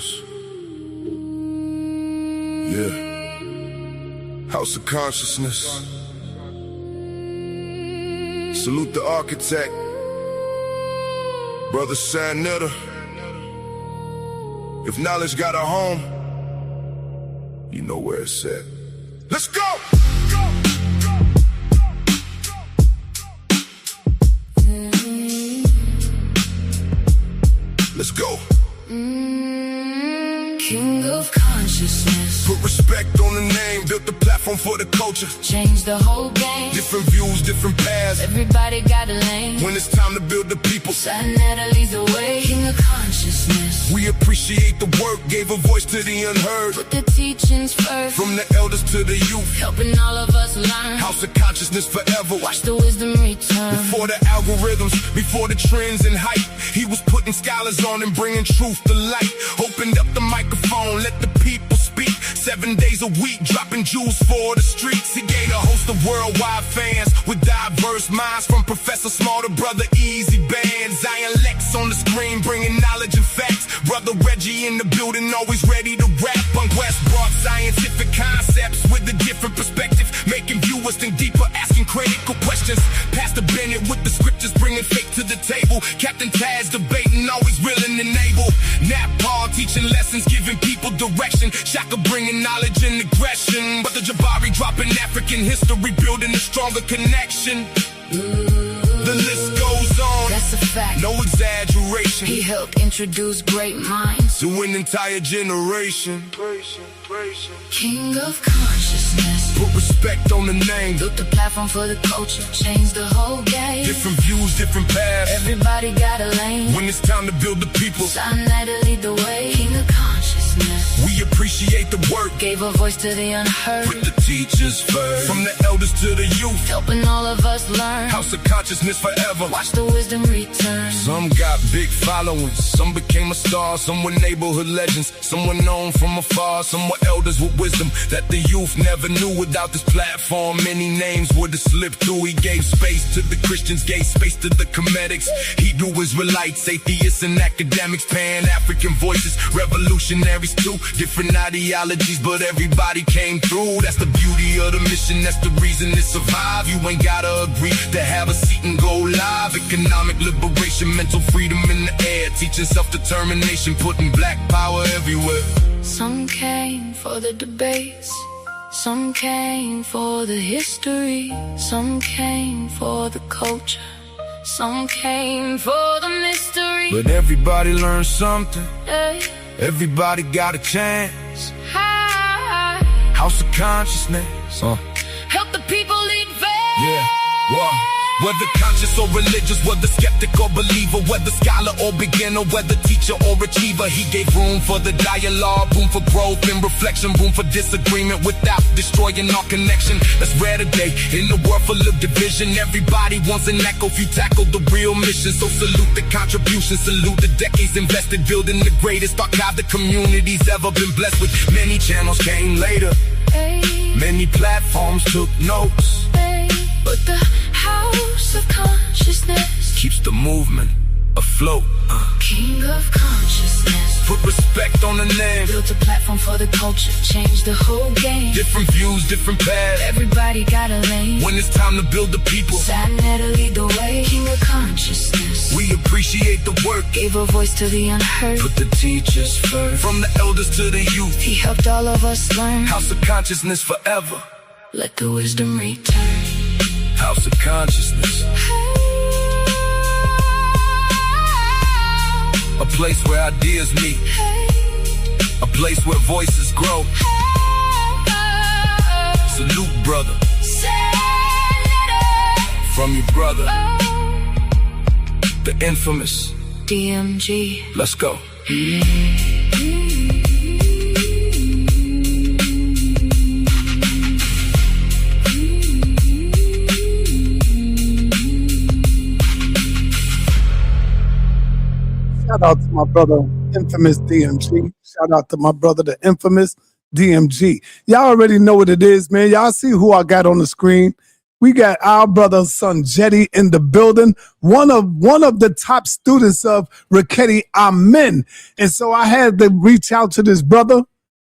Students. Yeah. House of Consciousness. Salute the Rkhtyamen. Brother sa.neter. If knowledge got a home, you know where it's at. Let's go! Let's go. King of consciousness. Put respect on the name, built the platform for the culture. Change the whole game. Different views, different paths. Everybody got a lane. When it's time to build the people, sa.neter leads the way. King of consciousness. we appreciate the work, gave a voice to the unheard. Put the teachings first. From the elders to the youth, helping all of us learn. House of Consciousness forever. Watch the wisdom return. Before the algorithms, before the trends and hype, he was putting scholars on and bringing truth to light. Opened up the microphone, let the people speak. 7 days a week, dropping jewels for the streets. He gave a host of worldwide fans with diverse minds, from Professor Small to Brother Easy Band. Zion Lex on the screen, bringing knowledge and facts. Brother Reggie in the building, always ready to rap. Bunk West brought scientific concepts with a different perspective, making viewers think deeper, asking critical questions. Pastor Bennett with the scriptures, bringing faith to the table. Captain Taz debating, always willing and able. Nat Paul teaching lessons, giving people direction. Shaka bringing knowledge and aggression. But the Jabari dropping African history, building a stronger connection. The list goes on, That's a fact. no exaggeration. He helped introduce great minds. To an entire generation. King of consciousness. Put respect on the name. Built the platform for the culture. Changed the whole game. Different views, different paths. Everybody got a lane. When it's time to build the people, sa.neter lead the way. King of consciousness. we appreciate the work. Gave a voice to the unheard. Put the teachers first. From the elders to the youth, Helping all of us learn. House of Consciousness forever. Watch the wisdom return. Some got big followings, some became a star, some were neighborhood legends, some were known from afar, some were elders with wisdom that the youth never knew. Without this platform, many names would have slipped through. He gave space to the Christians, gave space to the Kemetics, Hebrew Israelites, atheists and academics, Pan-African voices, revolutionaries too. Different ideologies, but everybody came through. That's the beauty of the mission, that's the reason it survived. You ain't gotta agree to have a seat and go live. Economic liberation, mental freedom in the air, teaching self-determination, putting black power everywhere. Some came for the debates. Some came for the history. Some came for the culture. Some came for the mystery. But everybody learned something, Hey, everybody got a chance. hi. House of Consciousness. Help the people lead faith. Yeah, what? Whether conscious or religious, whether skeptic or believer, whether scholar or beginner, whether teacher or achiever, he gave room for the dialogue, room for growth and reflection, room for disagreement without destroying our connection. That's rare today in a world full of division. Everybody wants an echo if you tackle the real mission. So salute the contribution, salute the decades invested, building the greatest archive the community's ever been blessed with. Many channels came later, Hey, many platforms took notes. hey. But the house of consciousness Keeps the movement afloat. King of consciousness. Put respect on the name. Built a platform for the culture. Changed the whole game. Different views, different paths. Everybody got a lane. When it's time to build the people, sa.neter lead the way. King of consciousness. we appreciate the work. Gave a voice to the unheard. Put the teachers first. From the elders to the youth, He helped all of us learn. House of Consciousness forever. Let the wisdom return. House of Consciousness. A place where ideas meet. A place where voices grow. Salute, brother. From your brother, the infamous DMG. Let's go. Shout out to my brother, infamous DMG. Shout out to my brother, the infamous DMG. Y'all already know what it is, man. Y'all see who I got on the screen. We got our brother Sonjedi in the building, one of the top students of Rkhtyamen. And so I had to reach out to this brother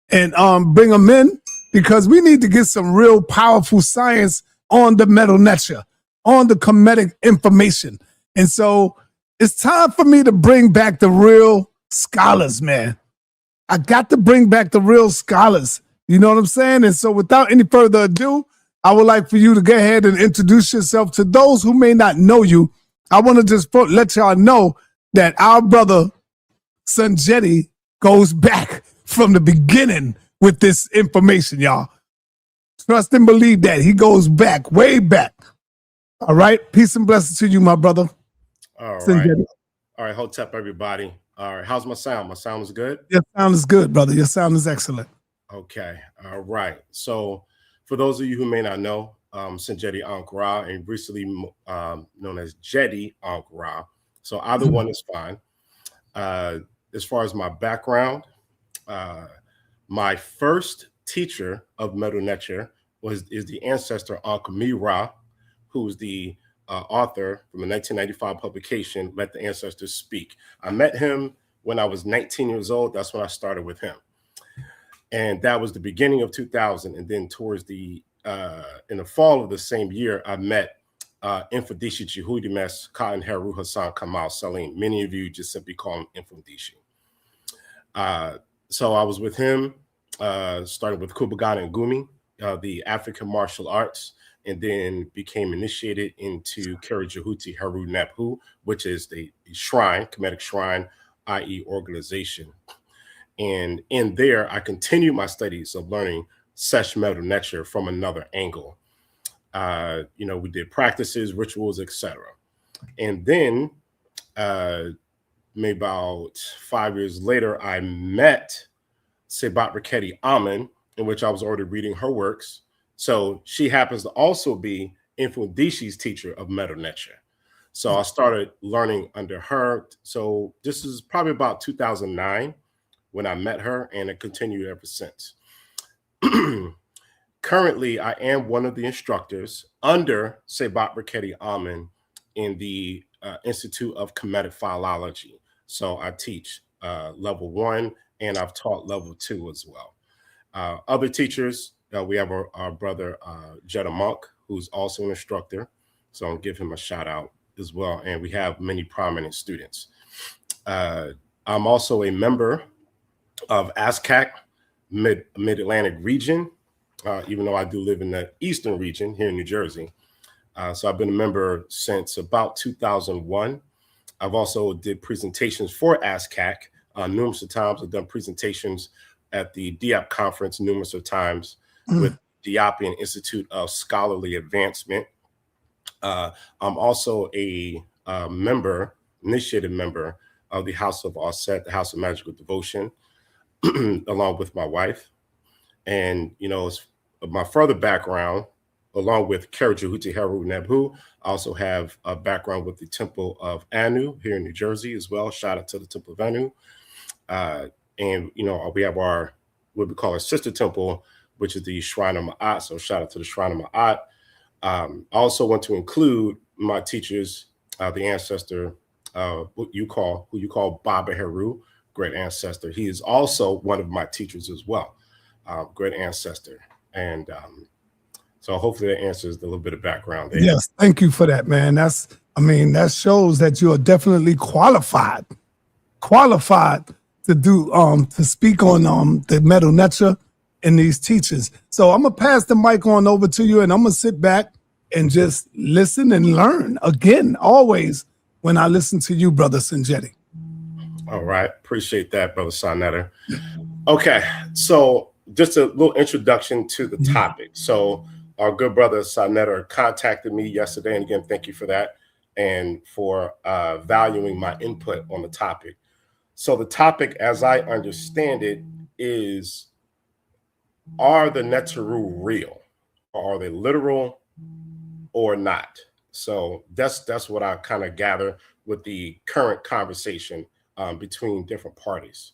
and bring him in because we need to get some real powerful science on the sa.neter, on the Kemetic information. And so it's time for me to bring back the real scholars, man. I got to bring back the real scholars. You know what I'm saying? And so without any further ado, I would like for you to go ahead and introduce yourself to those who may not know you. I want to just let y'all know that our brother Sonjedi goes back from the beginning with this information, y'all. Trust and believe that. He goes back, way back. All right? Peace and blessings to you, my brother. All right. Sonjedi. All right. Hotep, everybody. All right. How's my sound? My sound is good? Your sound is good, brother. Your sound is excellent. Okay. All right. So for those of you who may not know, Sonjedi Ankara and recently known as Jedi Ankara. So either one is fine. As far as my background, my first teacher of sa.neter is the ancestor Ankh Ra, who is the author from a 1995 publication, Let the Ancestors Speak. I met him when I was 19 years old. That's when I started with him. And that was the beginning of 2000. And then towards the, in the fall of the same year, I met Infadishi Chihudimes Khan Heru Hassan Kamal Salim. Many of you just simply call him Infadishi. So I was with him, started with Kubagana and Gumi, the African martial arts, and then became initiated into Karajahuti Heru Nephu, which is the shrine, Kemetic shrine, i.e. organization. And in there, I continued my studies of learning sa.neter from another angle. You know, we did practices, rituals, etc. And then maybe about 5 years later, I met Sebat Rkhtyamen, in which I was already reading her works. So she happens to also be Infundishi's teacher of sa.neter. So I started learning under her. So this is probably about 2009 when I met her, and it continued ever since. Currently, I am one of the instructors under Sebat Rkhtyamen in the Institute of Kemetic Philology. So I teach level 1, and I've taught level 2 as well. Other teachers, we have our brother Jetta Monk, who's also an instructor. So I'll give him a shout out as well. And we have many prominent students. I'm also a member of ASCAC Mid-Atlantic region, even though I do live in the Eastern region here in New Jersey. So I've been a member since about 2001. I've also did presentations for ASCAC numerous of times. I've done presentations at the DIAP conference numerous of times with the Ethiopian Institute of Scholarly Advancement. I'm also a member, initiated member of the House of Aset, the House of Magical Devotion, along with my wife. And, you know, my further background, along with Karajahuti Heru Nephu, I also have a background with the Temple of Anu here in New Jersey as well. Shout out to the Temple of Anu. And, you know, we have our, what we call our sister temple, which is the Shrine of Ma'at. So shout out to the Shrine of Ma'at. I also want to include my teachers, the ancestor, who you call Baba Heru, great ancestor. He is also one of my teachers as well, great ancestor. And so hopefully that answers the little bit of background there. Yes, thank you for that, man. That shows that you are definitely qualified to do to speak on the sa.neter and these teachers. So I'm gonna pass the mic on over to you, and I'm gonna sit back and just listen and learn again, always when I listen to you, brother Sonjedi. All right, appreciate that, brother sa.neter. Okay, so just a little introduction to the topic. So our good brother sa.neter contacted me yesterday, and again, thank you for that and for valuing my input on the topic. So the topic, as I understand it, is, are the Neteru real? Or are they literal or not? So that's what I kind of gather with the current conversation between different parties.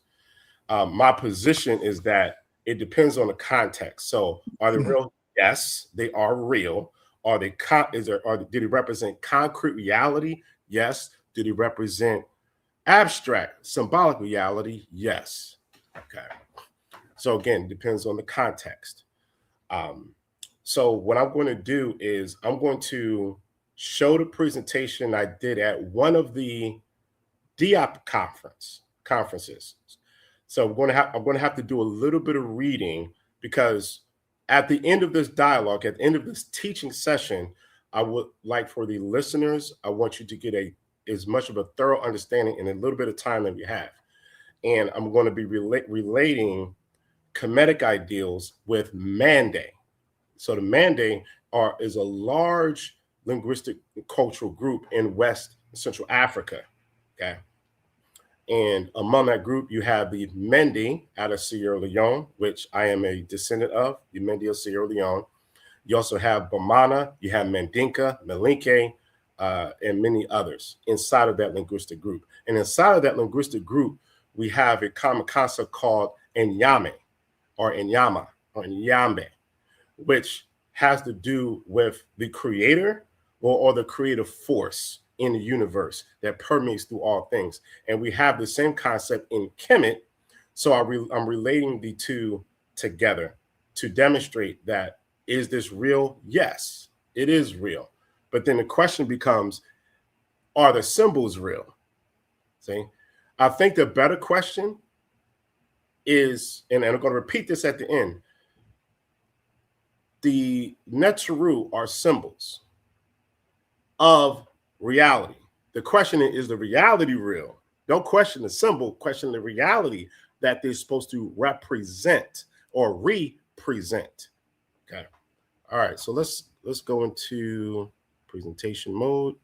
My position is that it depends on the context. So are they real? Yes, they are real. Are they did he represent concrete reality? Yes. Did he represent abstract, symbolic reality? Yes. Okay. So again, depends on the context. So what I'm going to do is I'm going to show the presentation I did at one of the DIOP conferences. So I'm going to have to do a little bit of reading, because at the end of this dialogue, at the end of this teaching session, I would like for the listeners, I want you to get as much of a thorough understanding in a little bit of time that we have. And I'm going to be relating Kemetic ideals with Mande. So the Mande is a large linguistic and cultural group in West and Central Africa. Okay. And among that group, you have the Mende out of Sierra Leone, which I am a descendant of, the Mende of Sierra Leone. You also have Bamana, you have Mandinka, Malinke, and many others inside of that linguistic group. And inside of that linguistic group, we have a common concept called Enyame, or Enyama, or Enyambe, which has to do with the creator or the creative force in the universe that permeates through all things. And we have the same concept in Kemet. So I'm relating the two together to demonstrate that, is this real? Yes, it is real. But then the question becomes, are the symbols real? See, I think the better question is, and I'm going to repeat this at the end, the Neteru are symbols of reality. The question is the reality real? Don't question the symbol, question the reality that they're supposed to represent or represent. Okay. All right. So let's go into presentation mode.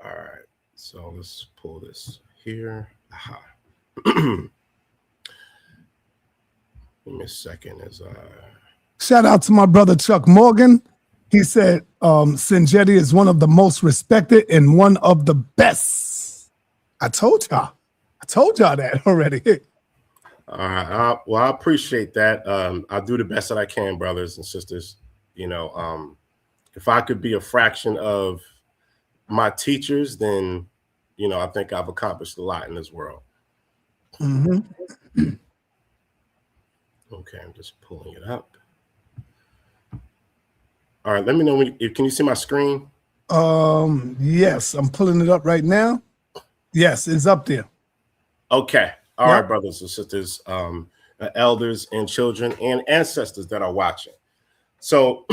All right. So let's pull this here. Aha. Give me a second as Shout out to my brother Chuck Morgan. He said Sonjedi is one of the most respected and one of the best. I told y'all that already. All right. Well, I appreciate that. I'll do the best that I can, brothers and sisters. You know, if I could be a fraction of my teachers, then, you know, I think I've accomplished a lot in this world. Mm-hmm. Okay, I'm just pulling it up. All right, let me know when can you see my screen? Yes, I'm pulling it up right now. Yes, it's up there. Okay. All right, brothers and sisters, elders and children and ancestors that are watching. So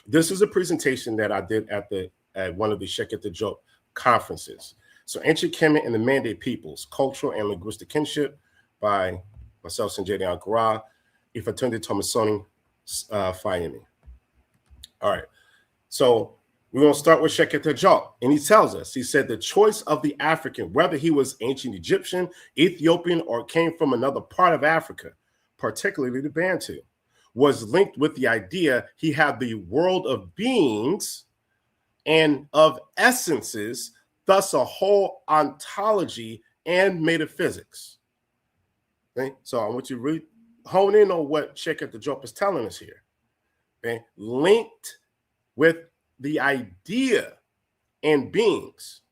this is a presentation that I did at one of the Rkhtyamen conferences. So Ancient Kemet and the Mande Peoples, Cultural and Linguistic Kinship, by myself, Sonjedi Ankara, Ifatunde Tomasoni Fayemi. All right. So we're going to start with Rkhtyamen. And he tells us, he said, the choice of the African, whether he was ancient Egyptian, Ethiopian, or came from another part of Africa, particularly the Bantu, was linked with the idea he had the world of beings and of essences, thus a whole ontology and metaphysics. Okay? So I want you to really hone in on what Rkhtyamen is telling us here. Okay? Linked with the idea and beings,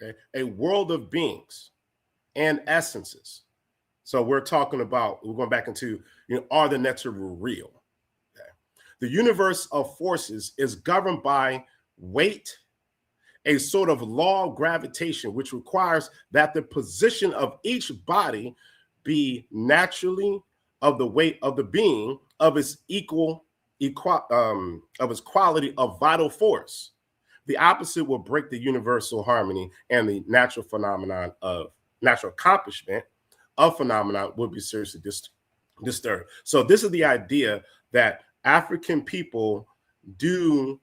okay? A world of beings and essences. So we're talking about, we're going back into, you know, are the Neteru real? Okay. The universe of forces is governed by weight, a sort of law of gravitation, which requires that the position of each body be naturally of the weight of the being of its of its quality of vital force. The opposite will break the universal harmony, and the natural accomplishment of phenomena will be seriously disturbed. So this is the idea that African people do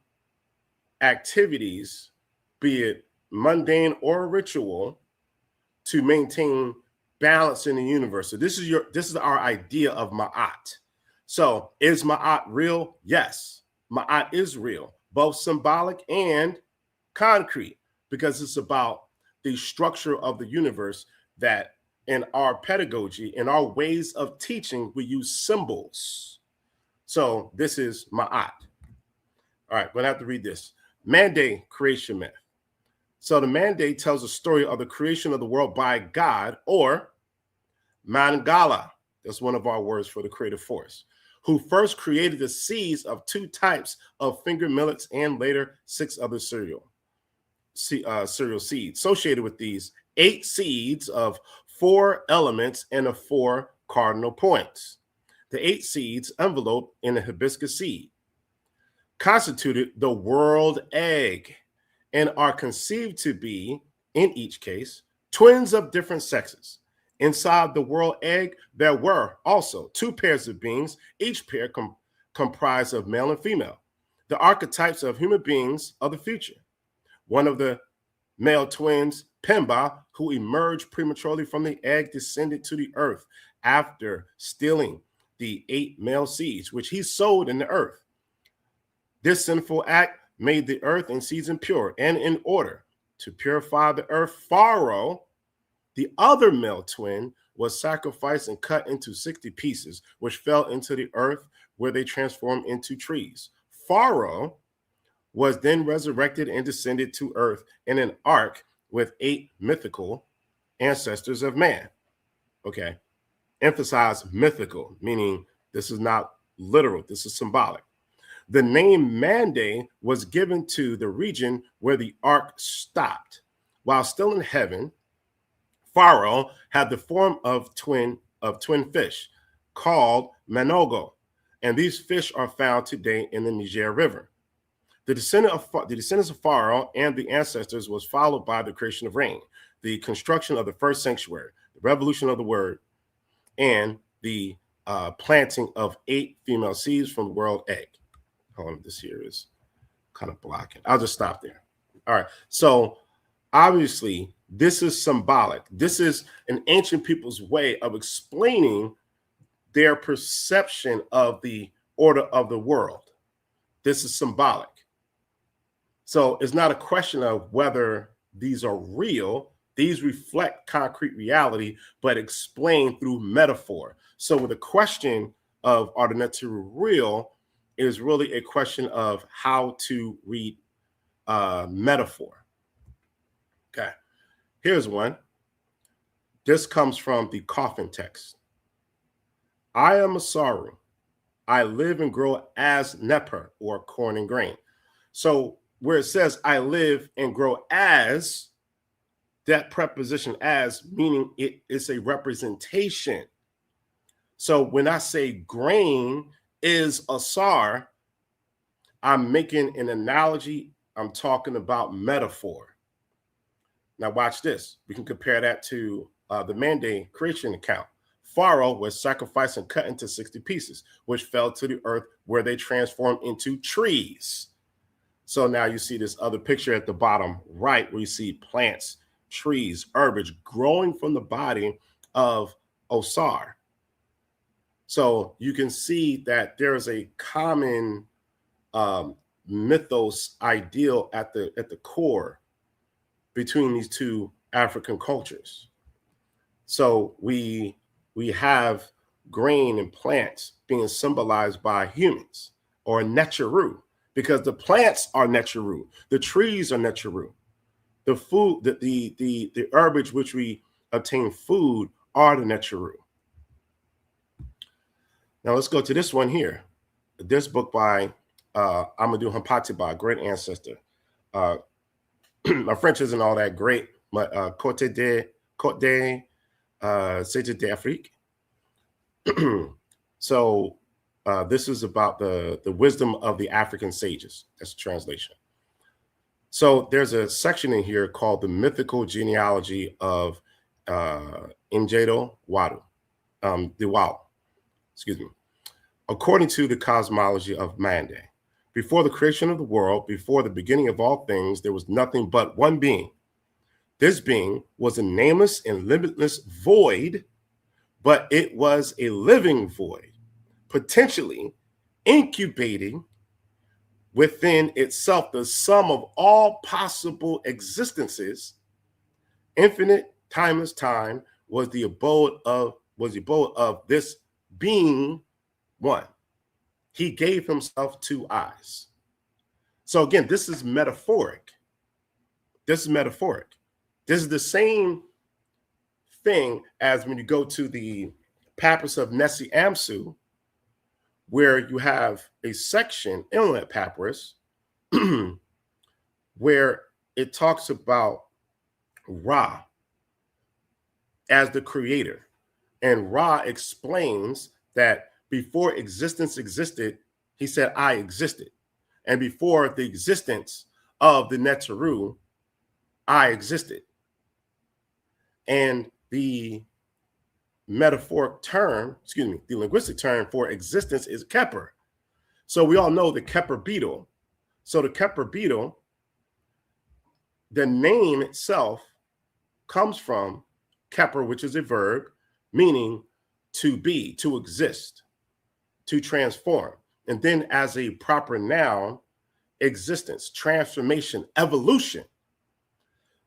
activities, be it mundane or ritual, to maintain balance in the universe. So this is our idea of Ma'at. So is Ma'at real? Yes, Ma'at is real, both symbolic and concrete, because it's about the structure of the universe that in our pedagogy, in our ways of teaching, we use symbols. So this is Ma'at. All right, we're gonna have to read this. Mande creation myth. So the Mande tells a story of the creation of the world by God, or Mangala. That's one of our words for the creative force, who first created the seeds of 2 types of finger millets and later 6 other cereal seeds. Associated with these 8 seeds of 4 elements and of 4 cardinal points. The 8 seeds enveloped in a hibiscus seed constituted the world egg and are conceived to be, in each case, twins of different sexes. Inside the world egg, there were also 2 pairs of beings, each pair comprised of male and female, the archetypes of human beings of the future. One of the male twins, Pemba, who emerged prematurely from the egg, descended to the earth after stealing the 8 male seeds, which he sowed in the earth. This sinful act made the earth and seeds impure, and in order to purify the earth, Pharaoh, the other male twin, was sacrificed and cut into 60 pieces, which fell into the earth, where they transformed into trees. Pharaoh was then resurrected and descended to earth in an ark with 8 mythical ancestors of man. Okay. Emphasize mythical, meaning this is not literal, this is symbolic. The name Mande was given to the region where the ark stopped. While still in heaven, Pharaoh had the form of twin fish called Manogo, and these fish are found today in the Niger River. The descendants of Pharaoh and the ancestors was followed by the creation of rain, the construction of the first sanctuary, the revolution of the word, and the planting of 8 female seeds from the world egg. Hold on, this here is kind of blocking. I'll just stop there. All right. So obviously, this is symbolic. This is an ancient people's way of explaining their perception of the order of the world. This is symbolic. So it's not a question of whether these are real. These reflect concrete reality, but explained through metaphor. So with the question of are the Neter real is really a question of how to read metaphor. Okay, here's one. This comes from the coffin text. I am a sorrow. I live and grow as neper, or corn and grain. So where it says I live and grow as, that preposition as, meaning it is a representation. So when I say grain is a sar, I'm making an analogy. I'm talking about metaphor. Now watch this. We can compare that to the Mande creation account. Pharaoh was sacrificed and cut into 60 pieces, which fell to the earth, where they transformed into trees. So now you see this other picture at the bottom right, where you see plants, trees, herbage growing from the body of Osar. So you can see that there is a common mythos ideal at the core between these 2 African cultures. So we have grain and plants being symbolized by humans, or Neteru, because the plants are Neteru, the trees are Neteru, the food, the herbage which we obtain food are the Neteru. Now let's go to this one here. This book by Amadou Hampatiba, great ancestor. My French isn't all that great, but Côte d'Afrique. So this is about the wisdom of the African sages. That's the translation. So there's a section in here called the mythical genealogy of Njedo Wadu, Diwal. Excuse me. According to the cosmology of Mande, before the creation of the world, before the beginning of all things, there was nothing but one being. This being was a nameless and limitless void, but it was a living void, potentially incubating within itself the sum of all possible existences. Infinite, timeless time was the abode of this being one. He gave himself 2 eyes. So again, this is metaphoric. This is metaphoric. This is the same thing as when you go to the Papyrus of Nessie Amsu, where you have a section in that papyrus where it talks about Ra as the creator. And Ra explains that before existence existed, he said, I existed. And before the existence of the Neteru, I existed. And the metaphoric term, the linguistic term for existence is Keper. So we all know the Keper beetle. So the Keper beetle, the name itself comes from Keper, which is a verb, meaning to be, to exist, to transform. And then as a proper noun, existence, transformation, evolution.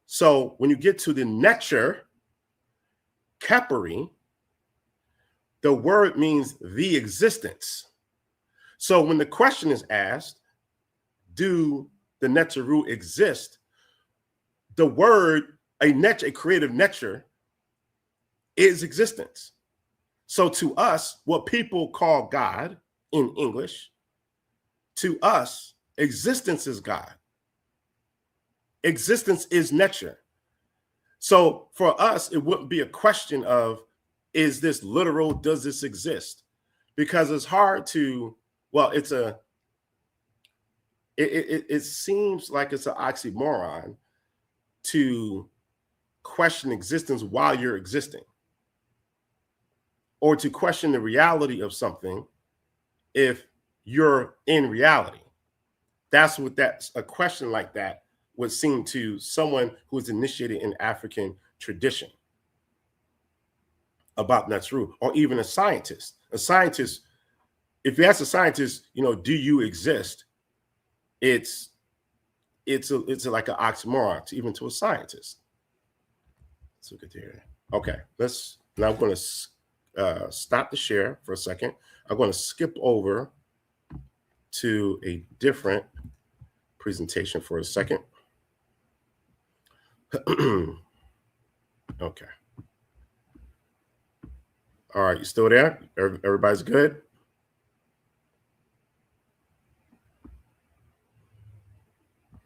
So when you get to the Neter, Keperi, the word means the existence. So when the question is asked, do the Neteru exist? The word, a creative nature, is existence. So to us, what people call God in English, to us, existence is God. Existence is nature. So for us, it wouldn't be a question of, is this literal? Does this exist? Because it's hard to, well, it seems like it's an oxymoron to question existence while you're existing, or to question the reality of something if you're in reality. That's a question like that would seem to someone who is initiated in African tradition about Neteru, or even a scientist. A scientist, if you ask a scientist, do you exist? It's like an oxymoron even to a scientist. Let's look at here. Okay, now I'm going to stop the share for a second. I'm going to skip over to a different presentation for a second. Okay. All right, you still there? Everybody's good?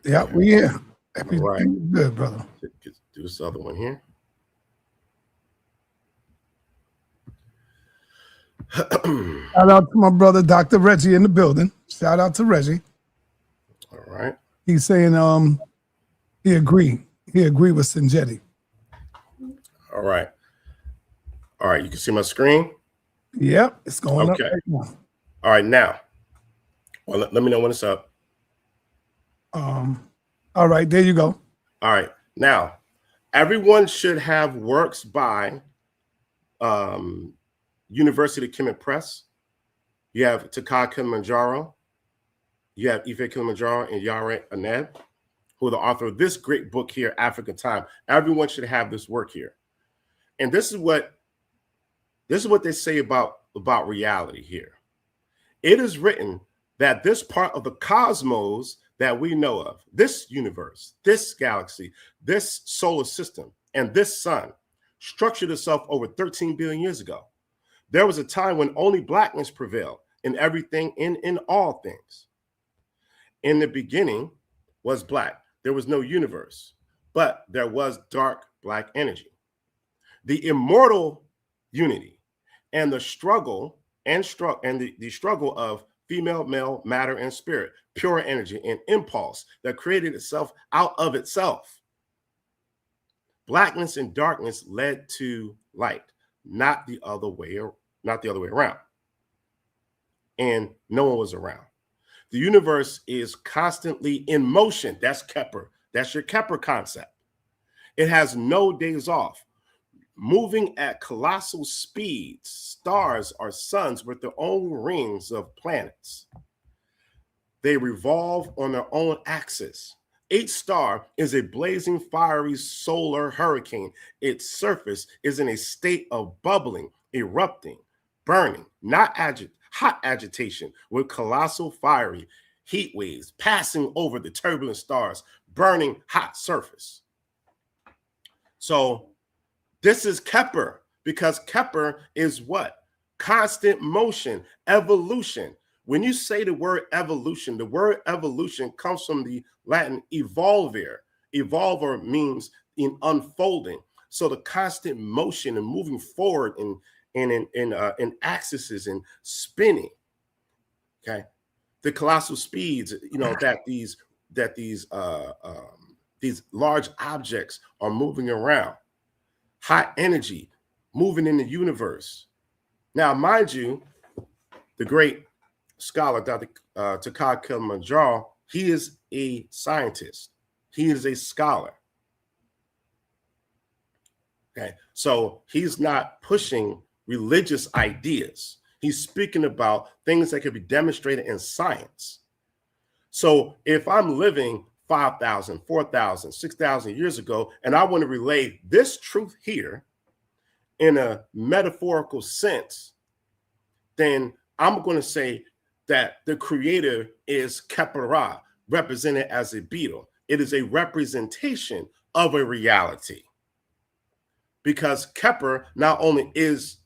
Yeah, we here. All right. Good, brother. Do this other one here. Shout out to my brother, Dr. Reggie, in the building. Shout out to Reggie. All right. He's saying he agreed. He agreed with Sonjedi. All right. All right. You can see my screen? Yep, it's going up right now. All right, now. Well, let me know when it's up. All right, there you go. All right. Now, everyone should have works by University of Kemet Press. You have Taka Kilimanjaro. You have Ife Kilimanjaro and Yare Aneb, who are the author of this great book here, African Time. Everyone should have this work here. And this is what they say about reality here. It is written that this part of the cosmos that we know of, this universe, this galaxy, this solar system, and this sun structured itself over 13 billion years ago. There was a time when only blackness prevailed in everything, in all things. In the beginning was black. There was no universe, but there was dark black energy. The immortal unity and the struggle the struggle of female, male, matter, and spirit, pure energy and impulse that created itself out of itself. Blackness and darkness led to light, not the other way around. And no one was around. The universe is constantly in motion. That's Keper. That's your Keper concept. It has no days off. Moving at colossal speeds, stars are suns with their own rings of planets. They revolve on their own axis. Each star is a blazing, fiery solar hurricane. Its surface is in a state of bubbling, erupting, burning, not hot agitation, with colossal fiery, heat waves passing over the turbulent stars, burning hot surface. So this is Kepler, because Kepler is what? Constant motion, evolution. When you say the word evolution comes from the Latin evolver. Evolver means in unfolding. So the constant motion and moving forward in axes and spinning. Okay, the colossal speeds, that these large objects are moving around. High energy moving in the universe. Now, mind you, the great scholar, Dr. Takad Kilimanjaro, he is a scientist. He is a scholar. Okay, so he's not pushing religious ideas. He's speaking about things that can be demonstrated in science. So if I'm living 5,000, 4,000, 6,000 years ago, and I want to relay this truth here in a metaphorical sense, then I'm going to say that the creator is Kepler, represented as a beetle. It is a representation of a reality. Because Kepler not only is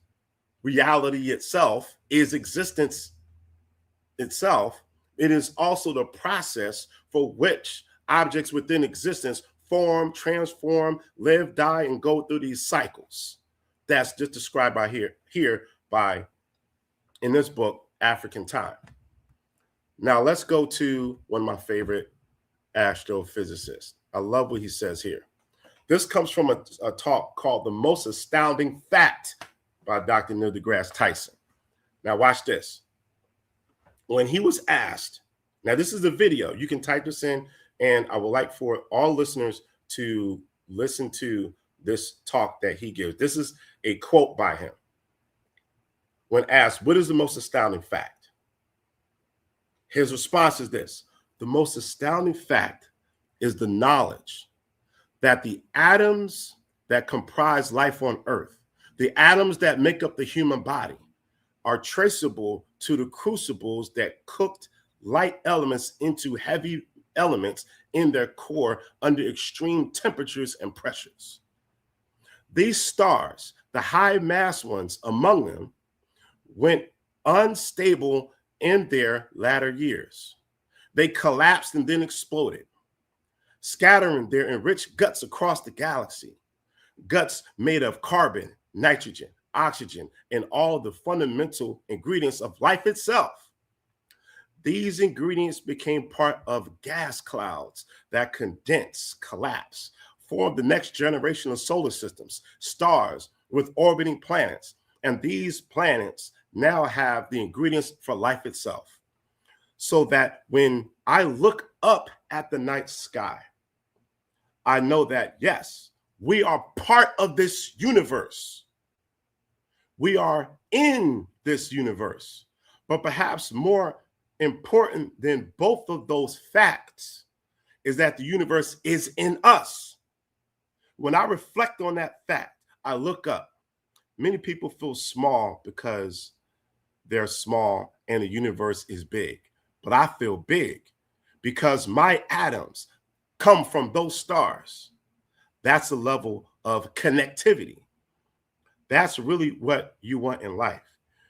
reality itself, is existence itself, it is also the process for which objects within existence form, transform, live, die, and go through these cycles. That's just described by here by, in this book, African Time. Now let's go to one of my favorite astrophysicists. I love what he says here. This comes from a talk called The Most Astounding Fact by Dr. Neil deGrasse Tyson. Now watch this. When he was asked, now this is the video, you can type this in, and I would like for all listeners to listen to this talk that he gives. This is a quote by him. When asked, what is the most astounding fact? His response is this: the most astounding fact is the knowledge that the atoms that comprise life on Earth, the atoms that make up the human body, are traceable to the crucibles that cooked light elements into heavy elements in their core under extreme temperatures and pressures. These stars, the high mass ones among them, went unstable in their latter years. They collapsed and then exploded, scattering their enriched guts across the galaxy, guts made of carbon, nitrogen, oxygen, and all the fundamental ingredients of life itself. These ingredients became part of gas clouds that condense, collapse, formed the next generation of solar systems, stars with orbiting planets, and these planets now have the ingredients for life itself. So that when I look up at the night sky, I know that, yes, we are part of this universe. We are in this universe. But perhaps more important than both of those facts is that the universe is in us. When I reflect on that fact, I look up. Many people feel small because they're small and the universe is big. But I feel big because my atoms come from those stars. That's a level of connectivity. That's really what you want in life.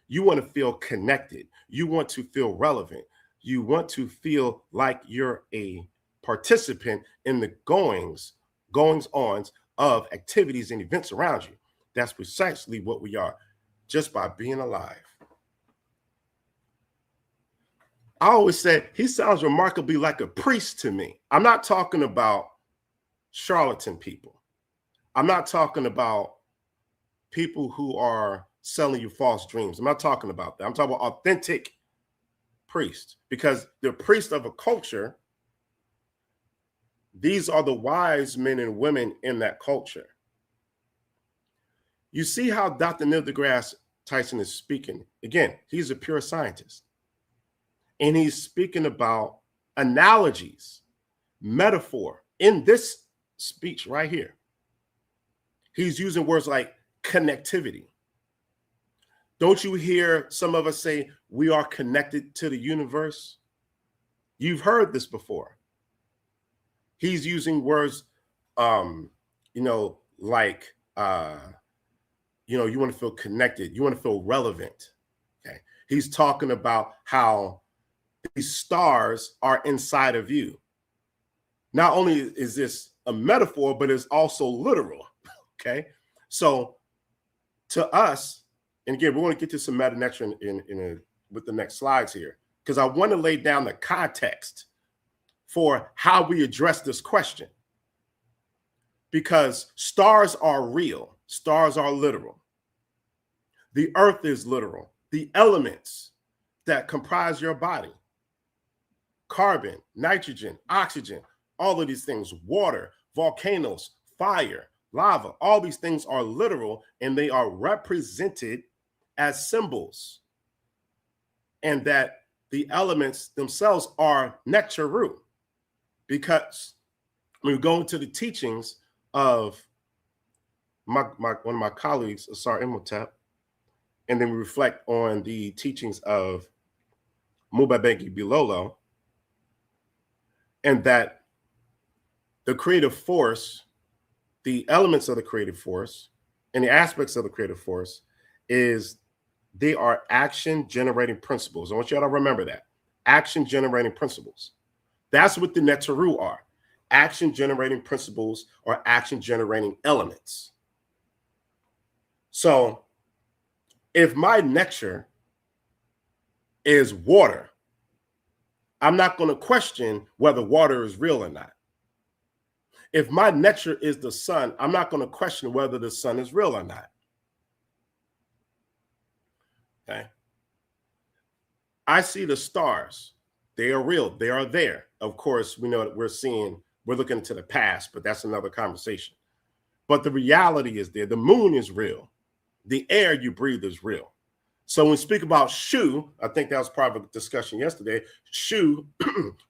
You want to feel connected. You want to feel relevant. You want to feel like you're a participant in the goings-ons of activities and events around you. That's precisely what we are, just by being alive. I always said he sounds remarkably like a priest to me. I'm not talking about charlatan people. I'm not talking about people who are selling you false dreams. I'm not talking about that. I'm talking about authentic priests, because the priest of a culture, these are the wise men and women in that culture. You see how Dr. Neil deGrasse Tyson is speaking. Again, he's a pure scientist. And he's speaking about analogies, metaphor in this speech right here. He's using words like connectivity. Don't you hear some of us say we are connected to the universe? You've heard this before. He's using words, like, you want to feel connected. You want to feel relevant. Okay. He's talking about how these stars are inside of you. Not only is this a metaphor, but it's also literal. Okay. So to us, and again, we're going to get to some meta-nature with the next slides here, because I want to lay down the context for how we address this question. Because stars are real. Stars are literal. The earth is literal. The elements that comprise your body, carbon, nitrogen, oxygen, all of these things, water, volcanoes, fire, lava, all these things are literal, and they are represented as symbols. And that the elements themselves are neteru. Because when we go into the teachings of one of my colleagues, Asar Imhotep, and then we reflect on the teachings of Mubabengi Bilolo, and that the creative force, the elements of the creative force, and the aspects of the creative force is they are action-generating principles. I want you all to remember that. Action-generating principles. That's what the neteru are. Action-generating principles or action-generating elements. So if my nature is water, I'm not going to question whether water is real or not. If my nature is the sun, I'm not going to question whether the sun is real or not. Okay. I see the stars. They are real. They are there. Of course, we know that we're looking into the past, but that's another conversation. But the reality is there. The moon is real. The air you breathe is real. So when we speak about shu, I think that was part of a discussion yesterday. Shu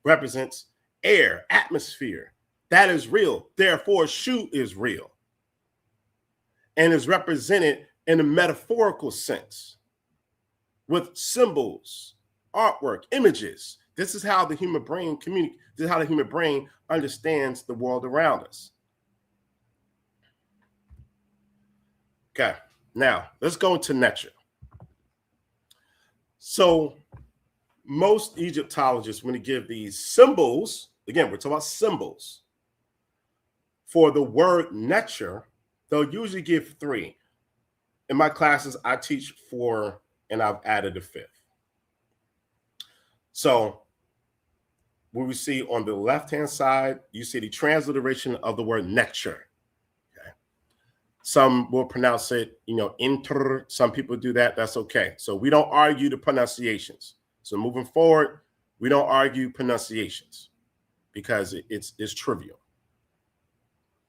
represents air, atmosphere. That is real. Therefore, shu is real. And is represented in a metaphorical sense with symbols, artwork, images. This is how the human brain communicates. This is how the human brain understands the world around us. Okay, now let's go into nature. So most Egyptologists, when they give these symbols, again, we're talking about symbols, for the word nature, they'll usually give 3. In my classes, I teach 4, and I've added a 5th. So what we see on the left-hand side, you see the transliteration of the word nature. Okay. Some will pronounce it, inter. Some people do that. That's okay. So we don't argue the pronunciations. So moving forward, we don't argue pronunciations because it's trivial.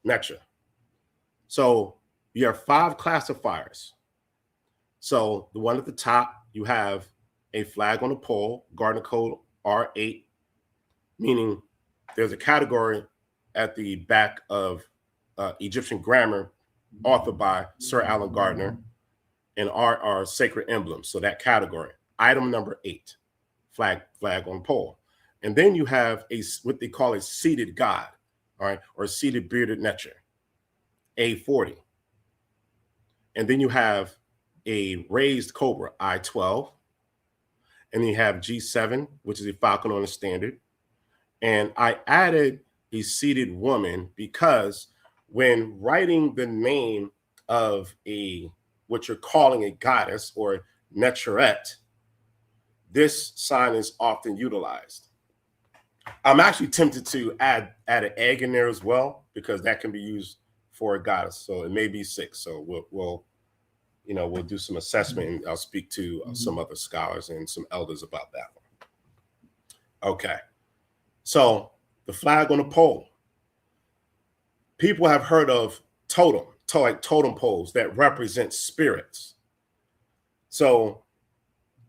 Nature. So you have 5 classifiers. So the one at the top, you have a flag on a pole, Gardner Code R8, meaning there's a category at the back of Egyptian grammar authored by Sir Alan Gardner, and R are sacred emblems. So that category, item number 8, flag on pole. And then you have what they call a seated god, all right, or seated bearded nature, A40. And then you have a raised cobra, I12. And then you have G7, which is a falcon on a standard. And I added a seated woman because when writing the name of what you're calling a goddess or neturette, this sign is often utilized. I'm actually tempted to add an egg in there as well, because that can be used for a goddess. So it may be 6. So we'll do some assessment, and I'll speak to some other scholars and some elders about that one. Okay. So the flag on the pole. People have heard of totem poles that represent spirits. So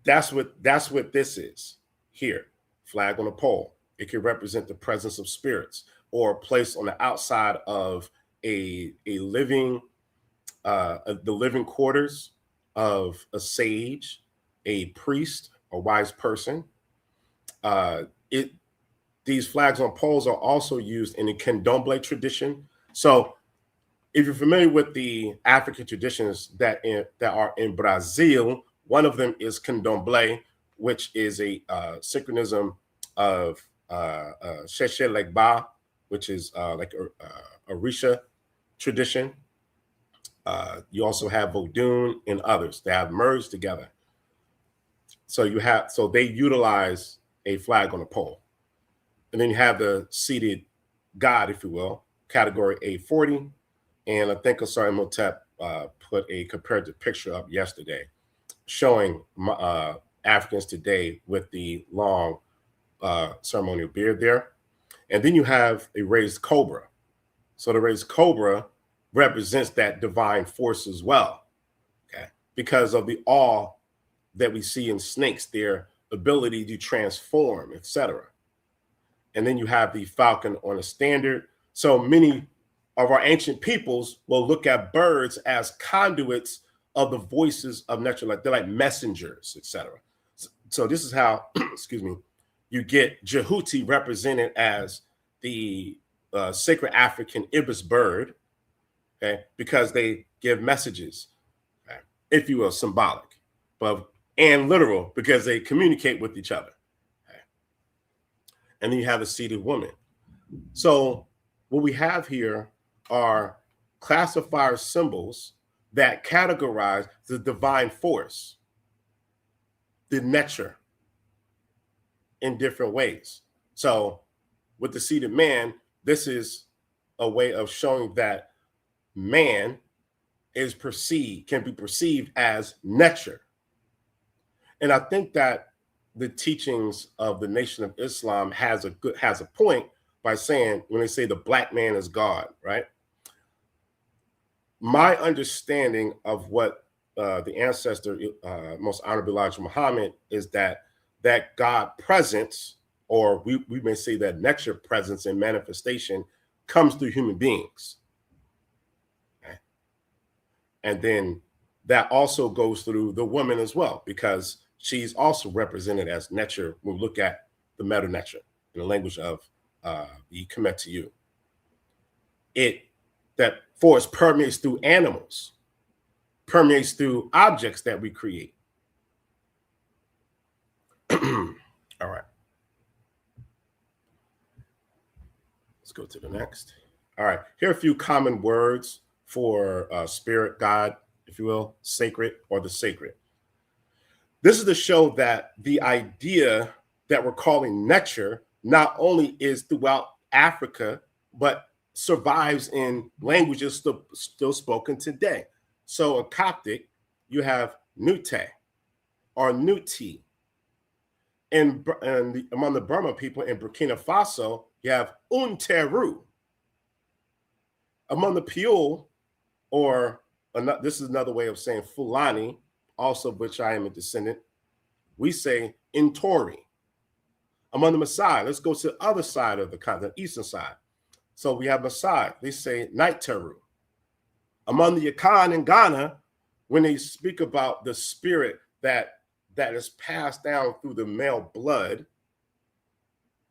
that's what this is here. Flag on the pole. It can represent the presence of spirits, or placed on the outside of the living quarters of a sage, a priest, a wise person. these flags on poles are also used in the candomblé tradition. So if you're familiar with the African traditions that are in Brazil, one of them is candomblé, which is a synchronism of Xexé Legba, which is like a Orisha tradition. You also have Vodun and others that have merged together. So they utilize a flag on a pole. And then you have the seated God, if you will, category A40. And I think sa.neter put a comparative picture up yesterday showing Africans today with the long ceremonial beard there. And then you have a raised cobra. So the raised cobra represents that divine force as well, okay? Because of the awe that we see in snakes, their ability to transform, etc. And then you have the falcon on a standard. So many of our ancient peoples will look at birds as conduits of the voices of nature, like they're like messengers, etc. So this is how, excuse me, you get Jehuti represented as the sacred African ibis bird, okay, because they give messages, okay, if you will, symbolic, and literal because they communicate with each other. Okay. And then you have the seated woman. So what we have here are classifier symbols that categorize the divine force, the nature, in different ways. So with the seated man, this is a way of showing that man can be perceived as nature. And I think that the teachings of the Nation of Islam has a point by saying, when they say the black man is God, right? My understanding of what the ancestor, most honorable Elijah Muhammad, is that God presence, or we may say that nature presence and manifestation, comes through human beings. Okay? And then that also goes through the woman as well, because she's also represented as nature when we look at the meta nature in the language of the Kemetic. That force permeates through animals, permeates through objects that we create. All right. Let's go to the next. All right. Here are a few common words for spirit, God, if you will, sacred, or the sacred. This is to show that the idea that we're calling nature not only is throughout Africa, but survives in languages still spoken today. So in Coptic, you have nute or nuti. And among the Burma people in Burkina Faso, you have unteru. Among the Pule, or this is another way of saying Fulani, also of which I am a descendant, we say intori. Among the Maasai, let's go to the other side of the continent, eastern side. So we have Maasai, they say Naiteru. Among the Akan in Ghana, when they speak about the spirit that is passed down through the male blood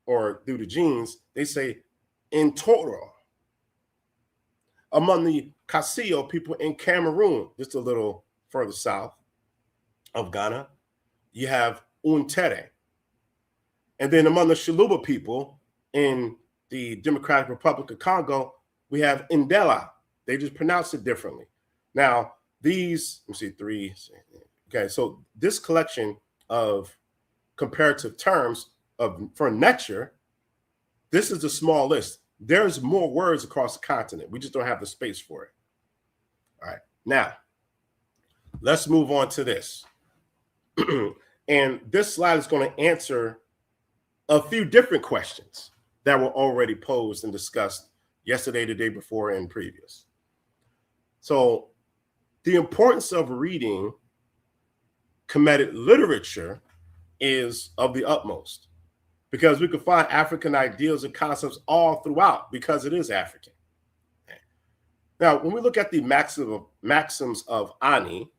or through the genes, they say Intoro. Among the Kasio people in Cameroon, just a little further south of Ghana, you have Untere. And then among the Shaluba people in the Democratic Republic of Congo, we have Indela. They just pronounce it differently. Now, these, let me see, three. Okay, so this collection of comparative terms for nature, this is a small list. There's more words across the continent. We just don't have the space for it. All right, now, let's move on to this. And this slide is going to answer a few different questions that were already posed and discussed yesterday, the day before, and previous. So the importance of reading Kemetic literature is of the utmost, because we can find African ideals and concepts all throughout, because it is African. Okay. Now, when we look at the maxims of Ani,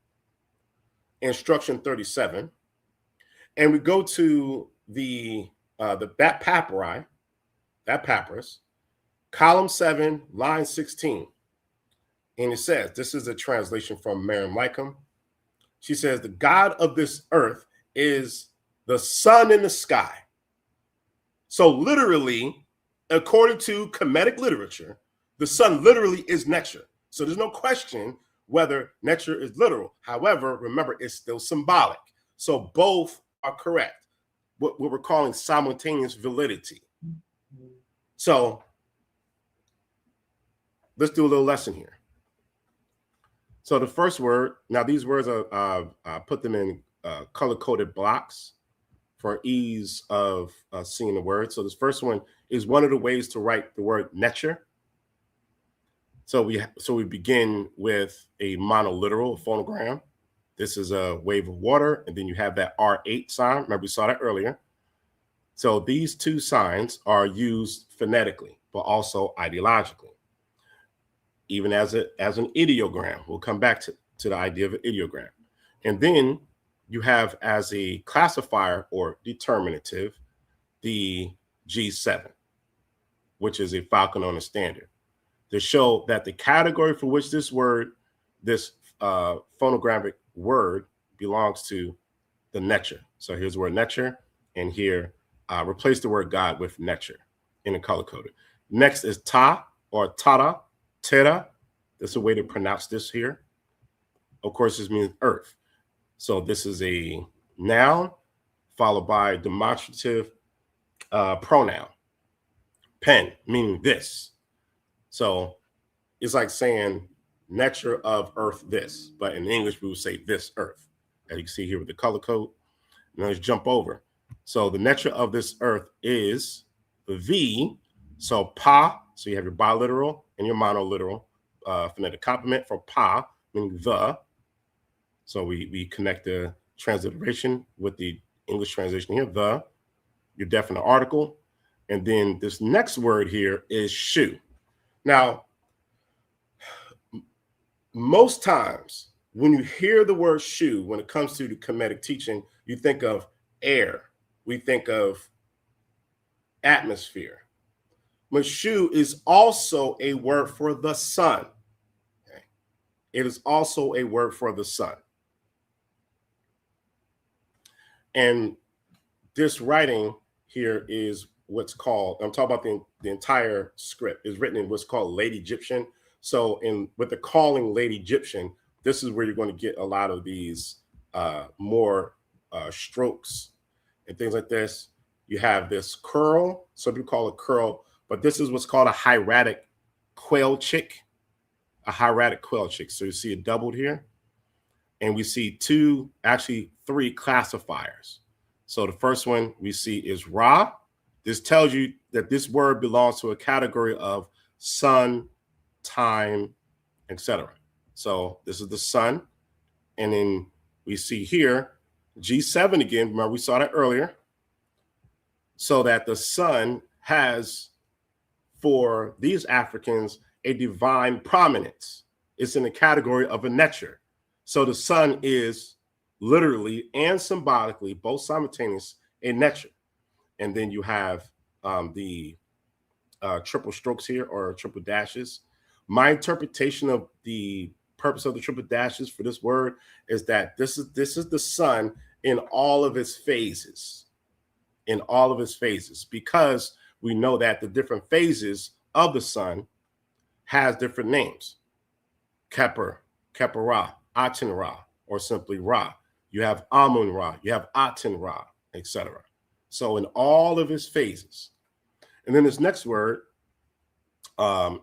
instruction 37, and we go to the papyri, that papyrus, column 7, line 16. And it says, this is a translation from Miriam Lycum. She says, the God of this earth is the sun in the sky. So literally, according to Kemetic literature, the sun literally is neter. So there's no question whether neter is literal. However, remember, it's still symbolic. So both are correct. What we're calling simultaneous validity. So let's do a little lesson here. So the first word, now these words are put them in color-coded blocks for ease of seeing the word. So this first one is one of the ways to write the word neter. So we begin with a monoliteral phonogram. This is a wave of water, and then you have that R8 sign. Remember, we saw that earlier. So these two signs are used phonetically, but also ideologically, even as an ideogram. We'll come back to the idea of an ideogram. And then you have as a classifier or determinative the G7, which is a Falcon standard, to show that the category for which this word, this phonographic word, belongs to the neter. So here's the word neter, and here replace the word God with neter in the color coded. Next is ta or tada, tera. That's a way to pronounce this here. Of course, this means earth. So this is a noun followed by demonstrative pronoun. Pen, meaning this. So it's like saying neter of earth this, but in English we would say this earth. As you can see here with the color code. Now let's jump over. So the neter of this earth is the V. So pa, so you have your biliteral and your monoliteral phonetic complement for pa, meaning the. So we connect the transliteration with the English translation here, the, your definite article. And then this next word here is shoe. Now, most times when you hear the word shoe, when it comes to the Kemetic teaching, you think of air. We think of atmosphere. But shoe is also a word for the sun. Okay? It is also a word for the sun. And this writing here is what's called, I'm talking about the entire script, is written in what's called Late Egyptian. So with the calling Late Egyptian, this is where you're going to get a lot of these more strokes and things like this. You have this curl, some people call it curl, but this is what's called a hieratic quail chick, a hieratic quail chick. So you see it doubled here. And we see three classifiers. So the first one we see is Ra. This tells you that this word belongs to a category of sun, time, etc. So this is the sun. And then we see here G7 again. Remember, we saw that earlier. So that the sun has, for these Africans, a divine prominence. It's in the category of a neter. So the sun is literally and symbolically, both simultaneous, a neter. And then you have the triple strokes here, or triple dashes. My interpretation of the purpose of the triple dashes for this word is that this is the sun in all of its phases. In all of its phases, because we know that the different phases of the sun has different names. Keper, Keperah, Aten Ra, or simply Ra. You have Amun Ra, you have Aten Ra, etc. So in all of its phases. And then this next word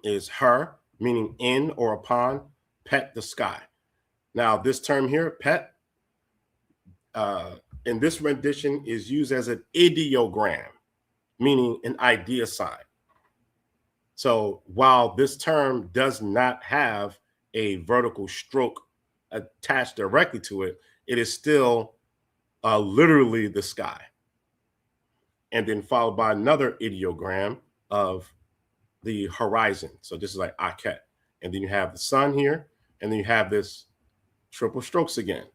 is her, meaning in or upon, pet, the sky. Now this term here, pet, in this rendition is used as an ideogram, meaning an idea sign. So while this term does not have a vertical stroke attached directly to it, it is still literally the sky. And then followed by another ideogram of the horizon. So this is like Aket. And then you have the sun here, and then you have this triple strokes again.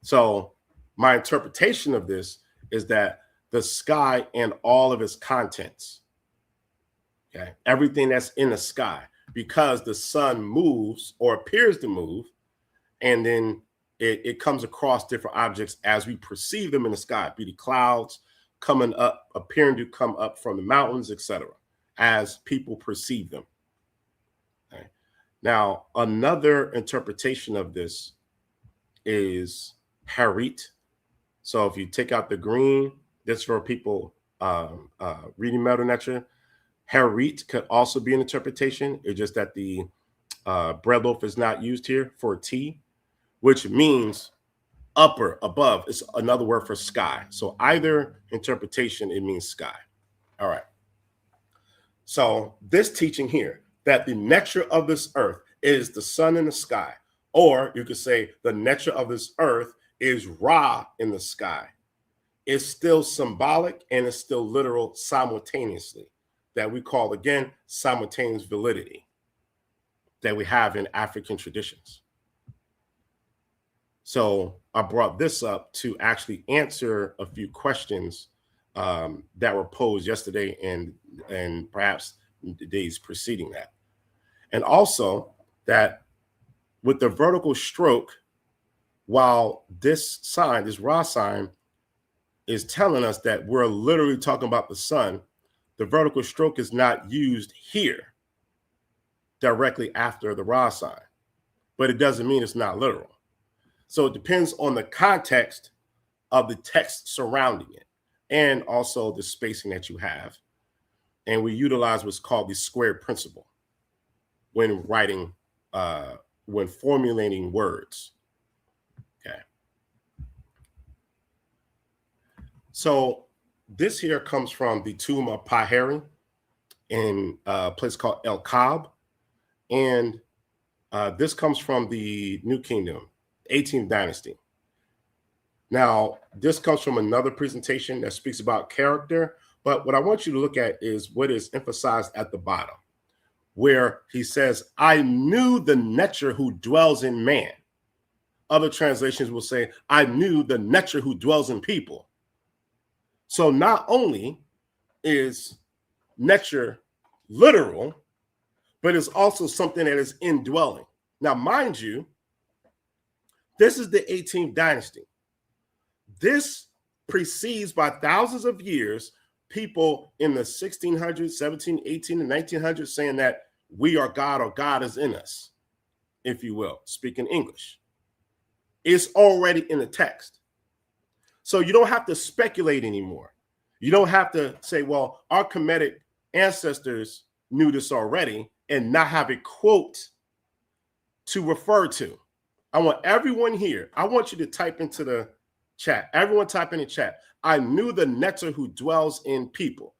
So my interpretation of this is that the sky and all of its contents Okay, everything that's in the sky, because the sun moves or appears to move, and then it comes across different objects as we perceive them in the sky, be the clouds coming up, appearing to come up from the mountains, etc., as people perceive them. Okay. Now, another interpretation of this is harit. So if you take out the green, that's for people reading Metal Nature. Harit could also be an interpretation. It's just that the bread loaf is not used here for T, which means upper, above. It's another word for sky. So either interpretation, it means sky. All right. So this teaching here, that the nature of this earth is the sun in the sky, or you could say the nature of this earth is Ra in the sky, is still symbolic and is still literal simultaneously, that we call, again, simultaneous validity that we have in African traditions. So I brought this up to actually answer a few questions that were posed yesterday and perhaps the days preceding that. And also that with the vertical stroke, while this sign, this Ra sign, is telling us that we're literally talking about the sun, the vertical stroke is not used here directly after the Ra sign, but it doesn't mean it's not literal. So it depends on the context of the text surrounding it and also the spacing that you have. And we utilize what's called the squared principle when writing, when formulating words. Okay. So this here comes from the tomb of Paheri in a place called El Kab. And this comes from the New Kingdom, 18th dynasty. Now, this comes from another presentation that speaks about character, but what I want you to look at is what is emphasized at the bottom, where he says, I knew the nature who dwells in man. Other translations will say, I knew the nature who dwells in people. So not only is nature literal, but it's also something that is indwelling. Now, mind you, this is the 18th dynasty. This precedes by thousands of years people in the 1600s, 17, 18, and 1900s saying that we are God or God is in us, if you will, speaking English. It's already in the text. So you don't have to speculate anymore. You don't have to say, well, our Kemetic ancestors knew this already and not have a quote to refer to. I want everyone here, I want you to type into the chat. Everyone type in the chat. I knew the neter who dwells in people.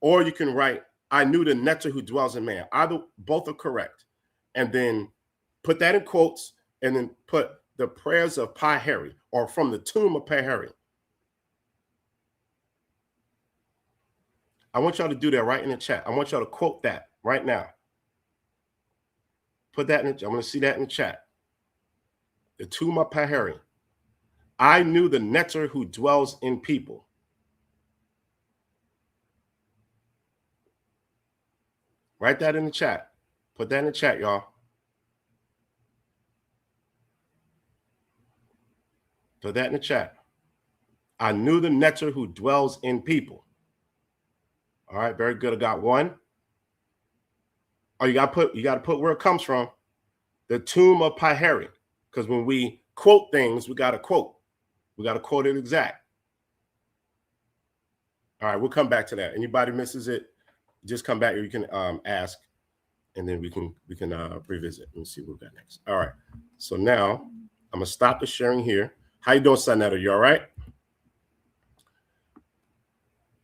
Or you can write, I knew the neter who dwells in man. Either, both are correct. And then put that in quotes and then put the prayers of Paheri or from the tomb of Paheri. I want y'all to do that right in the chat. I want y'all to quote that right now. Put that in, I'm going to see that in the chat. The tomb of Paheri. I knew the neter who dwells in people. Write that in the chat. Put that in the chat, y'all. Put that in the chat. I knew the neter who dwells in people. All right, very good. I got one. Oh, you got to put where it comes from. The tomb of Paheri. Because when we quote things, we got to quote. We got to quote it exact. All right, we'll come back to that. Anybody misses it, just come back or you can ask, and then we can revisit and see what we got next. All right. So now I'm gonna stop the sharing here. How you doing, sa.neter? You all right?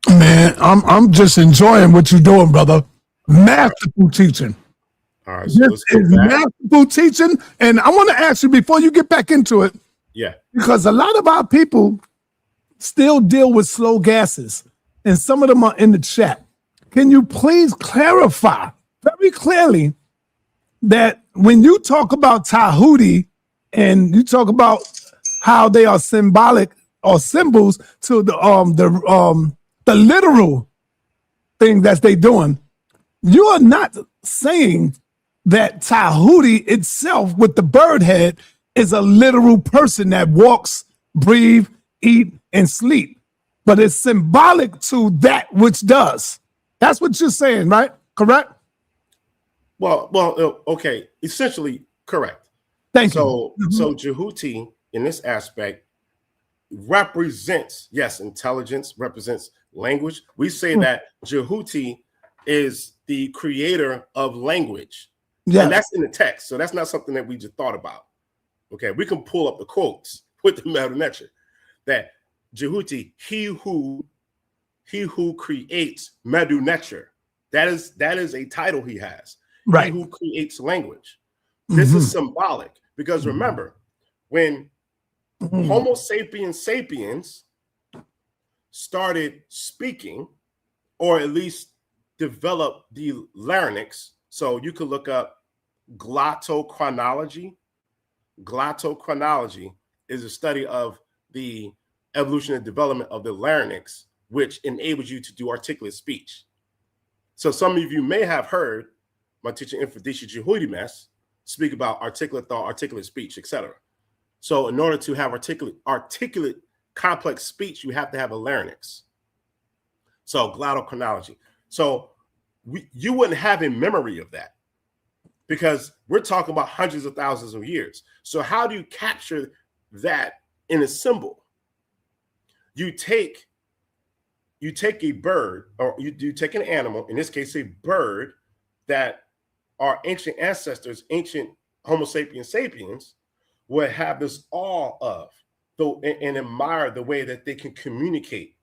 Man, I'm just enjoying what you're doing, brother. Masterful teaching. All right. So this is masterful teaching, and I want to ask you before you get back into it. Yeah. Because a lot of our people still deal with slow gases, and some of them are in the chat. Can you please clarify very clearly that when you talk about Tahuti and you talk about how they are symbolic or symbols to the literal thing that they doing, You are not saying that Tahuti itself with the bird head is a literal person that walks, breathe, eat, and sleep, but it's symbolic to that which does. That's what you're saying, right? Correct? Well, okay, essentially correct. Thank you. So Jehuti in this aspect represents, yes, intelligence, represents language. We say that Jehuti is the creator of language. Yeah. And that's in the text. So that's not something that we just thought about. Okay, we can pull up the quotes with the meta-nature that Jehuti, he who creates medu-nature. That is a title he has. Right. He who creates language. This is symbolic because remember, when Homo sapiens sapiens started speaking, or at least developed the larynx. So you could look up glottochronology. Glottochronology is a study of the evolution and development of the larynx, which enables you to do articulate speech. So some of you may have heard my teacher Infodisha Jehudimes speak about articulate thought, articulate speech, etc. So in order to have articulate complex speech, you have to have a larynx. So glottochronology. So you wouldn't have a memory of that because we're talking about hundreds of thousands of years. So how do you capture that in a symbol? You take a bird, or you take an animal, in this case a bird, that our ancient ancestors, ancient Homo sapiens sapiens, would have this awe of, and admire the way that they can communicate.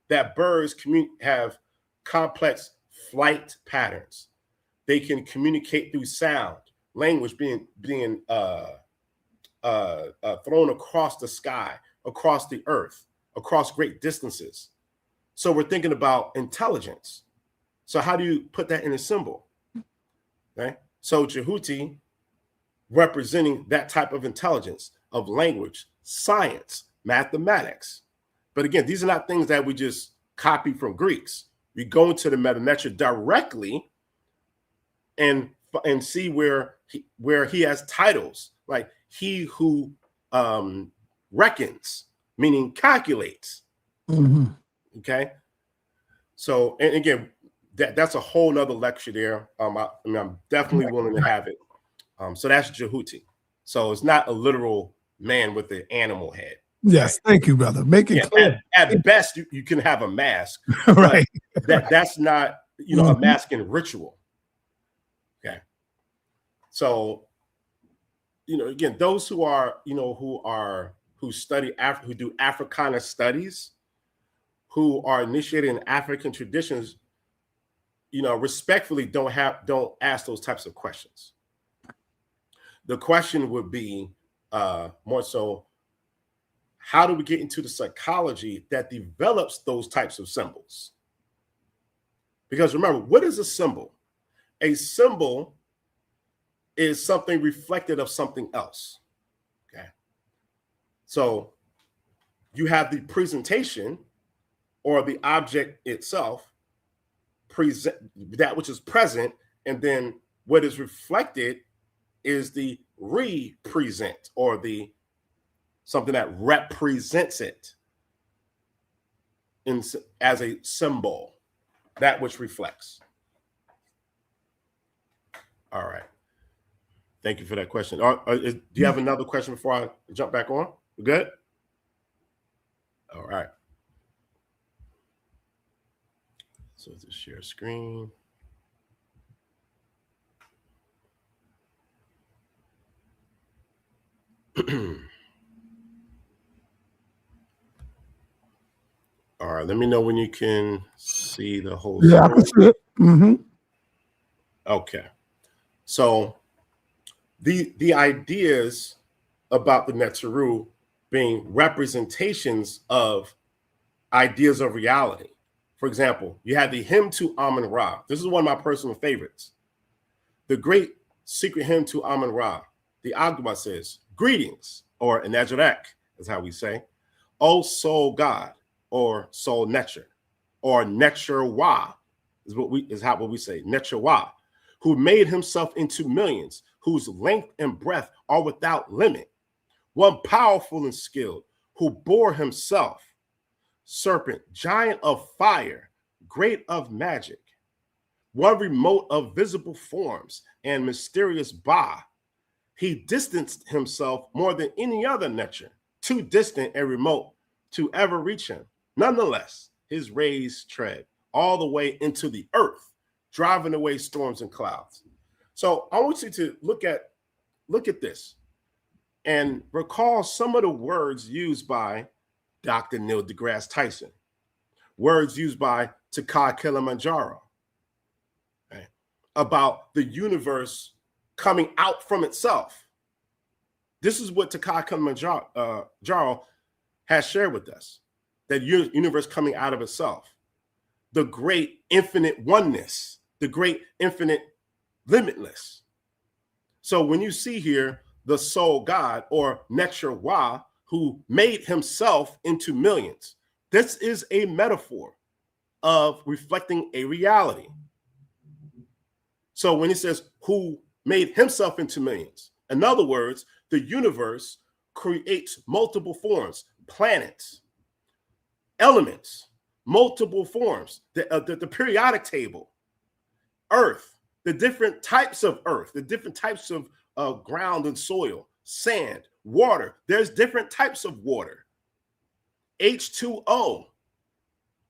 That birds have complex flight patterns. They can communicate through sound, language being thrown across the sky, across the earth, across great distances. So we're thinking about intelligence. So how do you put that in a symbol? Okay. So Jehuti representing that type of intelligence of language, science, mathematics. But again, these are not things that we just copy from Greeks. We go into the meta-nature directly and see where he has titles like he who reckons, meaning calculates. Okay. So, and again, that's a whole nother lecture there. I'm definitely willing to have it. So that's Jehuti. So it's not a literal man with an animal head. Yes, right? Thank you, brother. Make it clear. At best, you can have a mask, right? That's not a mask in ritual. Okay. So again, those who study who do Africana studies, who are initiated in African traditions, respectfully don't ask those types of questions. The question would be more so, how do we get into the psychology that develops those types of symbols? Because remember, what is a symbol? A symbol is something reflected of something else. Okay. So you have the presentation, or the object itself, present that which is present, and then what is reflected is the represent, or the something that represents it as a symbol, that which reflects. All right. Thank you for that question. Do you have another question before I jump back on? We're good? All right. So just share screen. All right, let me know when you can see the whole screen. I can see it. Okay. So the ideas about the Netzeru being representations of ideas of reality. For example, you have the hymn to Amun-Ra. This is one of my personal favorites. The great secret hymn to Amun-Ra. The Agma says, "Greetings," or Enajrek, is how we say, "O soul God," or soul nature, or nature wa, what we say, Netrawa, who made himself into millions, whose length and breadth are without limit. One powerful and skilled, who bore himself, serpent, giant of fire, great of magic. One remote of visible forms and mysterious Ba. He distanced himself more than any other nature, too distant and remote to ever reach him. Nonetheless, his rays tread all the way into the earth, driving away storms and clouds. So I want you to look at this and recall some of the words used by Dr. Neil deGrasse Tyson, words used by Taka Kilimanjaro, right, about the universe coming out from itself. This is what Taka Kilimanjaro has shared with us, that universe coming out of itself, the great infinite oneness, the great infinite limitless. So when you see here the soul God, or Netrawa, who made himself into millions, this is a metaphor of reflecting a reality. So when he says who made himself into millions, in other words, the universe creates multiple forms, planets, elements, multiple forms, the periodic table, earth, the different types of earth, the different types of ground and soil, sand, water. There's different types of water. H2O,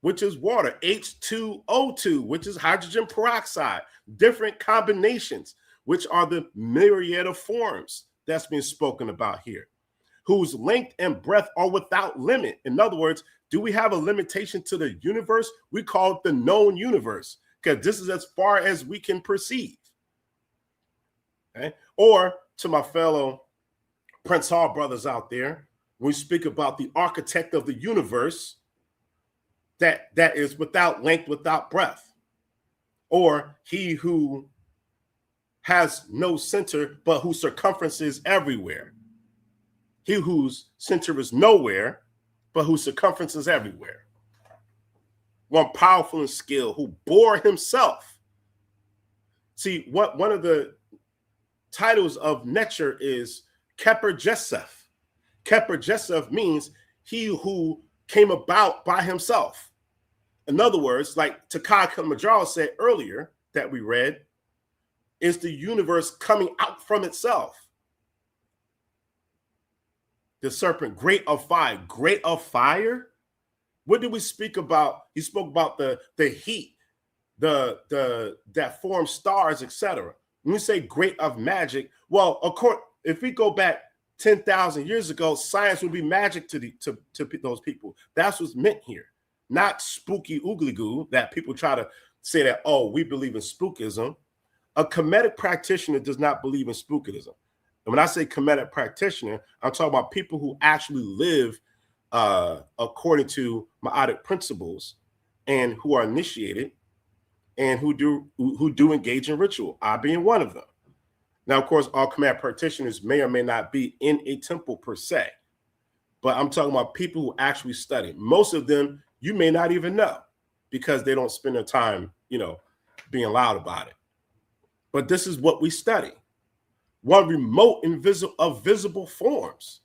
which is water. H2O2, which is hydrogen peroxide. Different combinations, which are the myriad of forms that's being spoken about here, whose length and breadth are without limit. In other words, do we have a limitation to the universe? We call it the known universe, because this is as far as we can perceive. Okay? Or to my fellow Prince Hall brothers out there, we speak about the architect of the universe that is without length, without breadth, or he who has no center, but whose circumference is everywhere. He whose center is nowhere, but whose circumference is everywhere. One powerful and skilled, who bore himself. See, one of the titles of nature is Keper Jesef. Keper Jesef means he who came about by himself. In other words, like Taka Kilimanjaro said earlier that we read, is the universe coming out from itself. The serpent, great of fire. Great of fire? What did we speak about? He spoke about the heat, that forms stars, etc. When we say great of magic, well, of course, if we go back 10,000 years ago, science would be magic to those people. That's what's meant here. Not spooky oogly goo that people try to say that, oh, we believe in spookism. A Kemetic practitioner does not believe in spookism. And when I say Kemetic practitioner, I'm talking about people who actually live according to Ma'atic principles and who are initiated and who do engage in ritual, I being one of them. Now, of course, all Kemetic practitioners may or may not be in a temple per se, but I'm talking about people who actually study. Most of them you may not even know because they don't spend their time, being loud about it. But this is what we study. One remote of visible forms.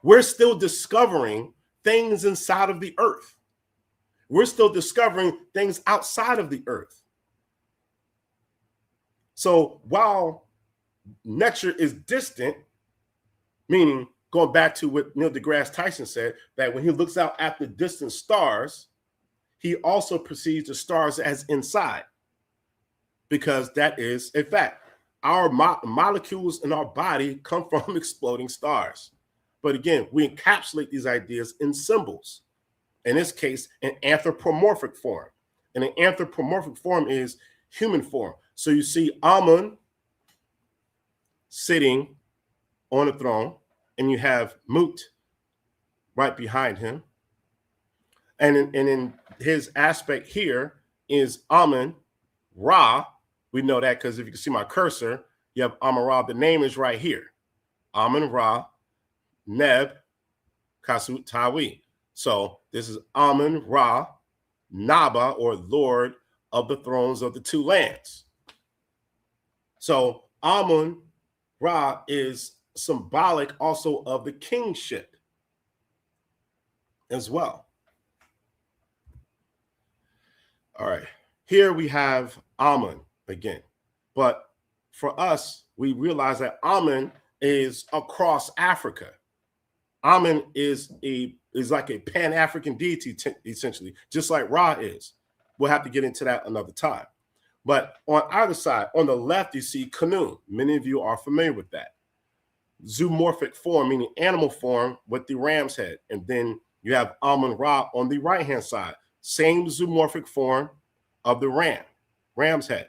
We're still discovering things inside of the earth. We're still discovering things outside of the earth. So while nature is distant, meaning going back to what Neil deGrasse Tyson said, that when he looks out at the distant stars, he also perceives the stars as inside, because that is a fact. Our molecules in our body come from exploding stars. But again, we encapsulate these ideas in symbols. In this case, an anthropomorphic form. And an anthropomorphic form is human form. So you see Amun sitting on a throne, and you have Mut right behind him. And in his aspect here is Amun Ra. We know that because if you can see my cursor, you have Amun Ra. The name is right here. Amun Ra, Neb, Kasut Tawi. So this is Amun Ra, Naba, or Lord of the thrones of the two lands. So Amun Ra is symbolic also of the kingship as well. All right, here we have Amun again, but for us, we realize that Amun is across Africa. Amun is like a Pan-African deity, essentially, just like Ra is. We'll have to get into that another time. But on either side, on the left, you see Khnum. Many of you are familiar with that. Zoomorphic form, meaning animal form with the ram's head. And then you have Amun Ra on the right-hand side. Same zoomorphic form of the ram's head.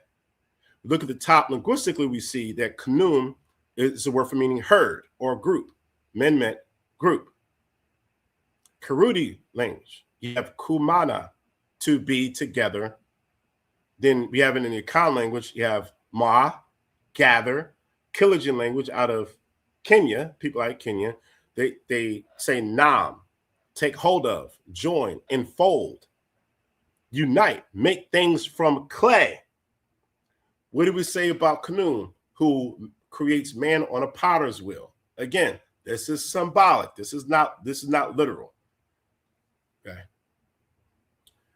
Look at the top. Linguistically, we see that Khnum is a word for meaning herd or group. Men meant group. Kurudi language, you have Kumana, to be together. Then we have it in the Akan language, you have Ma, gather. Killigian language out of Kenya, people like Kenya, they say Nam, take hold of, join, enfold, unite, make things from clay. What do we say about Khnum, who creates man on a potter's wheel? Again, this is symbolic. This is not literal. Okay.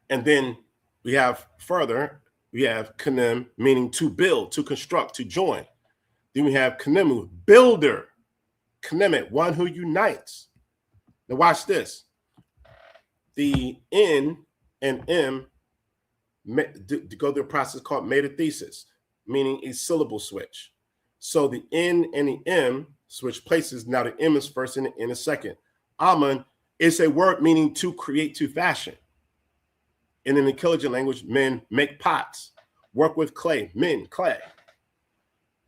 And then we have Khnum, meaning to build, to construct, to join. Then we have Khnemu, builder. Kemetic, one who unites. Now watch this. The N and M go through a process called metathesis, meaning a syllable switch. So the N and the M switch places. Now the M is first and the N is second. Amun is a word meaning to create, to fashion. And in the Killigian language, men make pots, work with clay, men, clay.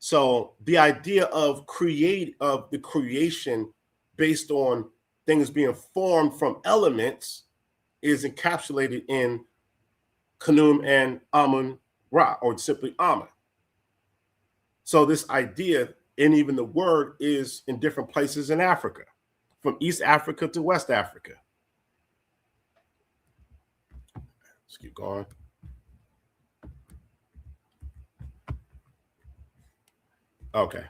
So the idea of the creation based on things being formed from elements is encapsulated in Khnum and Amun Ra, or simply Amun. So this idea, and even the word, is in different places in Africa, from East Africa to West Africa. Let's keep going. Okay.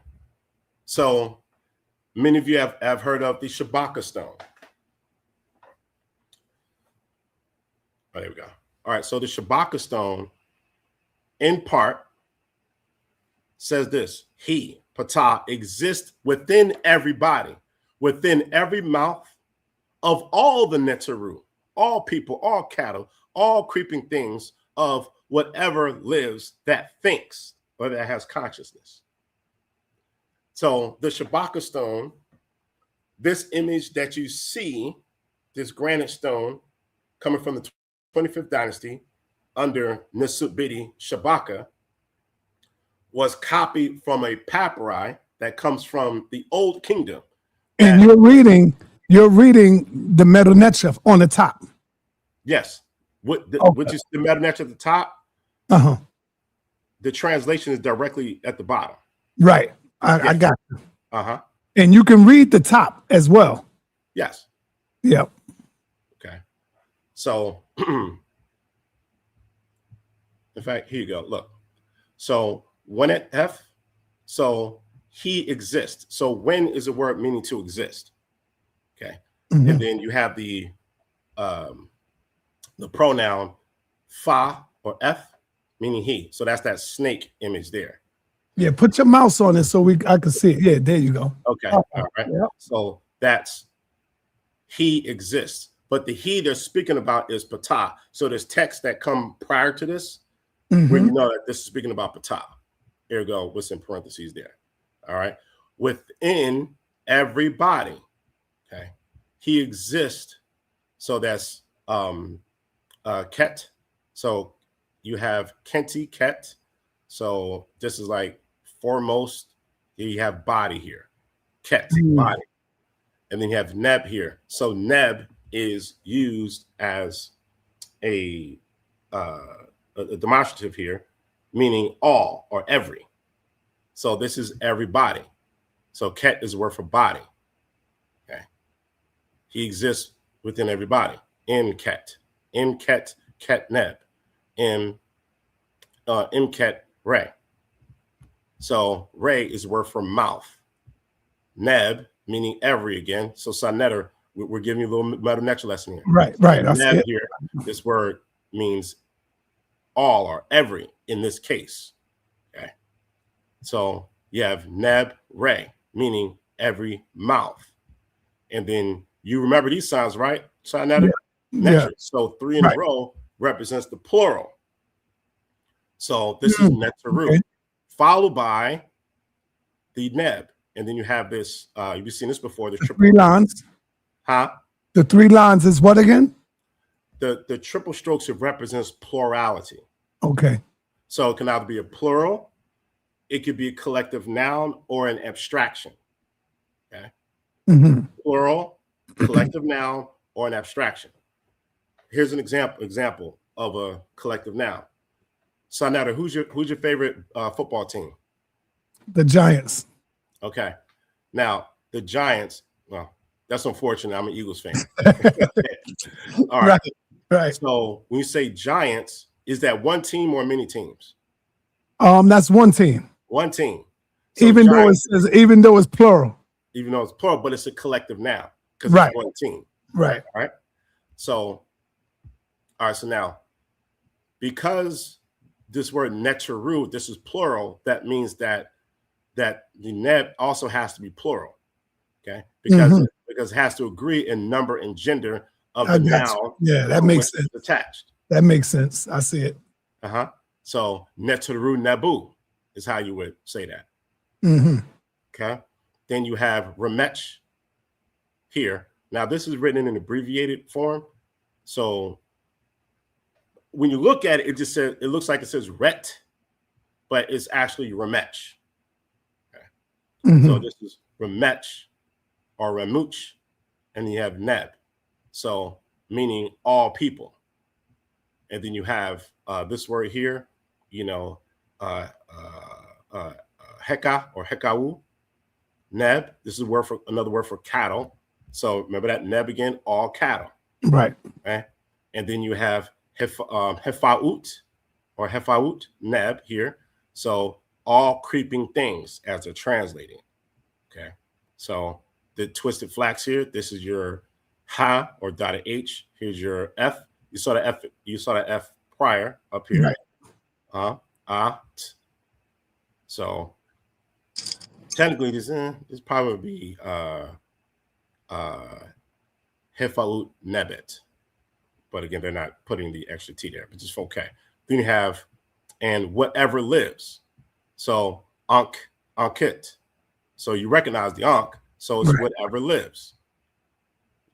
So many of you have heard of the Shabaka stone. Oh, there we go. All right. So the Shabaka stone, in part, says this: he, Ptah, exists within everybody, within every mouth of all the Neteru, all people, all cattle, all creeping things of whatever lives that thinks or that has consciousness. So the Shabaka stone, this image that you see, this granite stone coming from the 25th dynasty under Nesubiti Shabaka, was copied from a papyri that comes from the Old Kingdom. And you're reading the Meta-neter on the top. Yes. Which is the Meta-neter at the top. Uh-huh. The translation is directly at the bottom. Right. I got you. Uh-huh. And you can read the top as well. Yes. Yep. Okay. So, in fact, here you go. Look. So, when at F, so he exists. So, when is a word meaning to exist? Okay. Mm-hmm. And then you have the pronoun fa or F, meaning he. So that's that snake image there. Yeah, put your mouse on it so I can see it. Yeah, there you go. Okay, all right. Yeah. So that's he exists. But the he they're speaking about is Ptah. So there's texts that come prior to this where you know that this is speaking about Ptah. Here we go. What's in parentheses there? All right. Within everybody. Okay. He exists. So that's Ket. So you have Kenti, Ket. So this is like foremost. You have body here. Ket, body. And then you have Neb here. So Neb is used as a demonstrative here, meaning all or every. So this is everybody. So Ket is a word for body. Okay. He exists within everybody. In Ket ket neb, ket re. So re is the word for mouth. Neb, meaning every again. So sa.neter, we're giving you a little meta lesson here. Right. Neb here, this word means all or every in this case. Okay. So you have neb re, meaning every mouth. And then you remember these signs, right? Sa.neter? Yeah. So 3 in a row represents the plural. So this is neteru, followed by the neb. And then you have this, you've seen this before, the triple 3 lines. Huh? The 3 lines is what again? The triple strokes, it represents plurality. Okay. So it can either be a plural, it could be a collective noun, or an abstraction. Okay. Plural, collective noun, or an abstraction. Here's an example of a collective noun. Sa.neter, who's your favorite football team? The Giants. Okay. Now, the Giants, well, that's unfortunate. I'm an Eagles fan. All right. Right. So when you say Giants, is that one team or many teams? That's one team. One team. So even Giants, though it's plural. Even though it's plural, but it's a collective noun because it's one team. Right. All right. So, all right. So now, because this word neteru, this is plural, that means that the neb also has to be plural. Okay. Because it has to agree in number and gender of the noun. Yeah, that makes sense. Attached. That makes sense. I see it. So neteru nebu is how you would say that. Okay. Then you have remech here. Now this is written in an abbreviated form. So when you look at it, it looks like it says ret, but it's actually remech. Okay. So this is remech or remuch, and you have neb. So meaning all people. And then you have this word here, heka or hekau, neb. This is another word for cattle. So remember that neb again, all cattle. Right. Okay. And then you have hefaut or hefaut, neb here. So all creeping things as they're translating. Okay. So the twisted flax here, this is your ha or dotted H. Here's your F. You saw the F prior up here. Right. So technically this probably would be hefaut nebet. But again, they're not putting the extra T there, but just okay. Then you have, and whatever lives. So ankit. So you recognize the ankh. So it's whatever lives.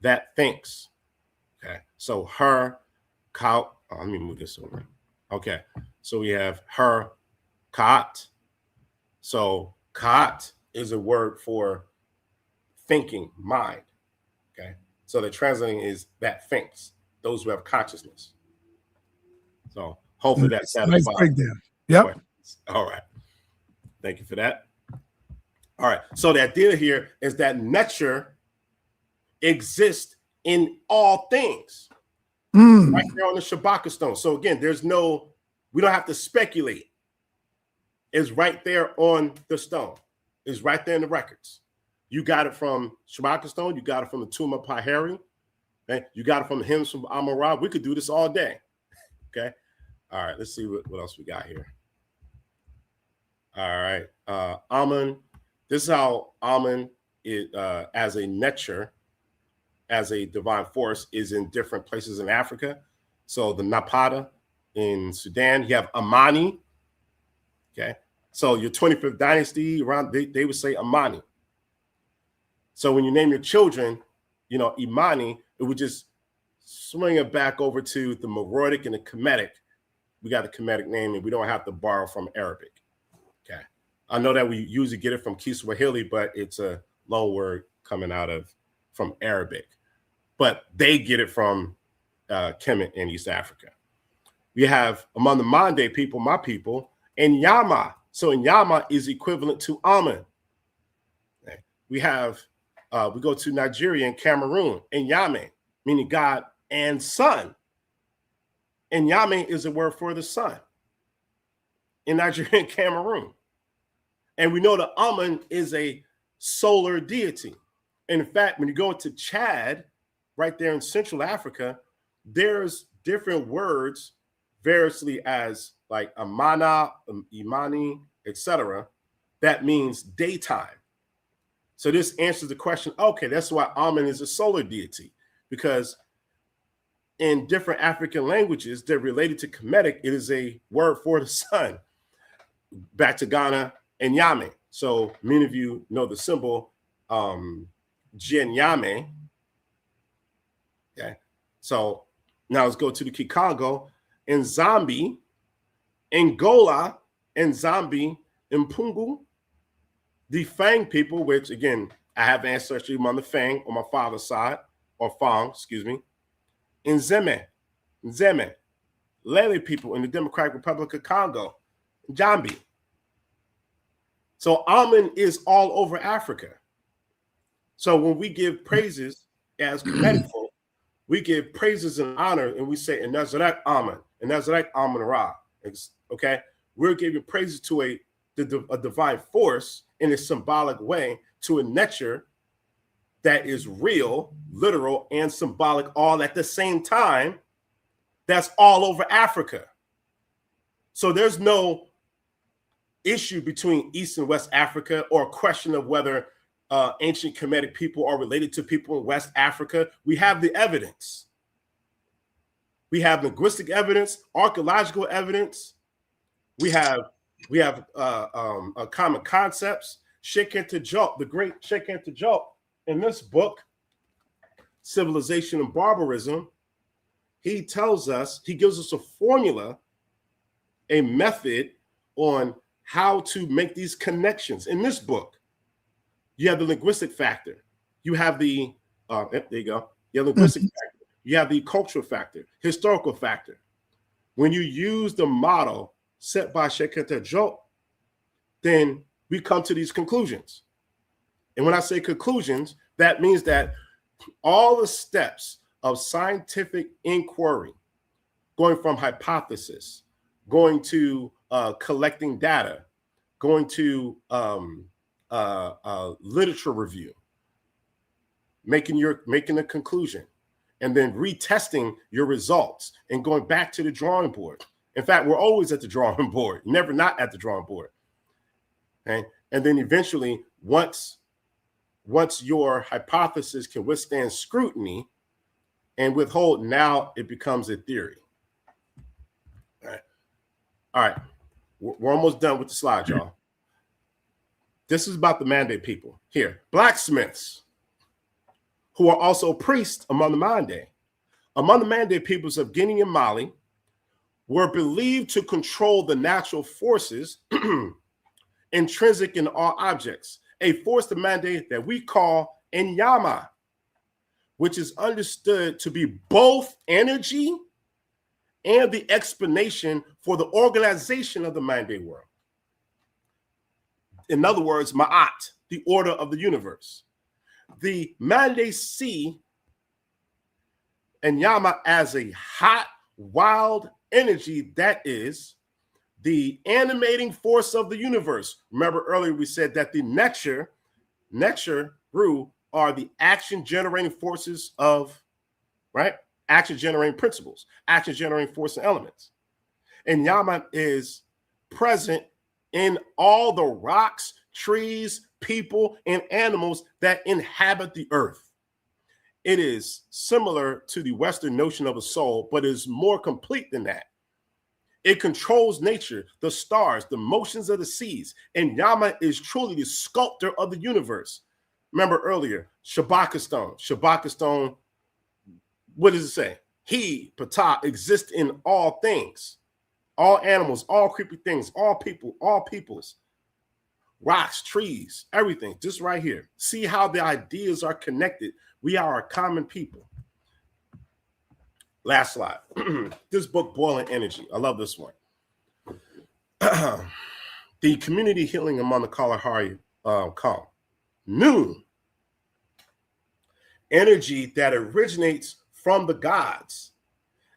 That thinks. Okay. So her, cow. Oh, let me move this over. Okay. So we have her, kaat. So kaat is a word for thinking, mind. Okay. So the translating is that thinks. Those who have consciousness. So hopefully that satisfies. Nice breakdown. Yep. All right. Thank you for that. All right. So the idea here is that nature exists in all things. Right there on the Shabaka stone. So again, we don't have to speculate. It's right there on the stone. It's right there in the records. You got it from Shabaka stone. You got it from the tomb of Pahari. Okay? You got it from the hymns from Amon-Ra. We could do this all day. Okay. All right. Let's see what else we got here. All right. Amun. This is how Amun is as a nature, as a divine force, is in different places in Africa. So the Napata in Sudan, you have Amani. Okay. So your 25th dynasty around, they would say Amani. So when you name your children, Imani, it would just swing it back over to the Meroitic and the Kemetic. We got the Kemetic name, and we don't have to borrow from Arabic. Okay. I know that we usually get it from Kiswahili, but it's a loan word coming from Arabic. But they get it from Kemet in East Africa. We have among the Mande people, my people, Nyama. So Nyama is equivalent to Amun. Okay. We have we go to Nigeria and Cameroon, Nyame, meaning God and Son. And Yame is a word for the sun in Nigeria and Cameroon. And we know that Amun is a solar deity. And in fact, when you go to Chad, right there in Central Africa, there's different words variously as like Amana, Imani, etc. That means daytime. So this answers the question, okay, that's why Amun is a solar deity, because in different African languages that are related to Kemetic, it is a word for the sun. Back to Ghana and Yame. So many of you know the symbol Jin Yame. Okay. So now let's go to the Kikongo and Zambi, Angola, and Zambi, Mpungu, the Fang people, which again, I have ancestry among the Fang on my father's side, or Fang, excuse me, in Nzeme, Lele people in the Democratic Republic of Congo, Jambi. So Amun is all over Africa. So when we give praises as Kemetic folk, we give praises and honor, and we say, and Nazarek Amun, and Nazarek Amun Ra. Okay? We're giving praises to a divine force in a symbolic way, to a nature that is real, literal, and symbolic all at the same time. That's all over Africa. So there's no issue between East and West Africa, or a question of whether ancient Kemetic people are related to people in West Africa. We have the evidence. We have linguistic evidence, archaeological evidence. We have common concepts. Sheikh-Anta Diop, the great Sheikh-Anta Diop, in this book, Civilization and Barbarism, he tells us, he gives us a formula, a method on how to make these connections. In this book, you have the linguistic factor. You have the, there you go. You have linguistic factor. You have the cultural factor, historical factor. When you use the model set by Sheikh-Anta Diop, then we come to these conclusions. And when I say conclusions, that means that all the steps of scientific inquiry, going from hypothesis, going to collecting data, going to literature review, making a conclusion, and then retesting your results and going back to the drawing board. In fact, we're always at the drawing board, never not at the drawing board. Okay? And then eventually, once your hypothesis can withstand scrutiny and withhold, now it becomes a theory. All right. We're almost done with the slide, y'all. This is about the Mande people. Here, blacksmiths, who are also priests among the Mande. Among the Mande peoples of Guinea and Mali, were believed to control the natural forces intrinsic in all objects, a force the Mande that we call Enyama, which is understood to be both energy and the explanation for the organization of the Mande world. In other words, Ma'at, the order of the universe. The Mande see Enyama as a hot, wild energy that is the animating force of the universe. Remember earlier we said that the nature Ru are the action generating forces of, right? Action generating principles, action generating force and elements. And Yama is present in all the rocks, trees, people, and animals that inhabit the earth. It is similar to the Western notion of a soul, but is more complete than that. It controls nature, the stars, the motions of the seas, and Yama is truly the sculptor of the universe. Remember earlier, Shabaka stone, what does it say? He, Ptah, exists in all things, all animals, all creepy things, all people, all peoples, rocks, trees, everything, just right here. See how the ideas are connected. We are a common people. Last slide. This book, Boiling Energy. I love this one. The community healing among the Kalahari calm. Noon. Energy that originates from the gods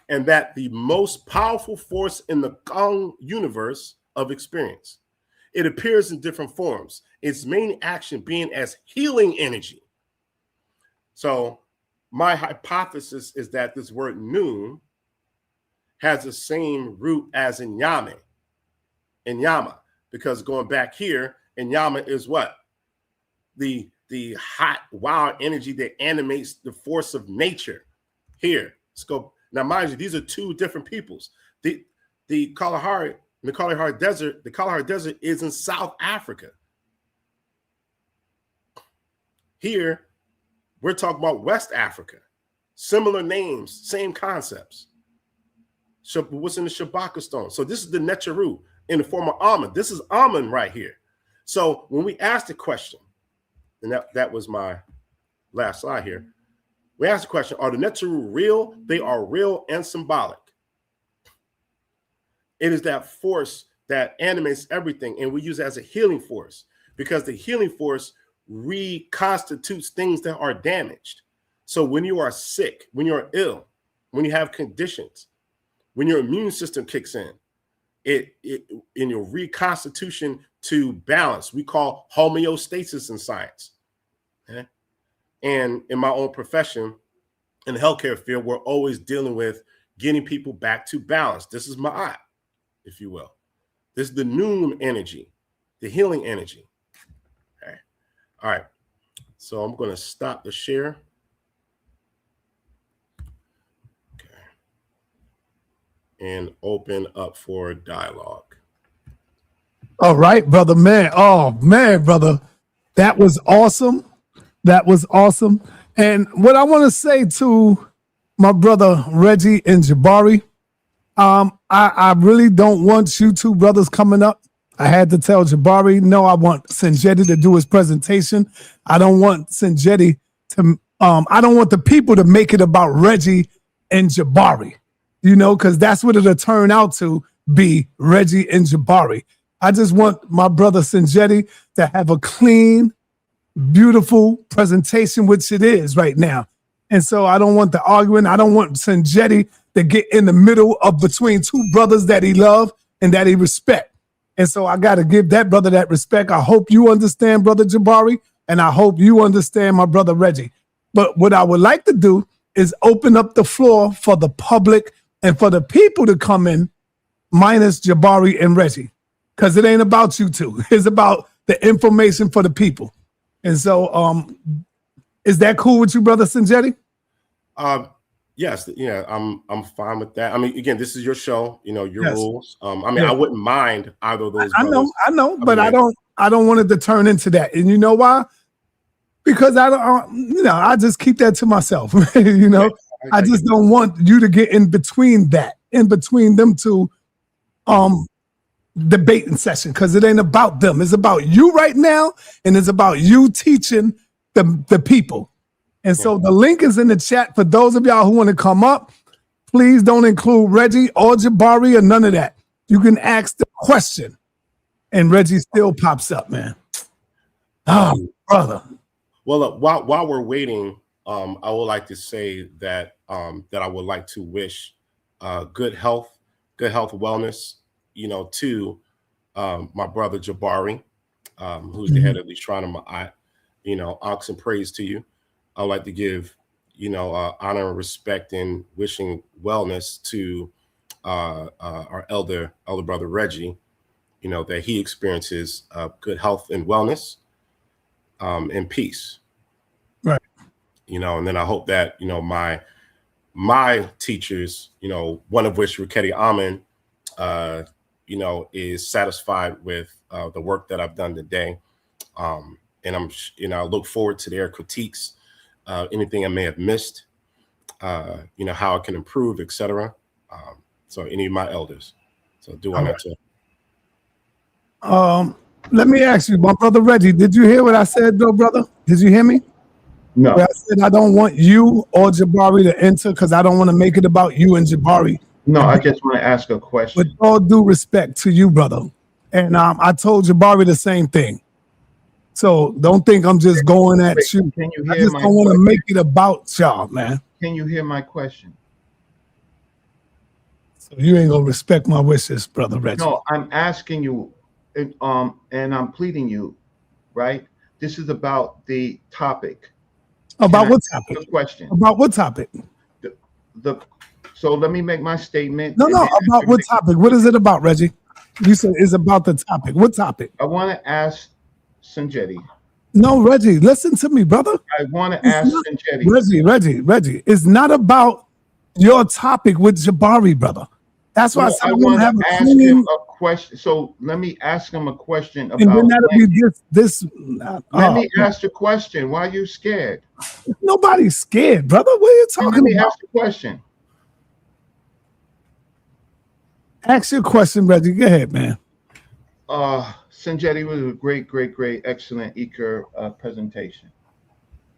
and that the most powerful force in the Kong universe of experience. It appears in different forms, its main action being as healing energy. So my hypothesis is that this word noon has the same root as Inyame, because going back here, Inyama is what? The hot, wild energy that animates the force of nature. Here, let's go. Now, mind you, these are two different peoples. The Kalahari Desert is in South Africa. Here, we're talking about West Africa. Similar names, same concepts. What's in the Shabaka stone? So this is the Neteru in the form of Amun. This is Amun right here. So when we ask the question, and that was my last slide here, we ask the question, are the Neteru real? They are real and symbolic. It is that force that animates everything, and we use it as a healing force, because the healing force reconstitutes things that are damaged. So when you are sick, when you're ill, when you have conditions, when your immune system kicks in, it in your reconstitution to balance, we call homeostasis in science. Okay? And in my own profession, in the healthcare field, we're always dealing with getting people back to balance. This is ma'at, if you will. This is the noon energy, the healing energy. Okay. All right. So I'm going to stop the share. And open up for dialogue. All right, brother, man. Oh, man, brother. That was awesome. That was awesome. And what I want to say to my brother Reggie and Jabari, I really don't want you two brothers coming up. I had to tell Jabari, no, I want Sonjedi to do his presentation. I don't want Sonjedi to, I don't want the people to make it about Reggie and Jabari. You know, because that's what it'll turn out to be, Reggie and Jabari. I just want my brother Sonjedi to have a clean, beautiful presentation, which it is right now. And so I don't want the arguing. I don't want Sonjedi to get in the middle of between two brothers that he loves and that he respect. And so I got to give that brother that respect. I hope you understand, brother Jabari, and I hope you understand my brother Reggie. But what I would like to do is open up the floor for the public and for the people to come in, minus Jabari and Reggie, because it ain't about you two. It's about the information for the people. And so, is that cool with you, brother Sonjedi? Yes, yeah, I'm fine with that. I mean, again, this is your show, you know, your Yes. rules. I mean, I wouldn't mind either of those. I know, brothers. but I don't want it to turn into that. And you know why? Because I don't, you know, I just keep that to myself. You know, I just don't want you to get in between that, in between them two debating session, because it ain't about them. It's about you right now, and it's about you teaching the people. And so the link is in the chat for those of y'all who want to come up. Please don't include Reggie or Jabari or none of that. You can ask the question, and Reggie still pops up, man. Oh, brother. Well, while we're waiting, I would like to say that that I would like to wish good health, wellness, you know, to my brother Jabari, who's the head of the Shrine of Ma'at. You know, ox and praise to you. I'd like to give, you know, honor and respect and wishing wellness to our elder brother Reggie. You know, that he experiences good health and wellness and peace. Right. You know, and then I hope that, you know, my teachers, you know, one of which Rkhtyamen, you know, is satisfied with the work that I've done today. And I'm, you know, I look forward to their critiques, anything I may have missed, you know, how I can improve, etc. So any of my elders. So do want to. Let me ask you, my brother Reggie, did you hear what I said, though, brother? Did you hear me? No. Where I said I don't want you or Jabari to enter because I don't want to make it about you and Jabari. No, I just want to ask a question. With all due respect to you, brother. And I told Jabari the same thing. So don't think I'm just going at you. Can you I hear just my don't want to question? make it about y'all, man. Can you hear my question? So you ain't gonna respect my wishes, brother Reggie. No, I'm asking you, and I'm pleading you, right? This is about the topic. About Can I what ask topic? a question? About what topic? The so let me make my statement. No, and no, then about what topic? What is it about, Reggie? You said it's about the topic. What topic? I want to ask Sonjedi. No, Reggie, listen to me, brother. I want to It's ask not, Sonjedi. Reggie. It's not about your topic with Jabari, brother. That's why I No, said I I want want to to have a ask him clean, a question. So let me ask him a question and then about that'll be language. this. Let me ask the question. Why are you scared? Nobody's scared, brother. What are you Let talking me about? ask the question. Ask your question, Reggie. Go ahead, man. Sonjedi was a great, excellent Eker presentation.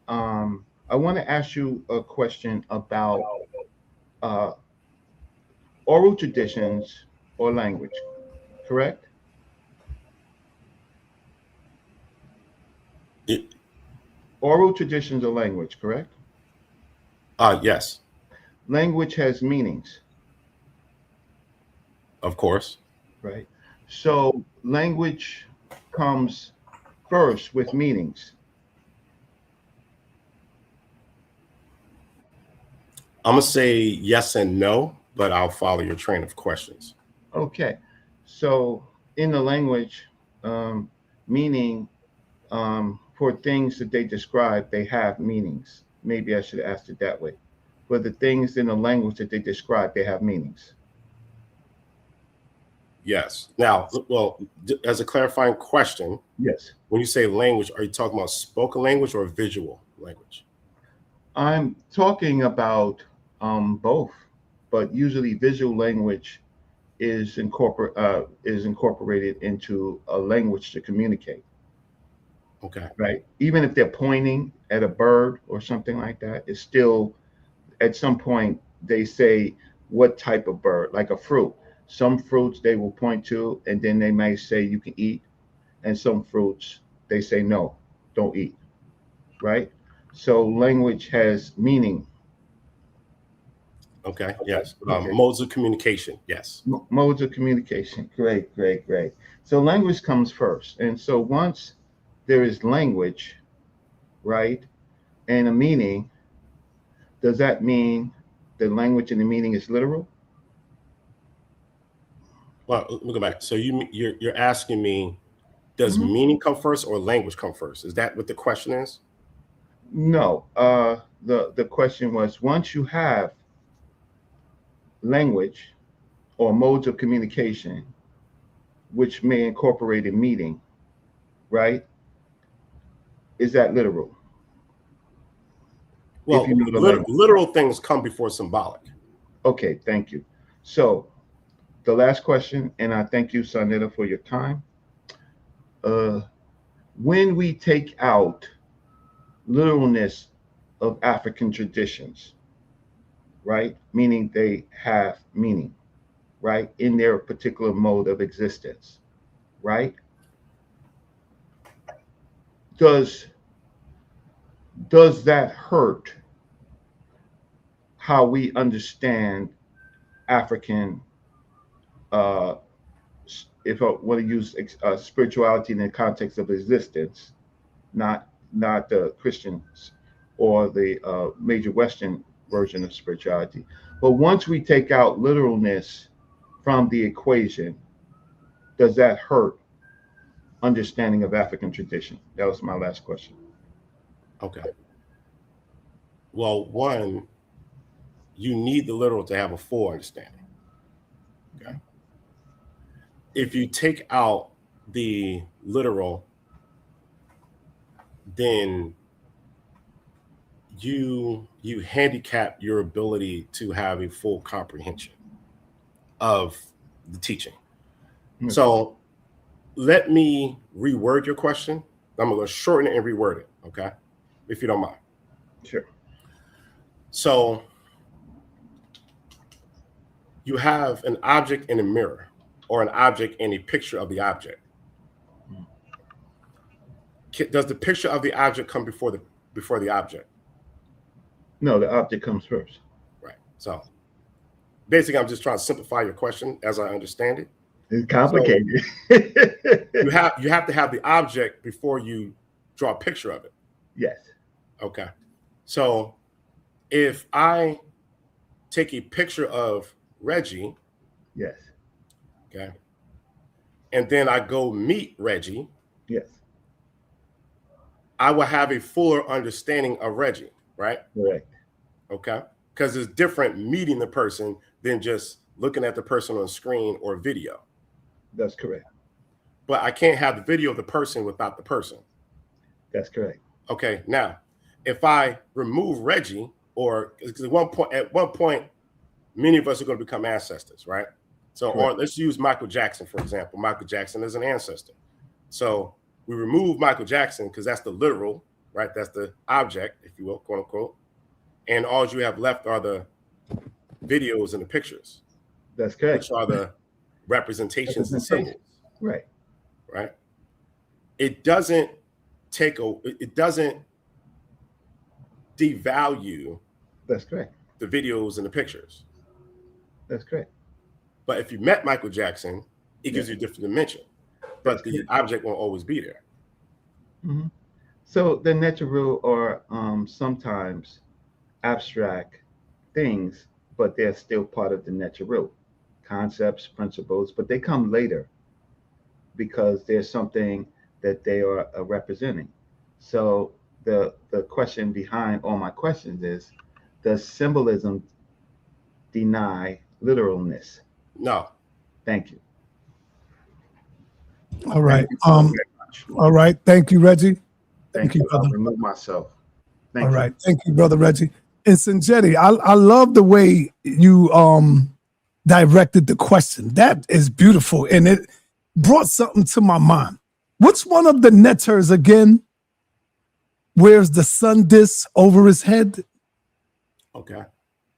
I want to ask you a question about uh, oral traditions or language, correct? Oral traditions or language, correct? Yes, Language has meanings, of course. right? So language comes first with meanings. I'm gonna say yes and no, but I'll follow your train of questions. Okay. So in the language, meaning for things that they describe, they have meanings. Maybe I should have asked it that way. For the things in the language that they describe, they have meanings. Yes. Now, well, as a clarifying question, Yes. when you say language, are you talking about spoken language or visual language? I'm talking about both, but usually visual language is incorporated into a language to communicate. Okay. Right. Even if they're pointing at a bird or something like that, it's still at some point they say what type of bird, like a fruit. Some fruits they will point to, and then they may say you can eat, and some fruits they say no, don't eat. Right. So language has meaning. Okay. Yes. Okay. Modes of communication. Yes. Modes of communication. Great. So language comes first, and so once there is language, right, and a meaning, does that mean the language and the meaning is literal? Well, let me go back. So you're asking me, does Mhm. meaning come first or language come first? Is that what the question is? No. The question was, once you have language or modes of communication, which may incorporate a meaning, right? Is that literal? If you Well, know the language. literal things come before symbolic. Okay, thank you. So the last question, and I thank you, sa.neter, for your time. When we take out literalness of African traditions, right? Meaning they have meaning, right? In their particular mode of existence, right? Does that hurt how we understand African, uh, if I want to use spirituality in the context of existence, not the Christians or the major Western version of spirituality. But once we take out literalness from the equation, does that hurt understanding of African tradition? That was my last question. Okay. Well, one, you need the literal to have a full understanding. Okay. If you take out the literal, then you handicap your ability to have a full comprehension of the teaching. Okay. So let me reword your question. I'm going to shorten it and reword it, okay? If you don't mind. Sure. So you have an object in a mirror or an object in a picture of the object. Does the picture of the object come before the object? No, the object comes first. Right. So basically, I'm just trying to simplify your question as I understand it. It's complicated. So you have to have the object before you draw a picture of it. Yes. Okay. So if I take a picture of Reggie, Yes. okay, and then I go meet Reggie, Yes. I will have a fuller understanding of Reggie, right? Correct. Okay. Because it's different meeting the person than just looking at the person on screen or video. That's correct. But I can't have the video of the person without the person. That's correct. Okay. Now, if I remove Reggie, or at one point, many of us are going to become ancestors, right? So, or let's use Michael Jackson, for example. Michael Jackson is an ancestor. So we remove Michael Jackson because that's the literal, right? That's the object, if you will, quote unquote. And all you have left are the videos and the pictures. That's correct. Which are the representations and symbols. Right. Right. It doesn't devalue. That's correct. The videos and the pictures. That's correct. But if you met Michael Jackson, it gives you a different dimension. But the object won't always be there. Mm-hmm. So the natural are sometimes abstract things, but they're still part of the natural concepts, principles, but they come later because there's something that they are representing. So the question behind all my questions is, does symbolism deny literalness? No. Thank you. All right. All right. Thank you, Reggie. Thank you. I'll remove myself. Thank you. All right. Thank you, Brother Reggie. And Sonjedi, I love the way you directed the question. That is beautiful. And it brought something to my mind. Which one of the neters again wears the sun disk over his head? Okay.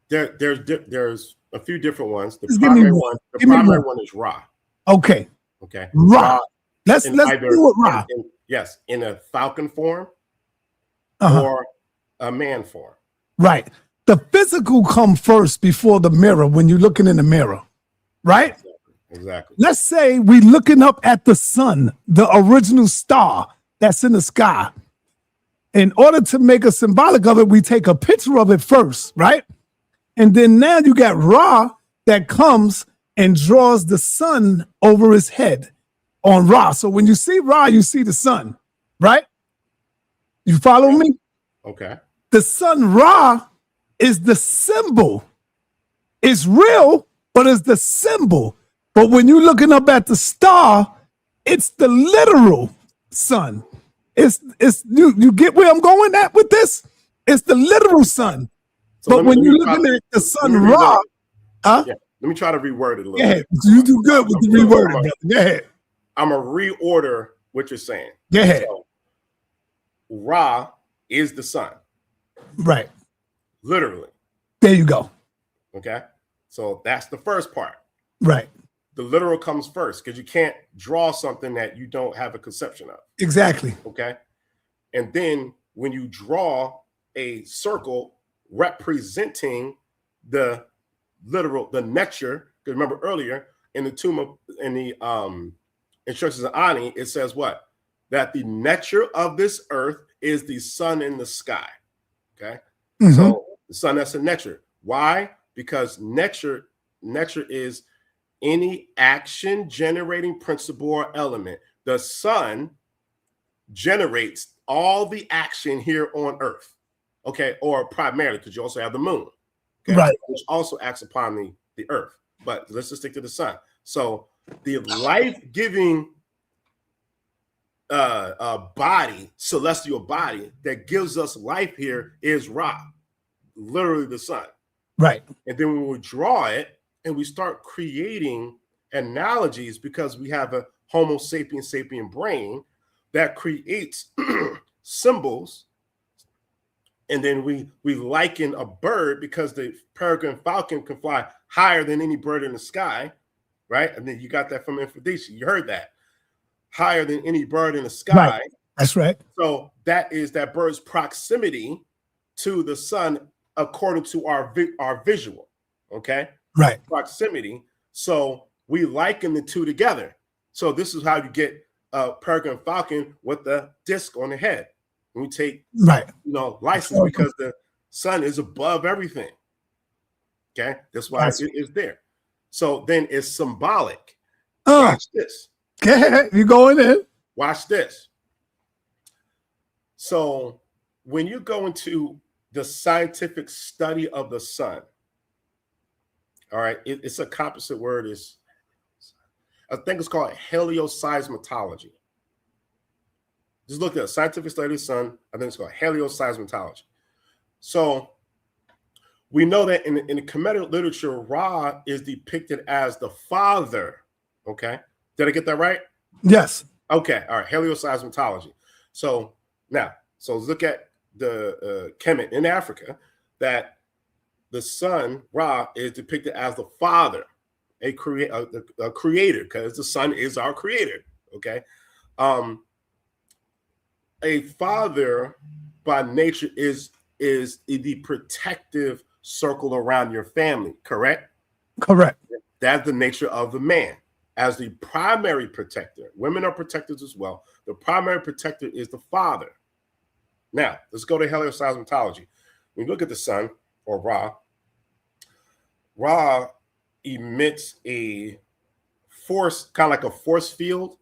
There's a few different ones. The primary one is Ra. Okay. Okay. Ra. Let's do it Ra. Yes, in a falcon form or a man form. Right. The physical come first before the mirror when you're looking in the mirror. Right? Exactly. Let's say we looking up at the sun, the original star that's in the sky. In order to make a symbolic of it, we take a picture of it first, right? And then now you got Ra that comes and draws the sun over his head on Ra. So when you see Ra, you see the sun, right? You follow me? Okay. The sun Ra is the symbol. It's real, but it's the symbol. But when you're looking up at the star, it's the literal sun. It's you get where I'm going at with this? It's the literal sun. So but when you're looking at the sun Ra, let me try to reword it a little bit. You do good with the rewording, brother. Go ahead. I'm gonna reorder what you're saying. Go ahead. So, Ra is the sun. Right. Literally. There you go. Okay. So that's the first part. Right. The literal comes first because you can't draw something that you don't have a conception of. Exactly. Okay. And then when you draw a circle representing the literal, the nature, because remember earlier in the instructions of Ani, it says what? That the nature of this earth is the sun in the sky. Okay. Mm-hmm. So the sun, that's a nature. Why? Because nature is any action generating principle or element. The sun generates all the action here on earth. Okay. Or primarily, because you also have the moon. Okay? Right. Which also acts upon the earth. But let's just stick to the sun. So the life-giving body, celestial body that gives us life here is Ra, literally the sun. Right. And then when we draw it and we start creating analogies, because we have a Homo sapien brain that creates symbols, and then we liken a bird because the peregrine falcon can fly higher than any bird in the sky, right? And then you got that from Infodici. You heard that. Higher than any bird in the sky. Right. That's right. So that is that bird's proximity to the sun according to our visual, okay? Right. proximity. So we liken the two together. So this is how you get Peregrine Falcon with the disc on the head. And we take license because the sun is above everything. Okay, that's why it is there. So then it's symbolic. Watch this. Okay, you going in? Watch this. So when you go into the scientific study of the sun, all right, it's a composite word. I think it's called helioseismology. Just look at scientific study of the sun. I think it's called helioseismology. So we know that in the Kemetic literature, Ra is depicted as the father. Okay, did I get that right? Yes. Okay, all right, helioseismology. So now, let's look at the Kemet in Africa, that the sun, Ra, is depicted as the father, a creator, because the sun is our creator. Okay, a father by nature is the protective circle around your family. Correct. That's the nature of the man as the primary protector. Women are protectors as well. The primary protector is the father. Now let's go to helioseismology. When you look at the sun, or Ra emits a force, kind of like a force field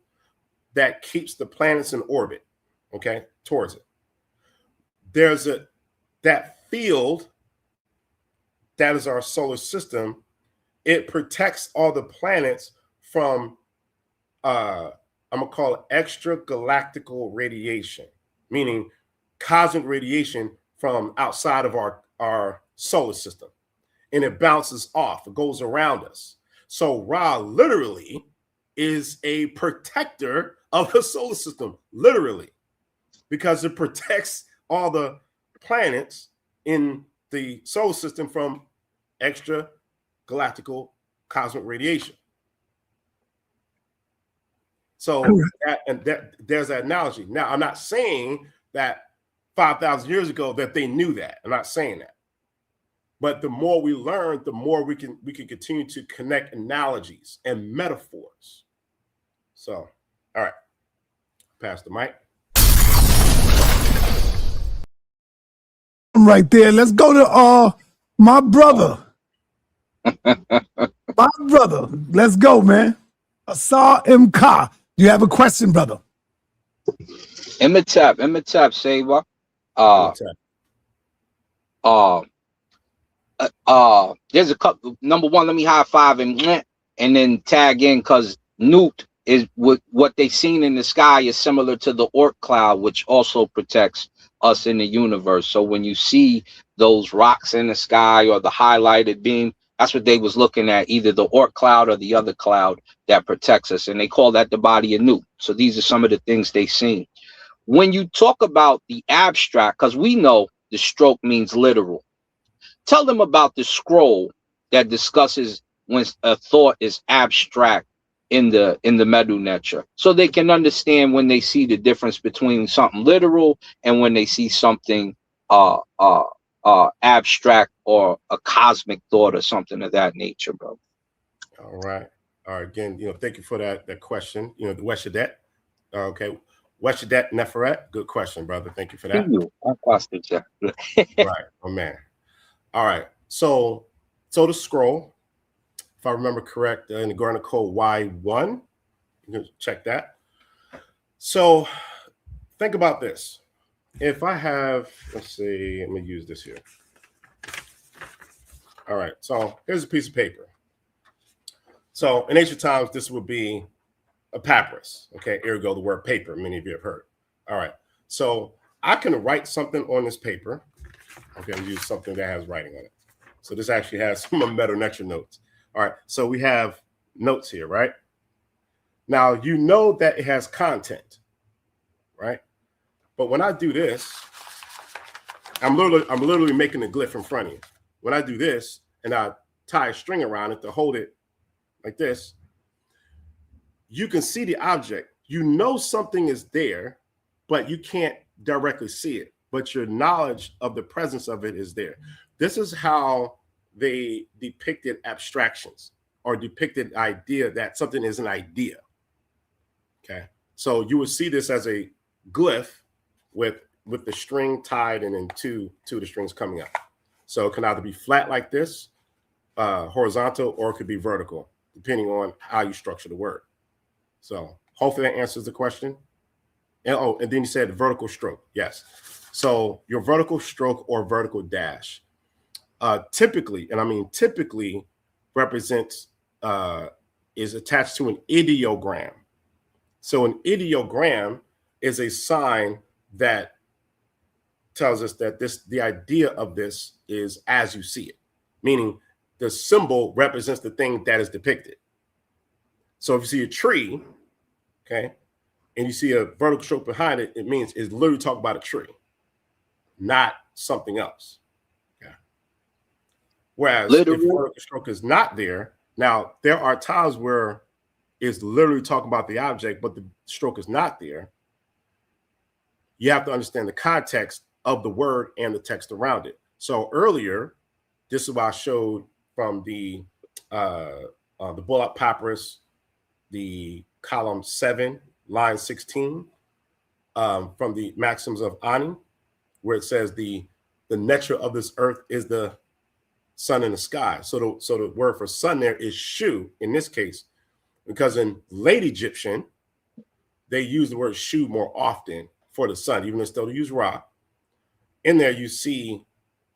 that keeps the planets in orbit, okay, towards it. There's that field that is our solar system. It protects all the planets from I'm gonna call it extragalactical radiation, meaning cosmic radiation from outside of our solar system. And it bounces off, it goes around us. So Ra literally is a protector of the solar system, literally, because it protects all the planets in the solar system from extragalactical cosmic radiation. So there's that analogy. Now, I'm not saying that 5,000 years ago that they knew that. I'm not saying that. But the more we learn, the more we can continue to connect analogies and metaphors. So, all right, pass the mic. Right there. Let's go to my brother. My brother. Let's go, man. Asar Mka. You have a question, brother? Kemetic, Saber. There's a couple. Number one, let me high five and then tag in, because Newt is what they seen in the sky is similar to the Oort cloud, which also protects us in the universe. So when you see those rocks in the sky or the highlighted beam, that's what they was looking at, either the Oort cloud or the other cloud that protects us, and they call that the body of Newt. So these are some of the things they seen. When you talk about the abstract, because we know the stroke means literal, tell them about the scroll that discusses when a thought is abstract in the sa.neter, so they can understand when they see the difference between something literal and when they see something abstract or a cosmic thought or something of that nature, bro. All right. Again, thank you for that question. The Weshadet. Okay. Weshadet Neferet. Good question, brother. Thank you for that. Right. Oh, man. All right. So the scroll, if I remember correct, in the Garner code Y1, you can check that. So think about this. If I have, let's see, let me use this here. All right. So here's a piece of paper. So in ancient times, this would be a papyrus. Okay. Ergo, the word paper, many of you have heard. All right. So I can write something on this paper. Okay. I'll use something that has writing on it. So this actually has some sa.neter notes. All right. So we have notes here, right? Now, you know that it has content, right? But when I do this, I'm literally making a glyph in front of you. When I do this and I tie a string around it to hold it like this, you can see the object. You know something is there, but you can't directly see it. But your knowledge of the presence of it is there. This is how they depicted abstractions or depicted idea that something is an idea. Okay, so you would see this as a glyph with the string tied and then two of the strings coming up. So it can either be flat like this, horizontal, or it could be vertical, depending on how you structure the word. So hopefully that answers the question. And and then you said vertical stroke. Yes. So your vertical stroke or vertical dash typically, and I mean typically, represents is attached to an ideogram. So an ideogram is a sign that tells us that the idea of this is as you see it, meaning the symbol represents the thing that is depicted. So if you see a tree, okay, and you see a vertical stroke behind it, it means it's literally talking about a tree, not something else. Okay. Whereas if vertical stroke is not there, now there are times where it's literally talking about the object, but the stroke is not there. You have to understand the context of the word and the text around it. So earlier, this is what I showed from the Bullock Papyrus, the column 7, line 16, from the Maxims of Ani, where it says the nature of this earth is the sun and the sky. So the word for sun there is shu in this case, because in late Egyptian, they use the word shu more often for the sun, even though they still use Ra. In there, you see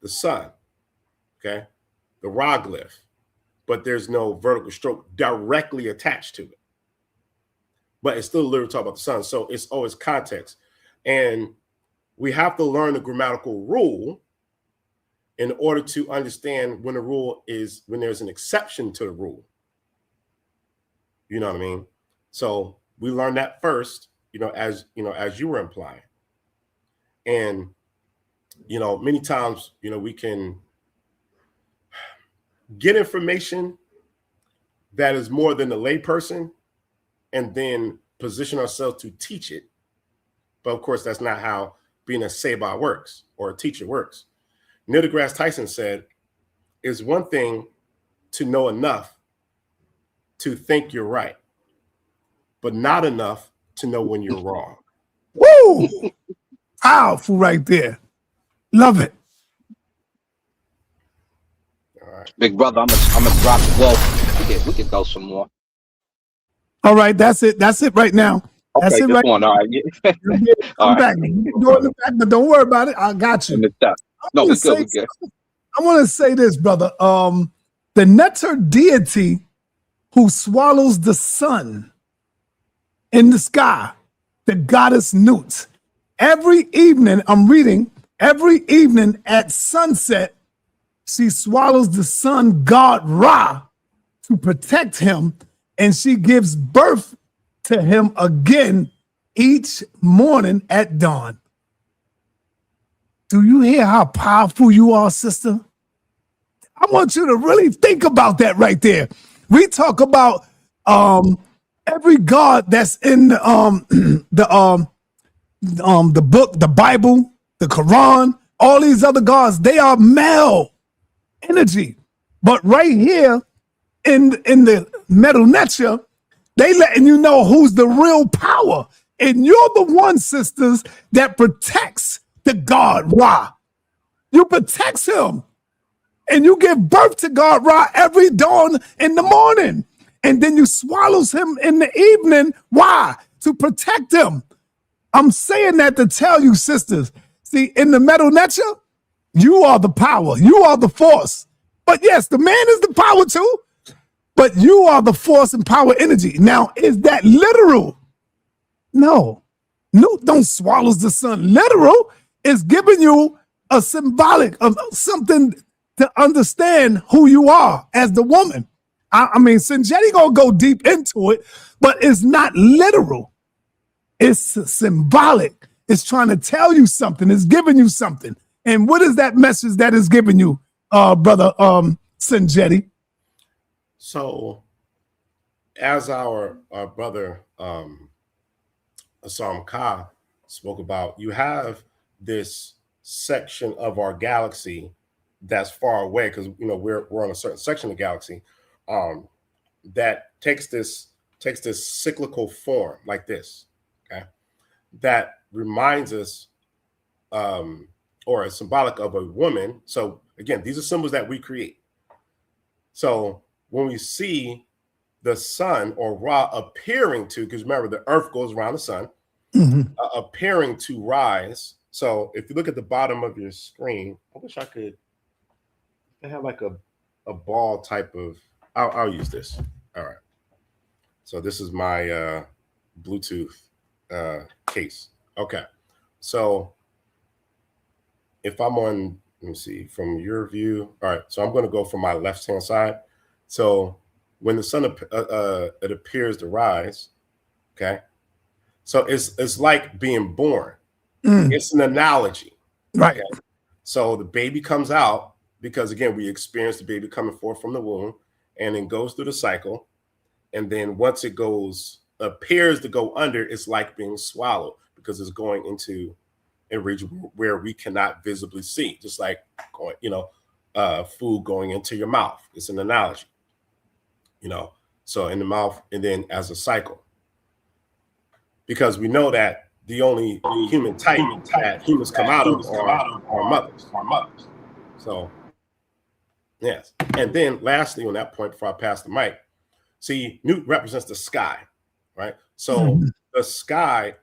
the sun, okay, the Ra glyph, but there's no vertical stroke directly attached to it. But it's still literally talking about the sun. So it's always context. And we have to learn the grammatical rule in order to understand when when there's an exception to the rule. You know what I mean? So we learned that first, as you were implying. And, many times, we can get information that is more than the layperson and then position ourselves to teach it. But of course, that's not how being a Seba works or a teacher works. Neil deGrasse Tyson said, it's one thing to know enough to think you're right, but not enough to know when you're wrong. Woo! Powerful right there. Love it. All right. Big brother, I'm gonna drop. Well, we can go some more. All right, that's it. That's it right now. That's Okay, it this right one. All right. Come All back. right. Go in the back, but don't worry about it. I got you. No, we good. We good. I want to say this, brother. The Neter deity who swallows the sun in the sky, the goddess Nut. Every evening, I'm reading, every evening at sunset, she swallows the sun god Ra to protect him, and she gives birth to him again each morning at dawn. Do you hear how powerful you are, sister? I want you to really think about that right there. We talk about every god that's in the book, the Bible, the Quran, all these other gods, they are male energy. But right here in the Medu Neter, they letting you know who's the real power. And you're the one, sisters, that protects the God Ra. You protects him. And you give birth to God Ra every dawn in the morning. And then you swallows him in the evening. Why? To protect him. I'm saying that to tell you, sisters, see, in the Medu Neter, you are the power. You are the force. But yes, the man is the power too. But you are the force and power energy. Now, is that literal? No. Newt don't swallows the sun. Literal is giving you a symbolic of something to understand who you are as the woman. I mean, Sonjedi gonna go deep into it, but it's not literal. It's symbolic. It's trying to tell you something. It's giving you something. And what is that message that is giving you, brother Sonjedi? So, as our brother Assam Ka spoke about, you have this section of our galaxy that's far away, because we're on a certain section of the galaxy, that takes this cyclical form like this, okay, that reminds us, or is symbolic of a woman. So again, these are symbols that we create. So when we see the sun or Ra appearing to, because remember the earth goes around the sun, appearing to rise. So if you look at the bottom of your screen, I wish I could have like a ball type of, I'll use this. All right. So this is my Bluetooth case. Okay. So if I'm on, let me see, from your view. All right. So I'm going to go from my left-hand side. So when the sun it appears to rise, okay. So it's like being born. It's an analogy, right? Okay? So the baby comes out because again we experience the baby coming forth from the womb, and then goes through the cycle, and then once it appears to go under, it's like being swallowed because it's going into a region where we cannot visibly see, just like going, food going into your mouth. It's an analogy. So in the mouth and then as a cycle, because we know that the only human type that humans come out of are mothers. So yes. And then lastly, on that point, before I pass the mic, see, Newt represents the sky, right? So the sky,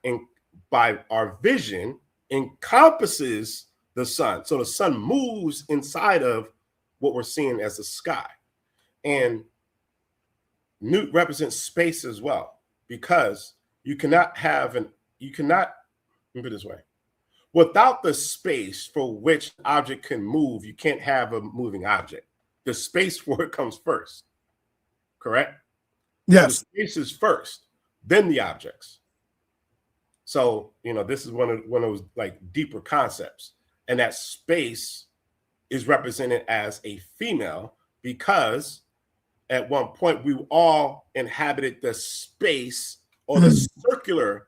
by our vision, encompasses the sun. So the sun moves inside of what we're seeing as the sky. And Newt represents space as well, because you cannot, let me put it this way. Without the space for which an object can move, you can't have a moving object. The space for it comes first, correct? Yes. So the space is first, then the objects. So, this is one of those like deeper concepts. And that space is represented as a female because at one point we all inhabited the space or the circular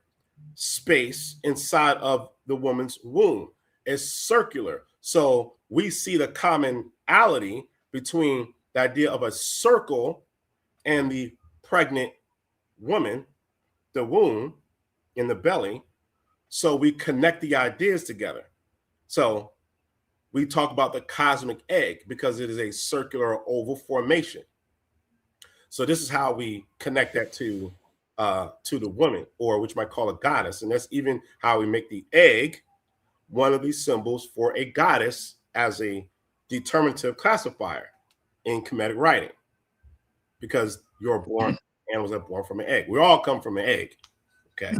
space inside of the woman's womb. It's circular. So we see the commonality between the idea of a circle and the pregnant woman, the womb in the belly. So we connect the ideas together. So we talk about the cosmic egg because it is a circular or oval formation. So this is how we connect that to the woman, or which might call a goddess. And that's even how we make the egg one of these symbols for a goddess as a determinative classifier in Kemetic writing, because you're born, animals are born from an egg. We all come from an egg. Okay.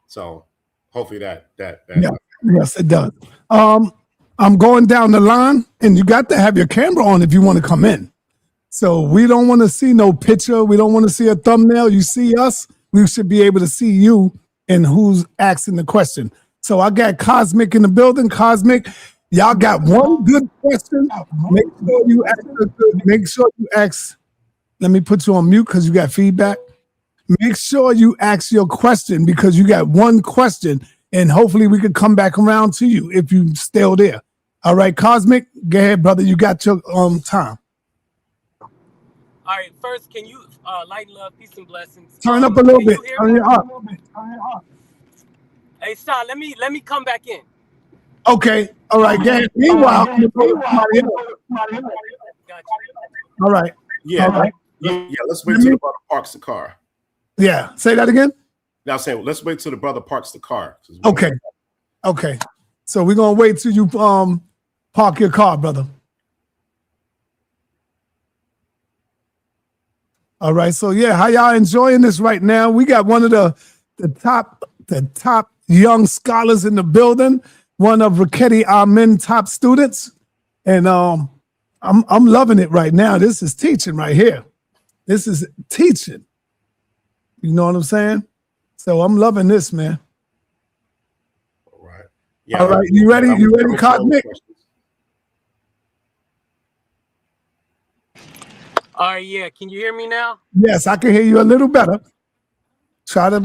So hopefully that yeah. Yes, it does. I'm going down the line, and you got to have your camera on if you want to come in. So we don't want to see no picture. We don't want to see a thumbnail. You see us, we should be able to see you and who's asking the question. So I got Cosmic in the building. Cosmic, y'all got one good question. Make sure you ask. Let me put you on mute because you got feedback. Make sure you ask your question because you got one question, and hopefully we could come back around to you if you still there. All right, Cosmic, go ahead, brother. You got your time. All right, first, can you light and love, peace and blessings? Turn up a little bit. Turn it up. Hey, Sa, let me come back in. Okay. All right. Meanwhile, Gotcha. all right. Yeah. All right. Yeah. Let's wait till the brother parks the car. Yeah. Say that again. Now I'm saying let's wait till the brother parks the car. Okay. Okay. So we're gonna wait till you park your car, brother. All right. So yeah, how y'all enjoying this right now? We got one of the top young scholars in the building, one of Rkhtyamen top students, and I'm loving it right now. This is teaching right here. This is teaching. You know what I'm saying? So I'm loving this, man. All right. Yeah. All right. You ready? You ready, Cosmic? All right, yeah. Can you hear me now? Yes, I can hear you a little better. Try to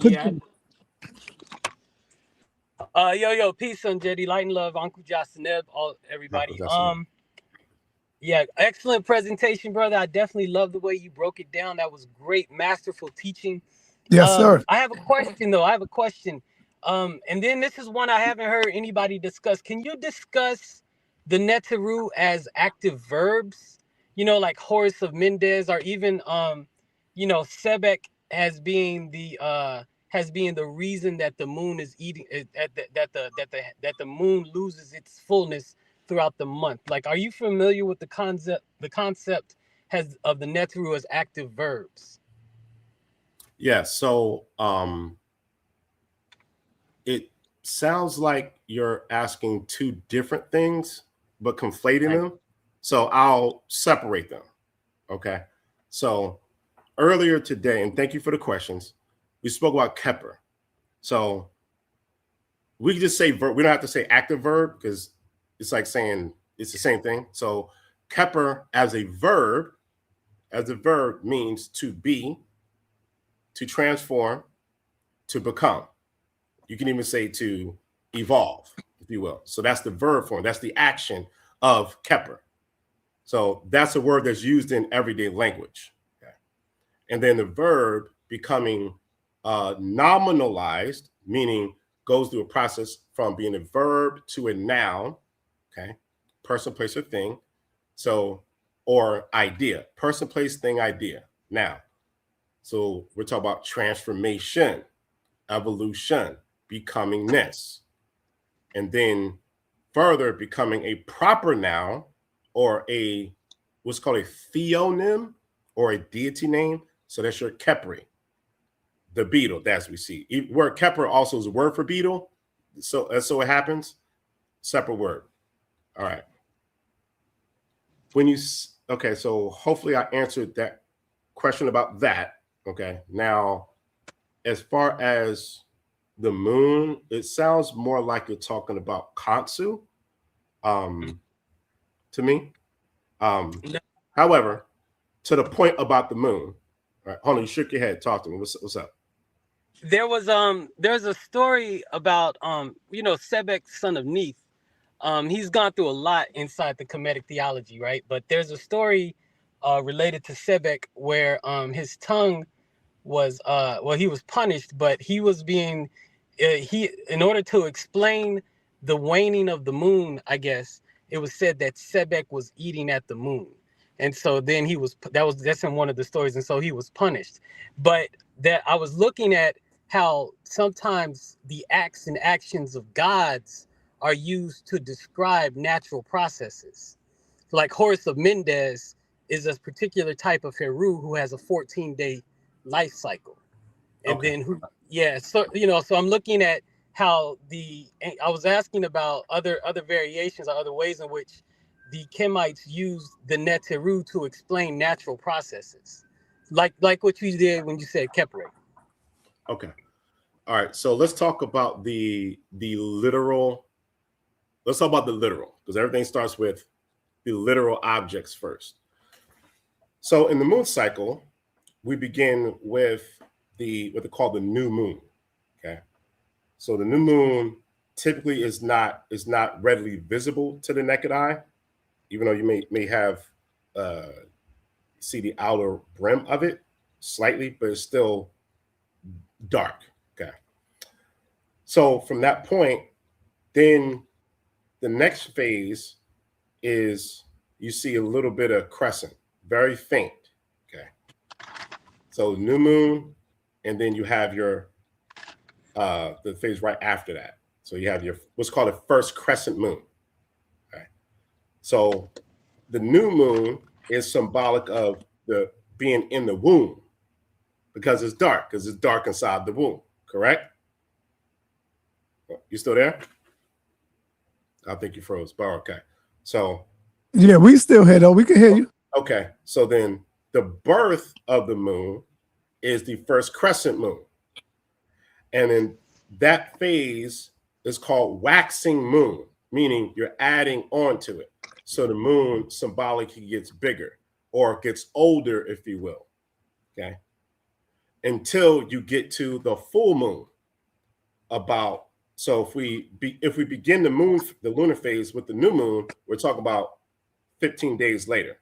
put. Yeah. Yo, peace, Sonjedi, light and love, Uncle Jasaneb, all everybody. That's it. Yeah, excellent presentation, brother. I definitely love the way you broke it down. That was great, masterful teaching. Yes, sir. I have a question though. I have a question. And then this is one I haven't heard anybody discuss. Can you discuss the neteru as active verbs? You know, like Horace of Mendez, or even Sebek has being the reason that the moon is eating that the moon loses its fullness throughout the month. Like, are you familiar with the concept has of the neteru as active verbs? Yeah, so it sounds like you're asking two different things, but conflating them. So I'll separate them. Okay. So earlier today, and thank you for the questions, we spoke about Kepper. So we can just say verb. We don't have to say active verb because it's like saying it's the same thing. So Kepper as a verb means to be, to transform, to become. You can even say to evolve, if you will. So that's the verb form. That's the action of Kepper. So that's a word that's used in everyday language. Okay. And then the verb becoming nominalized, meaning goes through a process from being a verb to a noun. Okay. Person, place, or thing. So, or idea. Person, place, thing, idea. Now, so we're talking about transformation, evolution, becomingness, and then further becoming a proper noun or a what's called a theonym or a deity name. So that's your Kepri, the beetle, as we see. Word Kepper also is a word for beetle. So it happens. Separate word. All right. Okay, so hopefully I answered that question about that. Okay. Now, as far as the moon, it sounds more like you're talking about Kansu to me. However, to the point about the moon, right? Hold on, you shook your head. Talk to me. What's up? There's a story about Sebek, son of Neith. He's gone through a lot inside the Kemetic theology, right? But there's a story related to Sebek where his tongue was he was punished, but he was being in order to explain the waning of the moon, I guess it was said that Sebek was eating at the moon, and so then that's in one of the stories, and so he was punished. But that I was looking at how sometimes the acts and actions of gods are used to describe natural processes. Like Horace of Mendez is a particular type of Heru who has a 14-day life cycle. And Okay. then so I'm looking at how I was asking about other variations or other ways in which the Kemites used the neteru to explain natural processes. Like what you did when you said Kepre. Okay. All right. So let's talk about the literal. Let's talk about the literal, because everything starts with the literal objects first. So in the moon cycle, we begin with what they call the new moon. Okay. So the new moon typically is not readily visible to the naked eye, even though you may have see the outer brim of it slightly, but it's still dark. Okay. So from that point, then the next phase is you see a little bit of crescent, very faint. Okay. So new moon, and then you have your the phase right after that. So you have your what's called a first crescent moon. Okay. So the new moon is symbolic of the being in the womb because it's dark inside the womb, correct? You still there? I think you froze, but okay. So yeah, we still here though. We can hear you. Okay. So then the birth of the moon is the first crescent moon. And then that phase is called waxing moon, meaning you're adding on to it. So the moon symbolically gets bigger or gets older, if you will. Okay. Until you get to the full moon about So if we begin the lunar phase with the new moon, we're talking about 15 days later.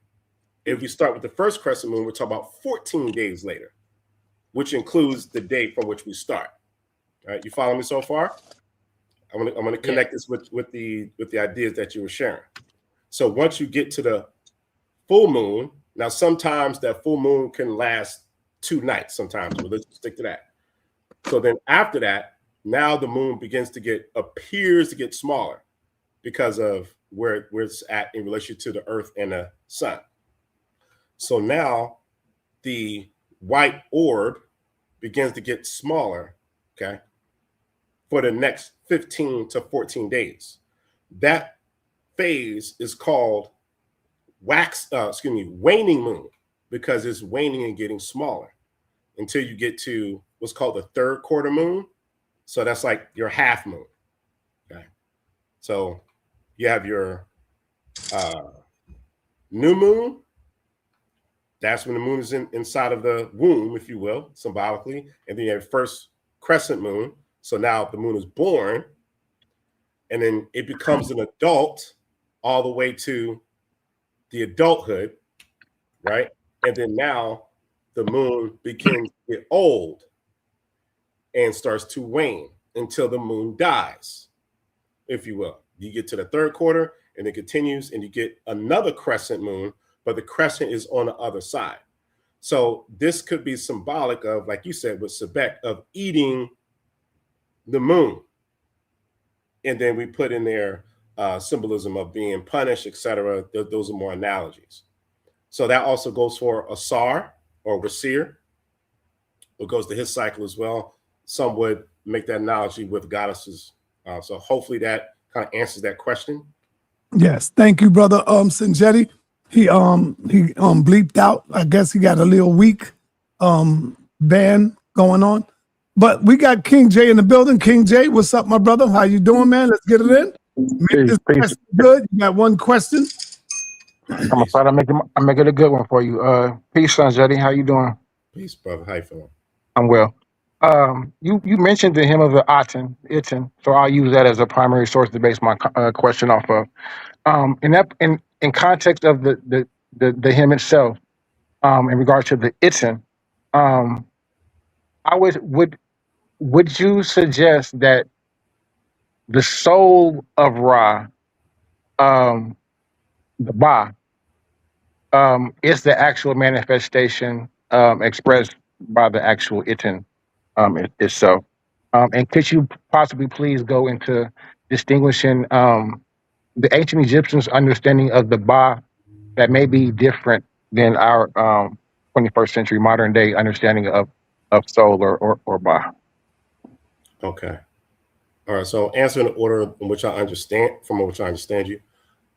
If we start with the first crescent moon, we're talking about 14 days later, which includes the day from which we start. All right, you follow me so far? I'm gonna connect this with the ideas that you were sharing. So once you get to the full moon, now sometimes that full moon can last 2 nights. Sometimes, but let's stick to that. So then after that, now the moon appears to get smaller because of where it's at in relation to the Earth and the sun. So now the white orb begins to get smaller, okay, for the next 15 to 14 days. That phase is called waning moon, because it's waning and getting smaller until you get to what's called the third quarter moon. So that's like your half moon. Okay. So you have your new moon. That's when the moon is inside of the womb, if you will, symbolically. And then you have first crescent moon. So now the moon is born, and then it becomes an adult all the way to the adulthood, right? And then now the moon begins to get old and starts to wane until the moon dies, if you will. You get to the third quarter and it continues, and you get another crescent moon, but the crescent is on the other side. So this could be symbolic of, like you said, with Sebek, of eating the moon. And then we put in there symbolism of being punished, etc. Those are more analogies. So that also goes for Asar or Wasir. It goes to his cycle as well. Some would make that analogy with goddesses. So hopefully that kind of answers that question. Yes, thank you, brother. Sonjedi. He bleeped out. I guess he got a little weak band going on. But we got King J in the building. King J, what's up, my brother? How you doing, man? Let's get it in. Make this question good. You got one question. I'm gonna try to make it a good one for you. Peace, Sonjedi. How you doing? Peace, brother. How you feeling? I'm well. You mentioned the hymn of the Itin, so I'll use that as a primary source to base my question off of. In context of the hymn itself, in regard to the Itin, I would you suggest that the soul of Ra, the Ba, is the actual manifestation expressed by the actual Itin itself? And could you possibly please go into distinguishing the ancient Egyptians' understanding of the Ba that may be different than our 21st century modern day understanding of soul or Ba? Okay. All right. So answer in the order in which I understand you.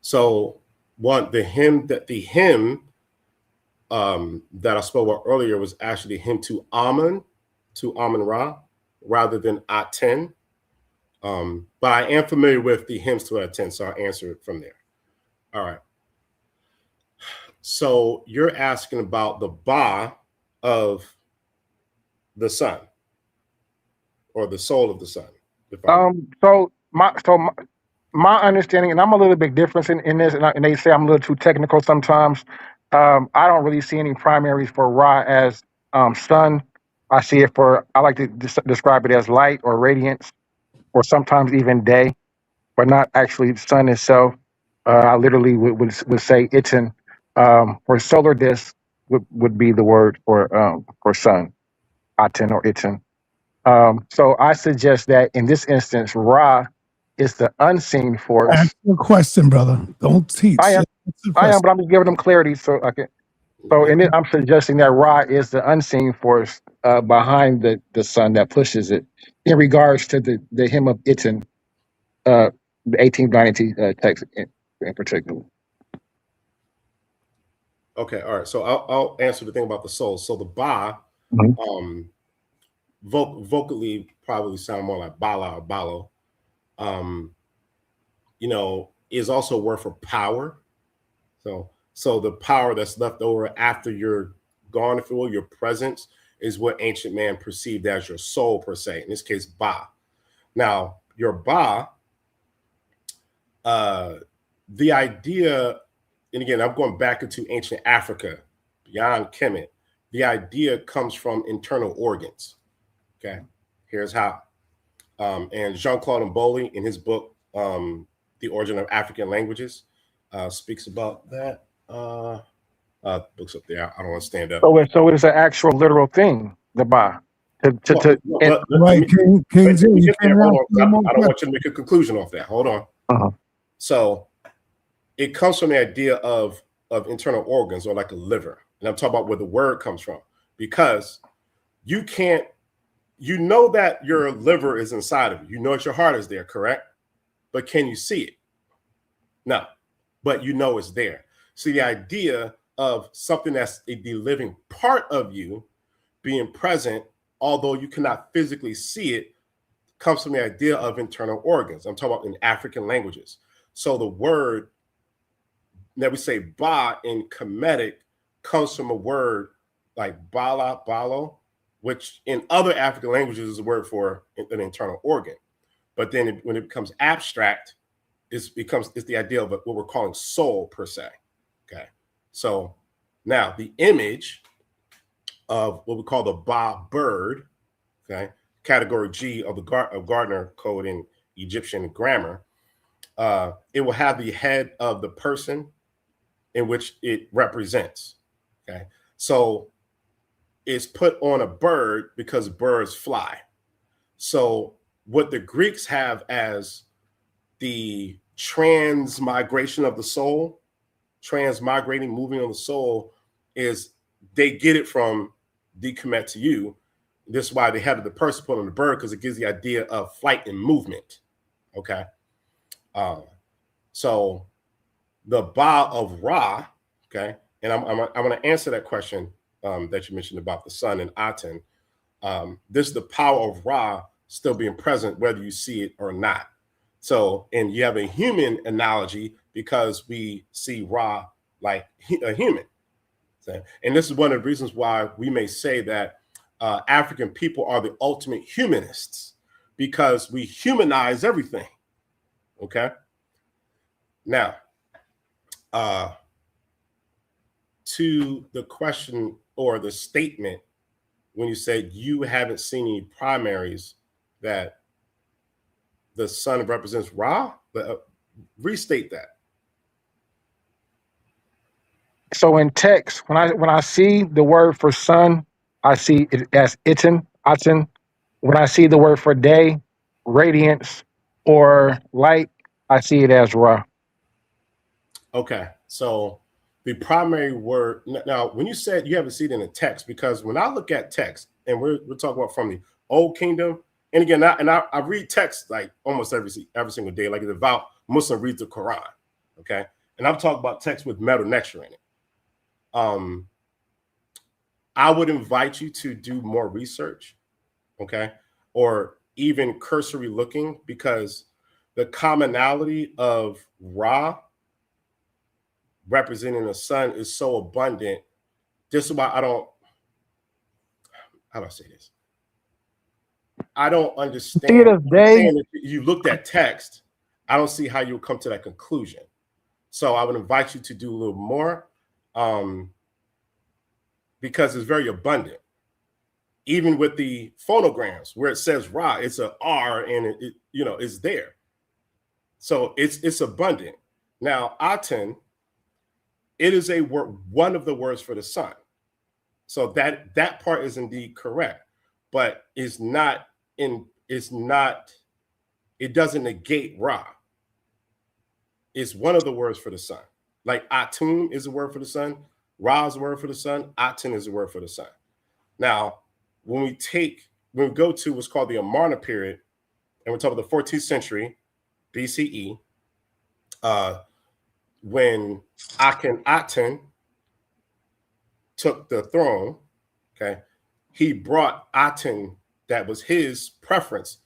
So one, the hymn that I spoke about earlier was actually hymn to Amun Ra, rather than Aten. But I am familiar with the hymns to Aten, so I'll answer it from there. All right. So you're asking about the Ba of the sun, or the soul of the sun. So my understanding, and I'm a little bit different in this, and they say I'm a little too technical sometimes. I don't really see any primaries for Ra as sun. I see it I like to describe it as light or radiance, or sometimes even day, but not actually the sun itself. I literally would say Itin, or solar disk would be the word for sun, Aten or Itin. So I suggest that in this instance, Ra is the unseen force. Ask your question, brother. Don't teach. I am, but I'm just giving them clarity so I can. So I'm suggesting that Ra is the unseen force behind the sun that pushes it. In regards to the hymn of Itin, the 1890 text in particular. Okay, all right. So I'll answer the thing about the soul. So the Ba, vocally probably sound more like Bala or Balo. Is also a word for power. So the power that's left over after you're gone, if you will, your presence, is what ancient man perceived as your soul per se. In this case, Ba. Now, your Ba, the idea, and again, I'm going back into ancient Africa, beyond Kemet. The idea comes from internal organs. Okay, here's how. And Jean-Claude Mboli, in his book, The Origin of African Languages, speaks about that. Books up there. I don't want to stand up. So it's an actual literal thing, the Ba. Right, King J, you can't hold on. I don't want you to make a conclusion off that. Hold on. Uh-huh. So it comes from the idea of internal organs, or like a liver. And I'm talking about where the word comes from, because you can't, you know that your liver is inside of you. You know that your heart is there, correct? But can you see it? No, but you know it's there. So the idea of something that's the living part of you being present, although you cannot physically see it, comes from the idea of internal organs. I'm talking about in African languages. So the word that we say Ba in Kemetic comes from a word like bala, balo, which in other African languages is a word for an internal organ. But then when it becomes abstract, it's the idea of what we're calling soul per se. Okay. So now the image of what we call the Ba bird, okay, category G of the Gardner code in Egyptian grammar, it will have the head of the person in which it represents. Okay. So it's put on a bird because birds fly. So what the Greeks have as the transmigration of the soul, transmigrating, moving on the soul, is they get it from the Kemet to you. This is why they have the person put on the bird, because it gives the idea of flight and movement. Okay. So the Ba of Ra, okay, and I'm going to answer that question that you mentioned about the sun and Aten. This is the power of Ra still being present, whether you see it or not. So, and you have a human analogy because we see Ra like a human. So, and this is one of the reasons why we may say that African people are the ultimate humanists, because we humanize everything. Okay. Now, to the question or the statement, when you said you haven't seen any primaries that the sun represents Ra, restate that. So in text, when I see the word for sun, I see it as Aten. When I see the word for day, radiance, or light, I see it as Ra. Okay, so the primary word, now when you said you haven't seen it in the text, because when I look at text, and we're talking about from the Old Kingdom, and again, I read text like almost every single day, like a devout Muslim reads the Quran, okay? And I'm talking about text with Medu Neter in it. I would invite you to do more research, okay? Or even cursory looking, because the commonality of Ra representing the sun is so abundant. This is why how do I say this? I don't understand. See it as day. If you looked at text, I don't see how you would come to that conclusion. So I would invite you to do a little more, because it's very abundant. Even with the phonograms where it says Ra, it's a R, and it is there. So it's abundant. Now, Aten, it is a word, one of the words for the sun. So that part is indeed correct, but it doesn't negate Ra. It's one of the words for the sun. Like Atum is a word for the sun, Ra is a word for the sun, Aten is a word for the sun. Now, when we go to what's called the Amarna period, and we're talking about the 14th century BCE, when Akhenaten took the throne, okay, he brought Aten, that was his preference,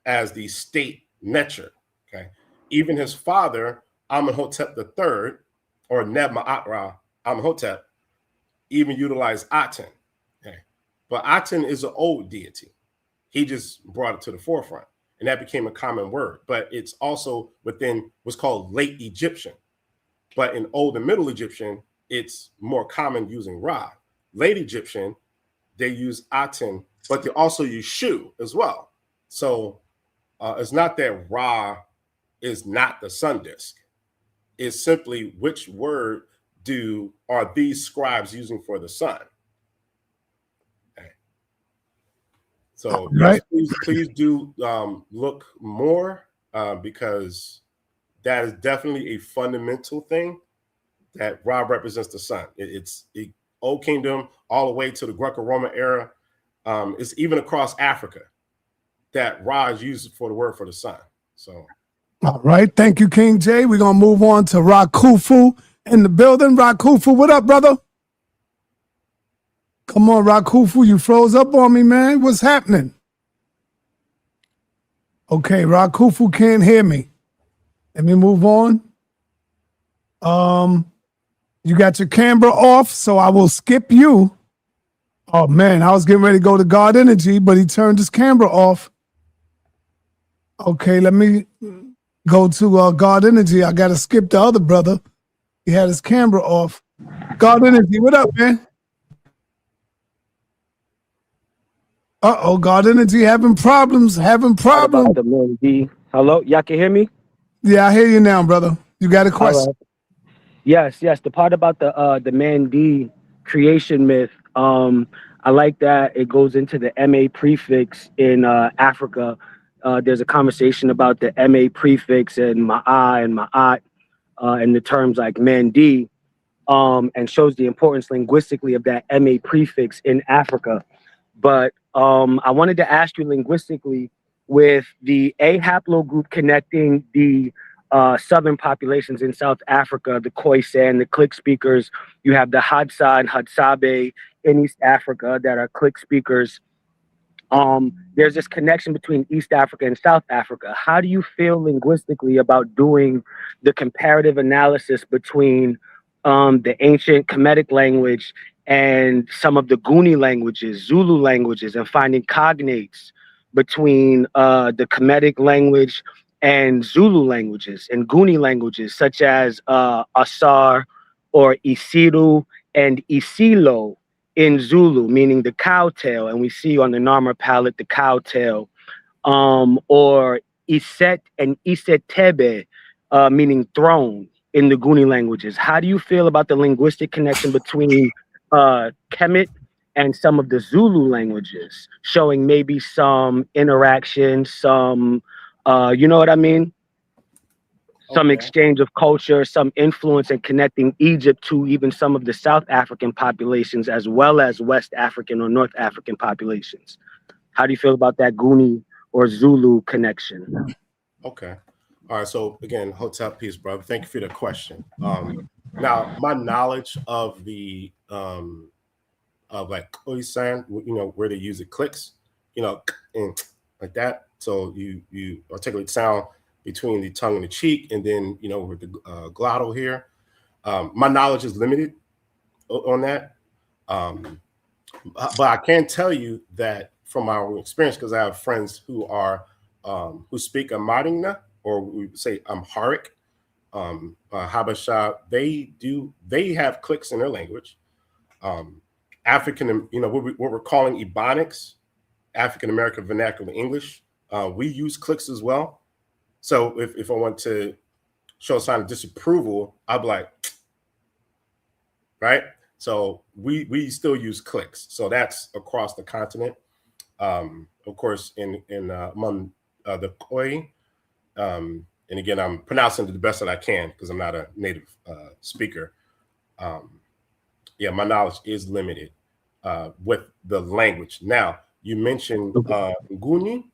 as the sa.neter, okay. Even his father, Amenhotep III, or Neb-Ma'at-Ra Amenhotep, even utilized Aten, okay. But Aten is an old deity. He just brought it to the forefront. and that became a common word. But it's also within what's called late Egyptian. But in Old and Middle Egyptian, it's more common using Ra. Late Egyptian, they use Aten, but they also use Shu as well. So it's not that Ra is not the sun disk. It's simply which word are these scribes using for the sun. Okay. So yes, please do look more because that is definitely a fundamental thing that Ra represents the sun. It's Old Kingdom all the way to the Greco-Roman era. It's even across Africa that Ra is used for the word for the sun. So, all right, thank you, King J. We're gonna move on to Rakufu in the building. Rakufu, what up, brother? Come on, Rakufu, you froze up on me, man. What's happening? Okay, Rakufu can't hear me. Let me move on. You got your camera off, so I will skip you. Oh man, I was getting ready to go to God Energy, but he turned his camera off. Okay, let me go to God Energy. I got to skip the other brother. He had his camera off. God Energy, what up, man? God Energy having problems. About the Mandy. Hello, y'all can hear me? Yeah, I hear you now, brother. You got a question? Right. Yes. The part about the Mandy creation myth. I like that it goes into the MA prefix in Africa. There's a conversation about the MA prefix and Ma'a and Ma'at and the terms like Mandi, and shows the importance linguistically of that MA prefix in Africa. But I wanted to ask you linguistically, with the A haplogroup connecting the southern populations in South Africa, the Khoisan, the Click speakers, you have the Hadza and Hadzabe in East Africa that are Click speakers. There's this connection between East Africa and South Africa. How do you feel linguistically about doing the comparative analysis between the ancient Kemetic language and some of the Guni languages, Zulu languages, and finding cognates between the Kemetic language and Zulu languages and Guni languages, such as Asar or Isiru and Isilo in Zulu, meaning the cow tail, and we see on the Narmer palette the cow tail, or Iset and Isetebe, meaning throne in the Guni languages. How do you feel about the linguistic connection between Kemet and some of the Zulu languages, showing maybe some interaction, some, you know what I mean? Some exchange of culture, some influence in connecting Egypt to even some of the South African populations, as well as West African or North African populations. How do you feel about that Guni or Zulu connection? Okay. All right. So again, hotel piece, brother. Thank you for the question. Now, my knowledge of the of like Khoisan, where they use the clicks, like that. So you articulate sound between the tongue and the cheek, and then with the glottal here. My knowledge is limited on that, but I can tell you that from my own experience, because I have friends who are who speak Amharic, or we say Amharic, Habesha. They have clicks in their language. African, what we're calling Ebonics, African American Vernacular English. We use clicks as well. So if I want to show a sign of disapproval, I'll be like, right? So we still use clicks. So that's across the continent. Of course, in among the Khoi, and again, I'm pronouncing it the best that I can because I'm not a native speaker. Yeah, my knowledge is limited with the language. Now, you mentioned Nguni,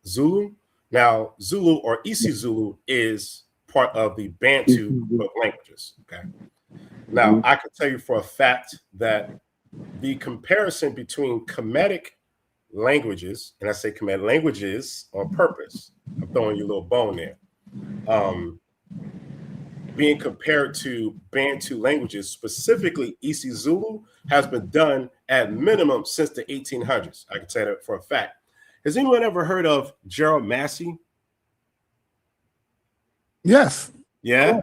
Zulu. Now, Zulu or isiZulu is part of the Bantu of languages. Okay. Now, I can tell you for a fact that the comparison between Kemetic languages, and I say Kemetic languages on purpose, I'm throwing you a little bone there, being compared to Bantu languages, specifically isiZulu, has been done at minimum since the 1800s. I can tell that for a fact. Has anyone ever heard of Gerald Massey? Yes. Yeah.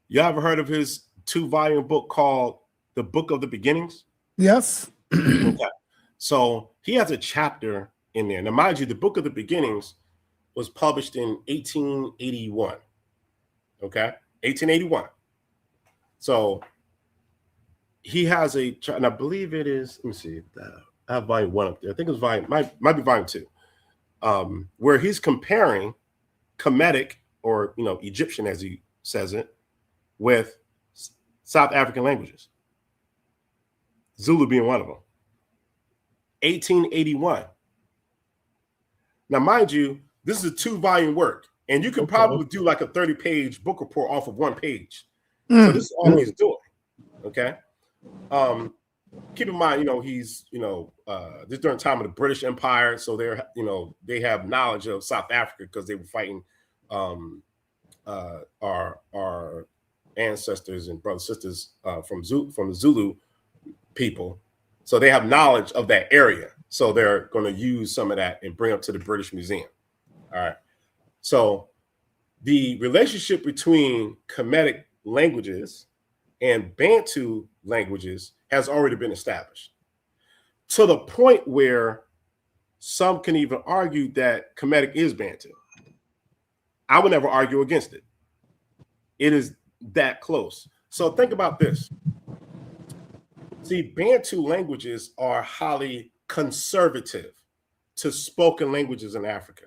You ever heard of his 2-volume book called The Book of the Beginnings? Yes. Okay. So he has a chapter in there. Now, mind you, The Book of the Beginnings was published in 1881. Okay. 1881. So he has and I believe it is, let me see, I have volume 1 up there. I think it was might be volume 2, where he's comparing Kemetic, or Egyptian as he says it, with South African languages, Zulu being one of them. 1881. Now, mind you, this is a 2-volume work, and you could probably do like a 30-page book report off of 1 page. So this is all he's doing. Okay. Keep in mind, he's, this during the time of the British Empire. So they're, they have knowledge of South Africa because they were fighting our ancestors and brothers and sisters from the Zulu people. So they have knowledge of that area. So they're going to use some of that and bring up to the British Museum. All right. So the relationship between Kemetic languages and Bantu languages has already been established, to the point where some can even argue that Kemetic is Bantu. I would never argue against it. It is that close. So think about this. See, Bantu languages are highly conservative to spoken languages in Africa.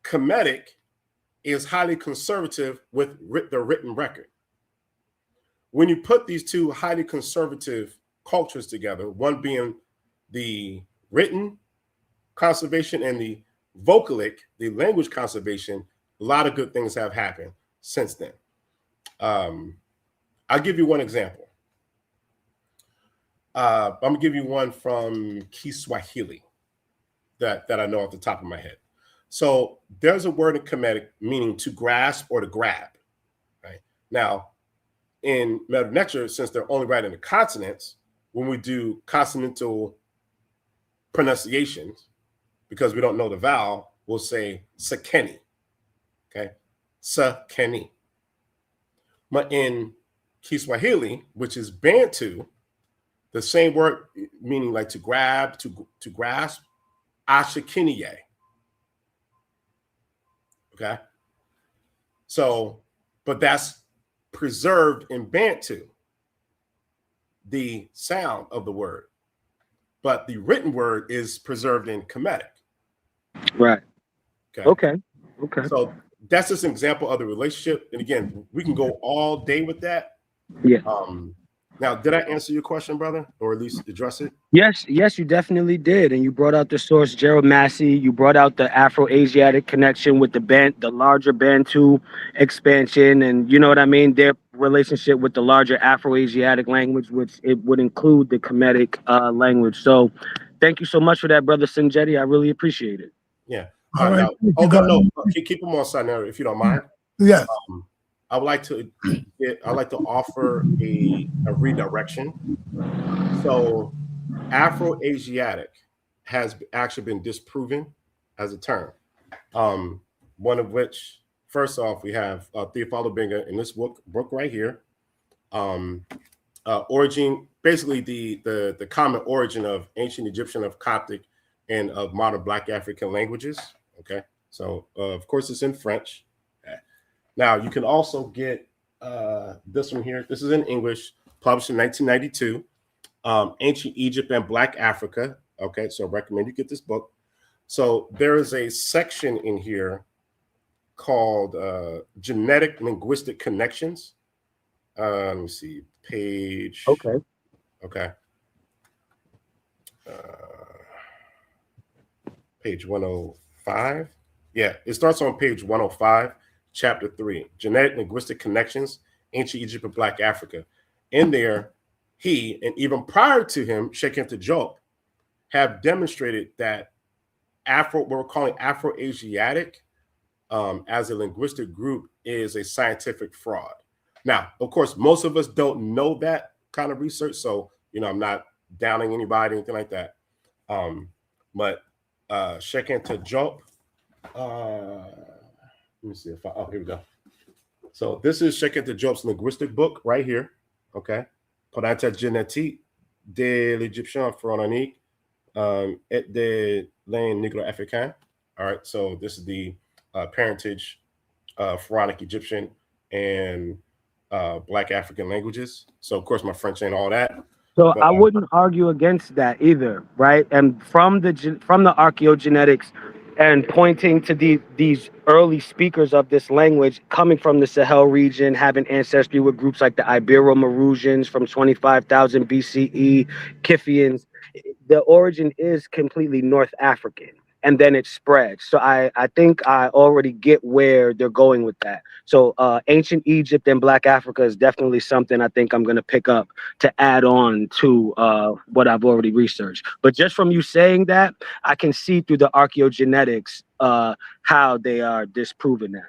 Kemetic is highly conservative with the written record. When you put these two highly conservative cultures together, one being the written conservation and the vocalic, the language conservation, a lot of good things have happened since then. I'll give you one example. I'm gonna give you one from Kiswahili that I know off the top of my head. So there's a word in Kemetic meaning to grasp or to grab. Right now, in sa.neter, since they're only writing the consonants, when we do consonantal pronunciations, because we don't know the vowel, we'll say sakeni. Okay, sakeni. But in Kiswahili, which is Bantu, the same word meaning like to grab, to grasp, ashakiniye. Okay. So, but that's preserved in Bantu, the sound of the word, but the written word is preserved in Kemetic. Right. Okay. So that's just an example of the relationship. And again, we can go all day with that. Yeah. Now, did I answer your question, brother, or at least address it? Yes, you definitely did. And you brought out the source, Gerald Massey. You brought out the Afro-Asiatic connection with the larger Bantu expansion, and you know what I mean, their relationship with the larger Afro-Asiatic language, which it would include the Kemetic language. So thank you so much for that, brother Sonjedi. I really appreciate it. Yeah. All right. Now, hold on, no, keep them on sa.neter if you don't mind. Yes. I would like to offer a redirection. So Afro-Asiatic has actually been disproven as a term. One of which, first off, we have Theophilo Benga in this book right here. Origin, basically the common origin of ancient Egyptian, of Coptic, and of modern Black African languages. Okay, so of course it's in French. Now you can also get this one here. This is in English, published in 1992. Ancient Egypt and Black Africa. Okay, so I recommend you get this book. So there is a section in here called Genetic Linguistic Connections. Let me see, page. Okay. Page 105. Yeah, it starts on page 105, chapter 3, Genetic Linguistic Connections, Ancient Egypt and Black Africa. In there, he, and even prior to him, Sheikh Anta Diop, have demonstrated that what we're calling Afro-Asiatic as a linguistic group is a scientific fraud. Now, of course, most of us don't know that kind of research, so I'm not downing anybody, anything like that. But Shekenta Job. Let me see if here we go. So this is Shekenta Job's linguistic book right here. Okay. Pour la génétique de l'Égyptien pharaonique et de l'Inde négro-africain. All right. So this is the parentage of pharaonic Egyptian and Black African languages. So of course my French ain't all that. So But, I wouldn't argue against that either, right? And from the archaeogenetics and pointing to these early speakers of this language coming from the Sahel region, having ancestry with groups like the Ibero-Maurusians from 25,000 BCE, Kithians, the origin is completely North African. And then it spreads. So I think I already get where they're going with that. So ancient Egypt and Black Africa is definitely something I think I'm going to pick up to add on to what I've already researched. But just from you saying that, I can see through the archaeogenetics how they are disproving that.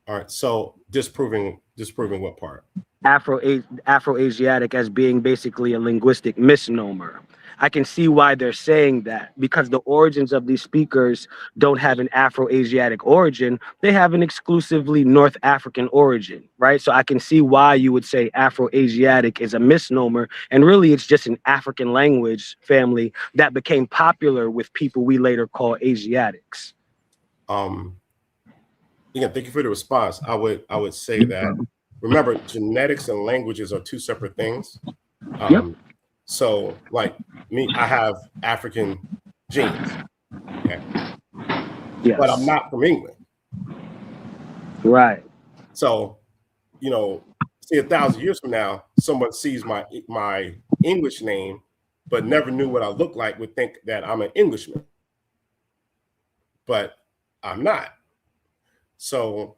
all right. So disproving what part? Afro-Asiatic as being basically a linguistic misnomer. I can see why they're saying that, because the origins of these speakers don't have an Afro-Asiatic origin. They have an exclusively North African origin, right? So I can see why you would say Afro-Asiatic is a misnomer. And really, it's just an African language family that became popular with people we later call Asiatics. Again, thank you for the response. I would say that, remember, genetics and languages are two separate things. Yep. So, like me, I have African genes, okay? Yes. But I'm not from England. Right. So, see, 1,000 years from now, someone sees my English name, but never knew what I look like, would think that I'm an Englishman. But I'm not. So,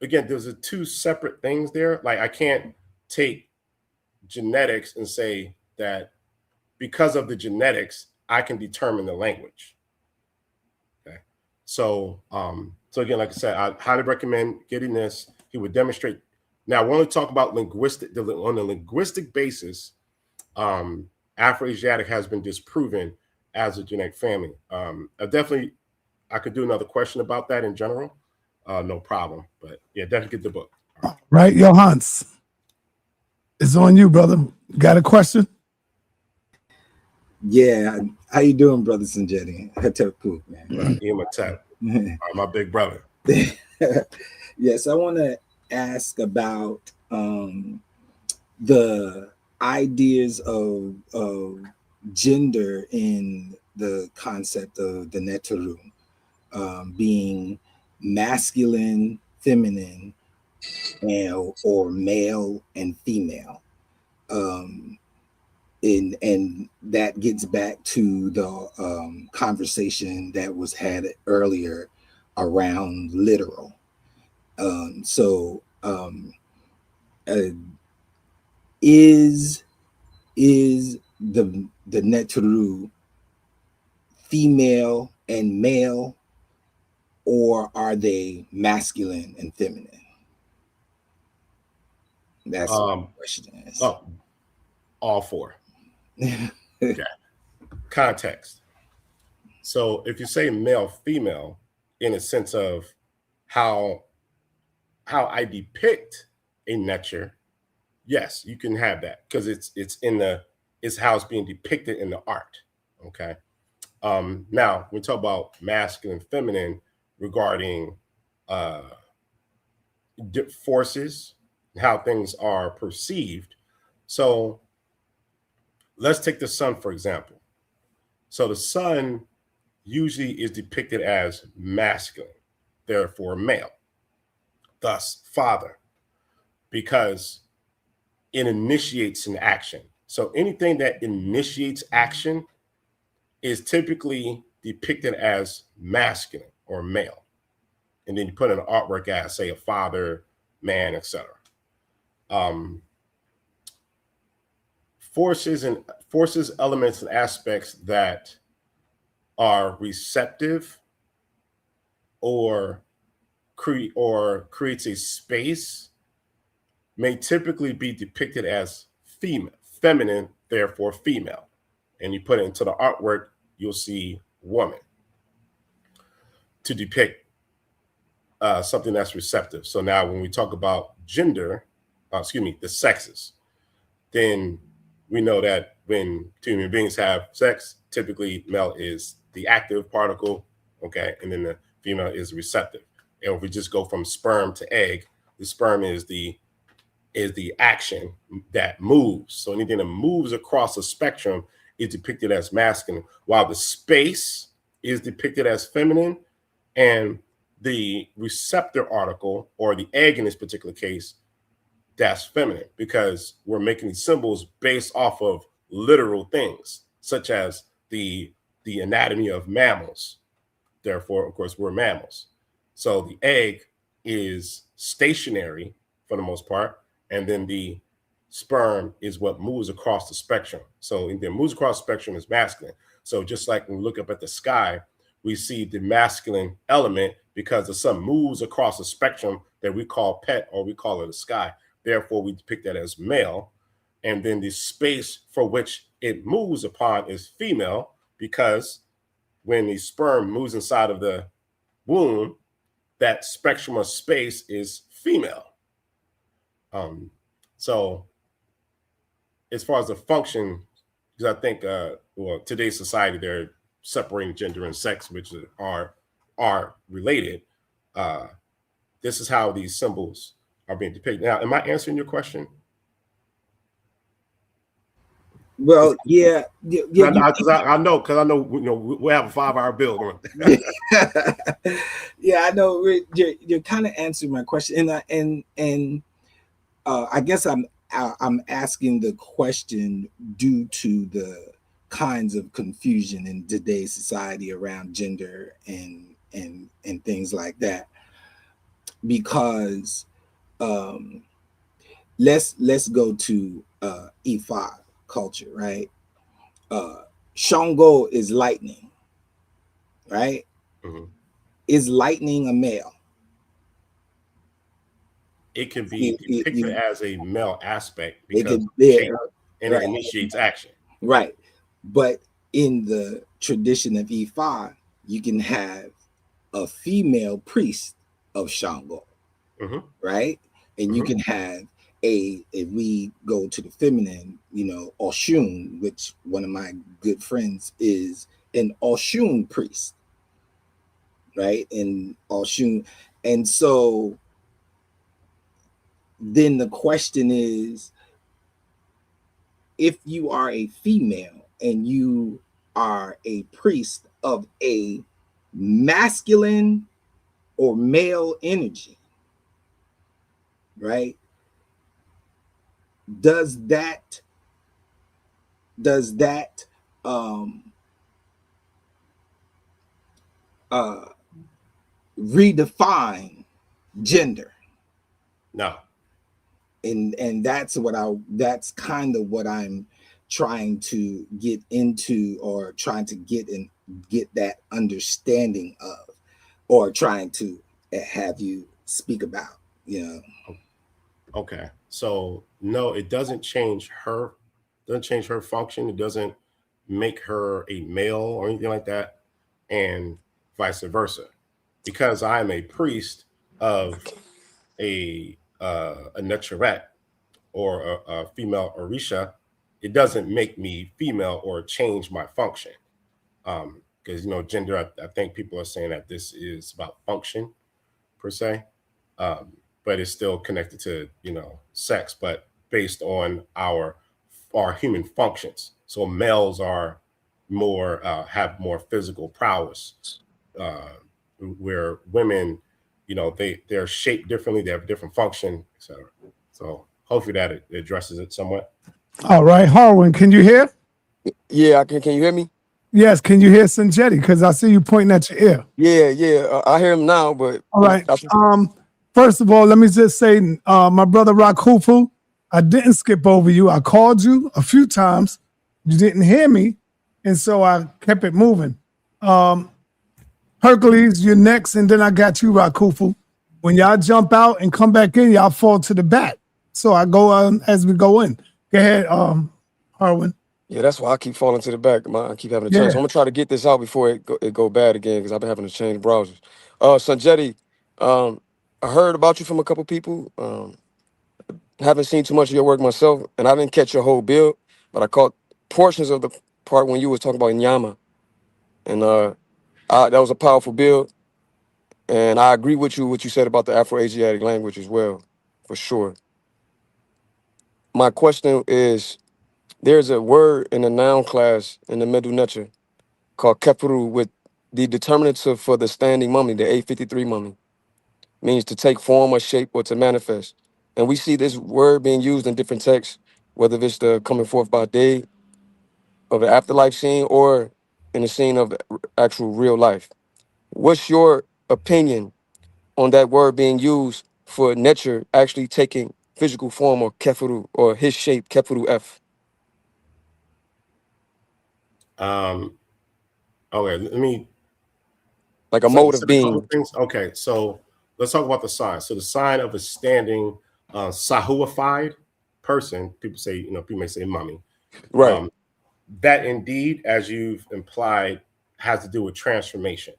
again, there's two separate things there. Like, I can't take genetics and say that because of the genetics, I can determine the language. Okay. So again, like I said, I highly recommend getting this. He would demonstrate. Now, I want to talk about on the linguistic basis, Afro-Asiatic has been disproven as a genetic family. I could do another question about that in general. No problem. But yeah, definitely get the book. Right, Johannes. It's on you, brother. Got a question? Yeah, how you doing, brother Sonjedi? Man. My big brother. Yes, I want to ask about the ideas of gender in the concept of the Neteru, being masculine, feminine, or male and female. And that gets back to the conversation that was had earlier around literal. Is the Neteru female and male, or are they masculine and feminine? That's what the question is. All four. Okay. Context. So if you say male, female, in a sense of how I depict a nature, yes, you can have that because it's how it's being depicted in the art. Okay. Now we talk about masculine, feminine regarding forces, how things are perceived. So let's take the sun, for example. So the sun usually is depicted as masculine, therefore male, thus father, because it initiates an action. So anything that initiates action is typically depicted as masculine or male. And then you put in an artwork as, say, a father, man, etc. Forces, elements, and aspects that are receptive or creates a space may typically be depicted as feminine, therefore female. And you put it into the artwork, you'll see woman. to depict something that's receptive. So now when we talk about gender, the sexes, then we know that when two human beings have sex, typically male is the active particle, okay, and then the female is receptive. And if we just go from sperm to egg, the sperm is the action that moves. So anything that moves across a spectrum is depicted as masculine, while the space is depicted as feminine, and the receptor article, or the egg in this particular case, that's feminine, because we're making these symbols based off of literal things, such as the anatomy of mammals. Therefore, of course, we're mammals. So the egg is stationary for the most part, and then the sperm is what moves across the spectrum. So the moves across the spectrum is masculine. So just like when we look up at the sky, we see the masculine element because the sun moves across the spectrum that we call pet, or we call it the sky. Therefore, we depict that as male. And then the space for which it moves upon is female, because when the sperm moves inside of the womb, that spectrum of space is female. So as far as the function, because I think, today's society, they're separating gender and sex, which are related. This is how these symbols are being depicted. Now, am I answering your question? Well, yeah. Because I know, we have a 5-hour bill going. Yeah, I know. You're kind of answering my question, and I guess I'm asking the question due to the kinds of confusion in today's society around gender and things like that, because let's go to Ifa culture, right? Shango is lightning, right? Mm-hmm. Is lightning a male? It can be depicted as a male aspect because it initiates action. Right. But in the tradition of Ifa, you can have a female priest of Shango, mm-hmm. right? And mm-hmm. you can have if we go to the feminine, Oshun, which one of my good friends is an Oshun priest, right? And Oshun. And so then the question is, if you are a female and you are a priest of a masculine or male energy, right? Does that redefine gender? No. And that's kind of what I'm trying to get into, or trying to get that understanding of, or trying to have you speak about, Okay. So no, it doesn't change her function. It doesn't make her a male or anything like that, and vice versa. Because I'm a priest of a Necheret, or a female Orisha, it doesn't make me female or change my function. Because gender, I think people are saying that this is about function per se, but it's still connected to sex, but based on our human functions. So males are more have more physical prowess, where women, they're shaped differently, they have a different function, etc. So hopefully that addresses it somewhat. All right, Harwin, can you hear? Yeah, I can. Can you hear me? Yes, can you hear Sonjedi? Because I see you pointing at your ear. Yeah, I hear him now, but all right. First of all, let me just say, my brother Rkhtyamen, I didn't skip over you. I called you a few times. You didn't hear me, and so I kept it moving. Hercules, you're next, and then I got you, Rkhtyamen. When y'all jump out and come back in, y'all fall to the back. So I go on as we go in. Go ahead, Harwin. Yeah, that's why I keep falling to the back. I keep having to change. Yeah. So I'm gonna try to get this out before it go bad again because I've been having to change browsers. Sonjedi, I heard about you from a couple people. Haven't seen too much of your work myself, and I didn't catch your whole build, but I caught portions of the part when you was talking about Nyama, and that was a powerful build. And I agree with you what you said about the Afro-Asiatic language as well, for sure. My question is, there's a word in the noun class in the Medu Neter called Kepuru with the determinative for the standing mummy, the 853 mummy, means to take form or shape or to manifest. And we see this word being used in different texts, whether it's the coming forth by day of the afterlife scene or in the scene of the actual real life. What's your opinion on that word being used for nature actually taking physical form or kefuru or his shape, kefuru F? Okay, let me. Like a So you mode of said a couple being. things. Okay, so let's talk about the sign. So the sign of a standing sahuified person. People say, people may say mummy. Right. That indeed, as you've implied, has to do with transformation.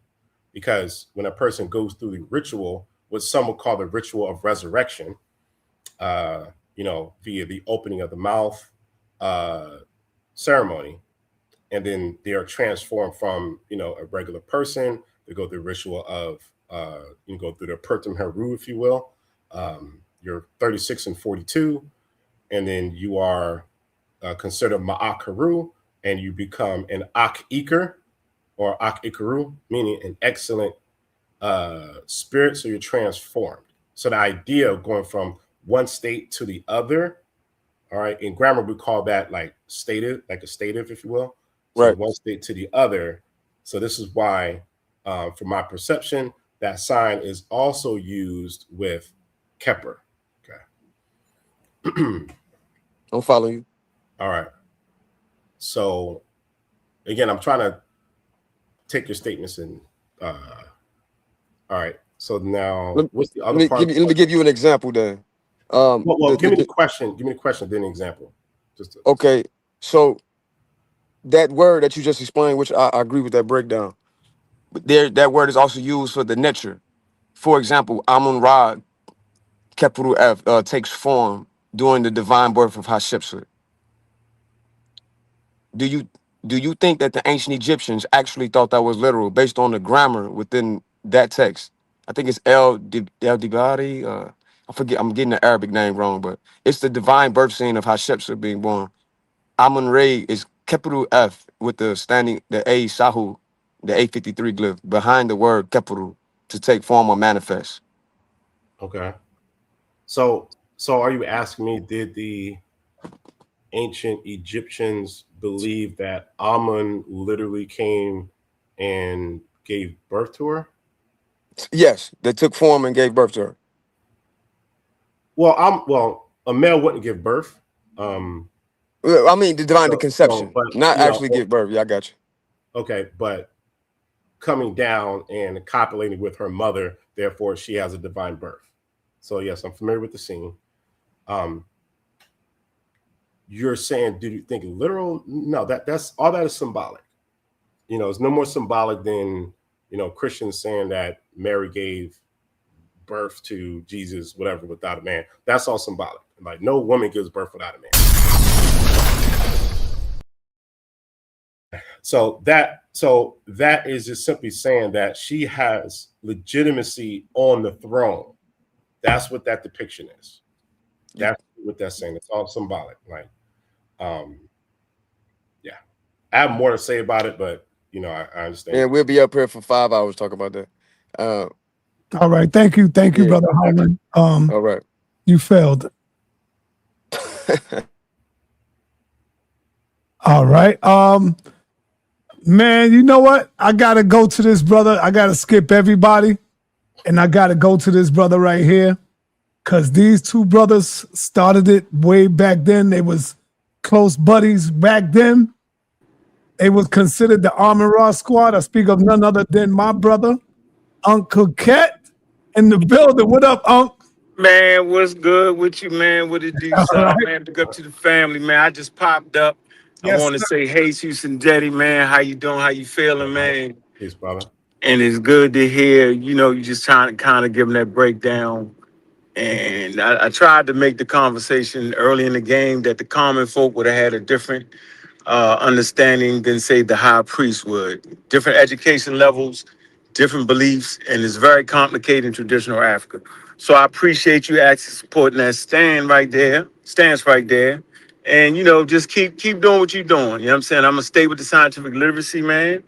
Because when a person goes through the ritual, what some would call the ritual of resurrection, via the opening of the mouth ceremony, and then they are transformed from, a regular person. They go through the ritual of, you go through the Pertum Heru, if you will. You're 36 and 42, and then you are considered Ma'ak Haru, and you become an Ak Iker or Ak Ikaru, meaning an excellent spirit. So you're transformed. So the idea of going from one state to the other, all right, in grammar we call that like stative, like a stative, if you will. So Right. one state to the other. So this is why, from my perception, that sign is also used with Kepler. Okay. I'll follow you. All right. So again, I'm trying to take your statements and all right. So now what's the other part? Let me give you an example then. Well, give me the question. Give me the question, then the example. Okay. So that word that you just explained, which I agree with that breakdown, but that word is also used for the nature. For example, Amun Ra, Kepuru F, takes form during the divine birth of Hatshepsut. Do you think that the ancient Egyptians actually thought that was literal based on the grammar within that text? I think it's El Dibari. I forget. I'm getting the Arabic name wrong, but it's the divine birth scene of Hatshepsut being born. Amun Re is Kepuru F with the A Sahu, the 853 glyph behind the word Kepuru to take form or manifest. Okay. So are you asking me, did the ancient Egyptians believe that Amun literally came and gave birth to her? Yes, they took form and gave birth to her. Well, a male wouldn't give birth. I mean, the conception, but not actually give birth. Yeah, I got you. Okay, but coming down and copulating with her mother, therefore she has a divine birth. So yes, I'm familiar with the scene. You're saying, do you think literal? No, that's all that is symbolic. It's no more symbolic than, Christians saying that Mary gave birth to Jesus, whatever, without a man. That's all symbolic. Like, no woman gives birth without a man. So that is just simply saying that she has legitimacy on the throne. That's what that depiction is. That's what that's saying. It's all symbolic. Like, yeah, I have more to say about it, but I understand. Yeah, we'll be up here for 5 hours talking about that. All right, thank you, brother Holland. All right, you failed. All right, man, you know what? I gotta go to this brother. I gotta skip everybody, and I gotta go to this brother right here, cause these two brothers started it way back then. They was close buddies back then. They was considered the Armor Raw Squad. I speak of none other than my brother, Uncle Ket, in the building. What up, Unc? Man, what's good with you, man? What it do, son? Right. Man, big up to the family, man. I just popped up. I Yes, want to say, hey, to Sonjedi, man. How you doing? How you feeling, man? Peace, brother. And it's good to hear, you just trying to kind of give them that breakdown. And I tried to make the conversation early in the game that the common folk would have had a different understanding than, say, the high priest would. Different education levels, different beliefs, and it's very complicated in traditional Africa. So I appreciate you actually supporting that stance right there. And, just keep doing what you're doing. You know what I'm saying? I'm going to stay with the scientific literacy, man.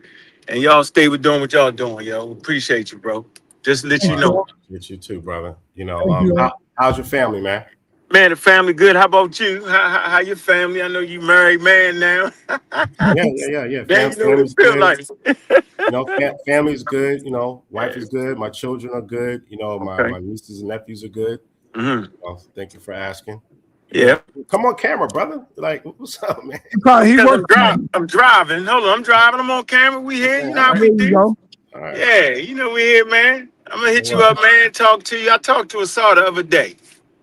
And y'all stay with doing what y'all doing, yo. Appreciate you, bro. Just to let thank you you. know. Get you too, brother. Thank you. How's your family, man? Man, the family good. How about you? How your family? I know you married man now. Yeah. Man, you know what it Family's feel good. like. Family's good. Wife is good. My children are good. Okay. My nieces and nephews are good. Mm-hmm. Thank you for asking. Yeah. Come on camera, brother. Like, what's up, man? He Because works. I'm driving. Hold on, I'm driving. I'm on camera. We here. Okay, You know all how right, we There you do. go. all right. Yeah, we here, man. I'm gonna hit All you right. up, man. Talk to you. I talked to Asar the other day.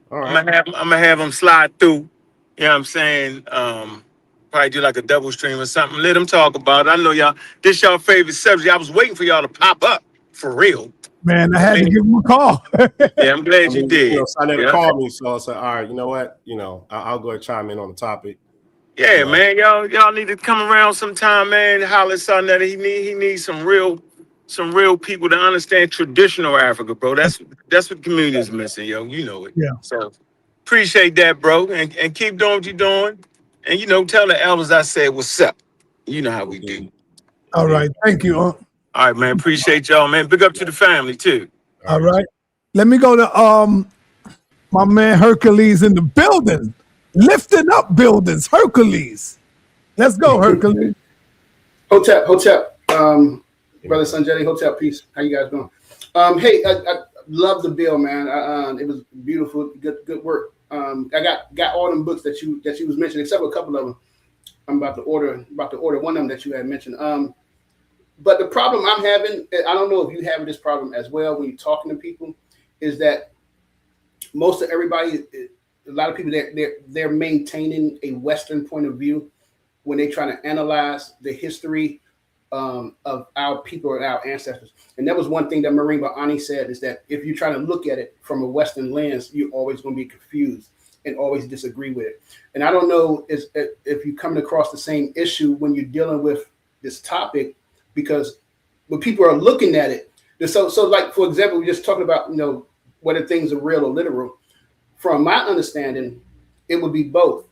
All I'm right. gonna have him slide through. You know what I'm saying? Probably do like a double stream or something. Let them talk about it. I know y'all. This y'all favorite subject. I was waiting for y'all to pop up for real. Man, I I had to mean, give him a call. yeah, I'm I glad you mean, did. Sa.neter Yeah. called me, so I said, all right, you know what? I'll go ahead and chime in on the topic. Yeah, man, y'all need to come around sometime, man. Holler at that he needs some real people to understand traditional Africa, bro. That's what the community is missing, yo. You know it. Yeah. So appreciate that, bro, and keep doing what you're doing, and tell the elders I said what's up. You know how we do. All right. Thank you. All right, man. Appreciate y'all, man. Big up to the family too. All right. Let me go to my man Hercules in the building, lifting up buildings. Hercules. Let's go, Hercules. Hotep, brother Sonjedi, Hotep, peace. How you guys doing? Hey, I love the bill, man. It was beautiful, good work. I got all them books that you was mentioning, except for a couple of them. I'm about to order one of them that you had mentioned. But the problem I'm having, I don't know if you have this problem as well when you're talking to people, is that most of everybody, a lot of people, they're maintaining a Western point of view when they're trying to analyze the history of our people and our ancestors. And that was one thing that Marimba Ani said, is that if you're trying to look at it from a Western lens, you're always going to be confused and always disagree with it. And I don't know if you're coming across the same issue when you're dealing with this topic, because when people are looking at it, so like, for example, we're just talking about, whether things are real or literal. From my understanding, it would be both.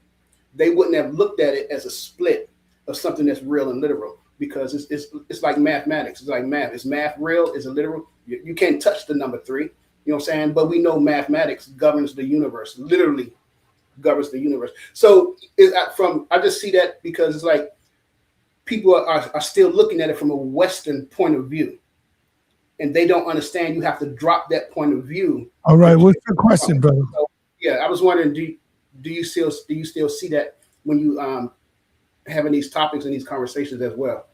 They wouldn't have looked at it as a split of something that's real and literal, because it's like mathematics. It's like math. Is math real? Is it literal? You can't touch the number 3. You know what I'm saying? But we know mathematics governs the universe, literally governs the universe. So I just see that because it's like people are still looking at it from a Western point of view, and they don't understand you have to drop that point of view. All right. What's your question, brother? So, yeah, I was wondering, do you still see that when you having these topics and these conversations as well?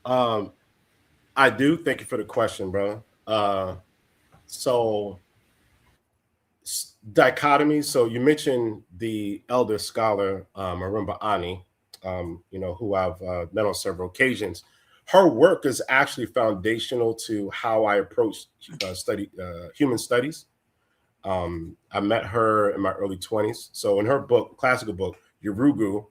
I do. Thank you for the question, brother. So dichotomy. So you mentioned the elder scholar Marimba Ani, who I've met on several occasions. Her work is actually foundational to how I approach study human studies. I met her in my early 20s. So in her book, classical book, Yurugu,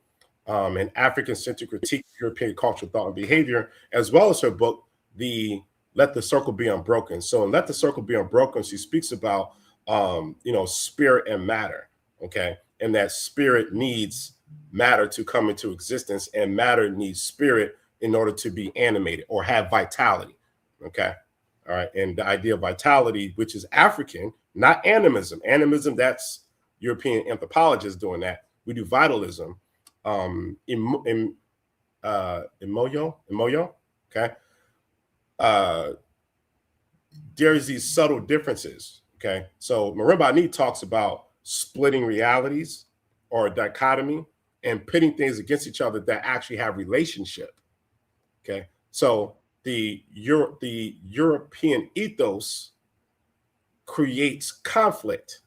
an African-centered critique of European cultural thought and behavior, as well as her book, Let the Circle Be Unbroken. So in Let the Circle Be Unbroken, she speaks about, spirit and matter, okay? And that spirit needs matter to come into existence, and matter needs spirit in order to be animated or have vitality, okay? All right, and the idea of vitality, which is African, not animism. Animism, that's European anthropologists doing that. We do vitalism. Emoyo, okay? There's these subtle differences, okay? So Marimba Ani talks about splitting realities or a dichotomy and pitting things against each other that actually have relationship, okay? So the European ethos creates conflict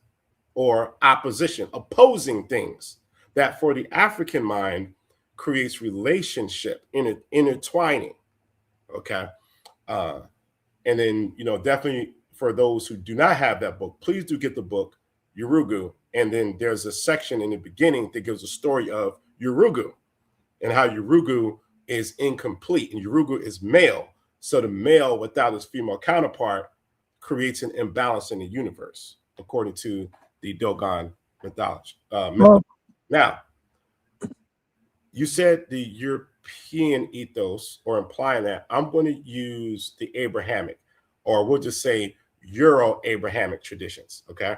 or opposition, opposing things that for the African mind creates relationship, intertwining. Okay. And then, definitely for those who do not have that book, please do get the book, Urugu. And then there's a section in the beginning that gives a story of Urugu and how Urugu is incomplete and Urugu is male. So the male without his female counterpart creates an imbalance in the universe, according to the Dogon mythology. Now, you said the European ethos, or implying that. I'm going to use the Abrahamic, or we'll just say Euro-Abrahamic traditions, okay?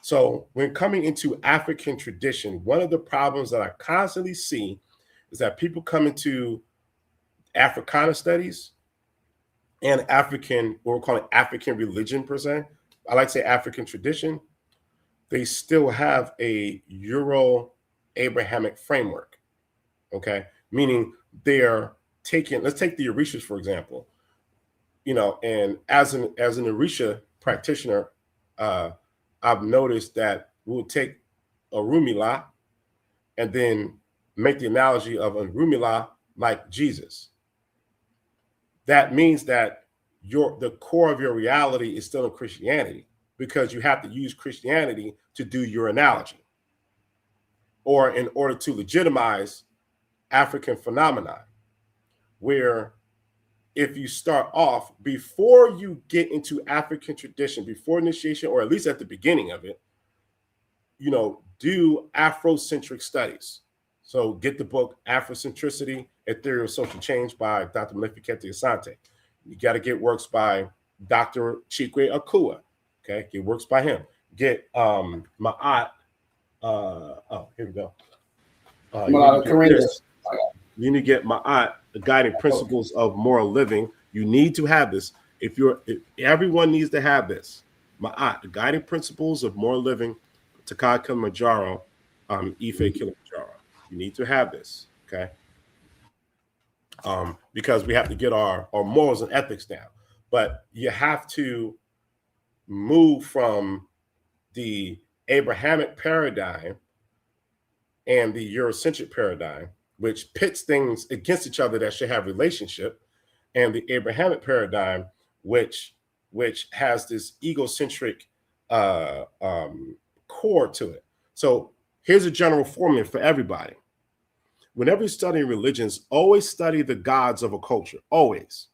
So when coming into African tradition, one of the problems that I constantly see is that people come into Africana studies and African, what we're calling African religion per se. I like to say African tradition. They still have a Euro-Abrahamic framework, okay? Meaning they're taking, let's take the Orishas, for example. And as an Orisha practitioner, I've noticed that we'll take Orunmila and then make the analogy of Orunmila like Jesus. That means that the core of your reality is still in Christianity, because you have to use Christianity to do your analogy, or in order to legitimize African phenomena, where if you start off before you get into African tradition, before initiation, or at least at the beginning of it, do Afrocentric studies. So get the book Afrocentricity, A Theory of Social Change by Dr. Malefikete Asante. You got to get works by Dr. Chikwe Akua. Okay, get works by him. Get Ma'at. Here we go. You need to get Ma'at, The Guiding Principles of Moral Living. You need to have this. Everyone needs to have this. Ma'at, The Guiding Principles of Moral Living, Takai Kilimanjaro, Ife Kilimanjaro. You need to have this, okay? Because we have to get our morals and ethics down. But you have to move from the Abrahamic paradigm and the Eurocentric paradigm, which pits things against each other that should have relationship, and the Abrahamic paradigm, which has this egocentric core to it. So here's a general formula for everybody. Whenever you're studying religions, always study the gods of a culture, always.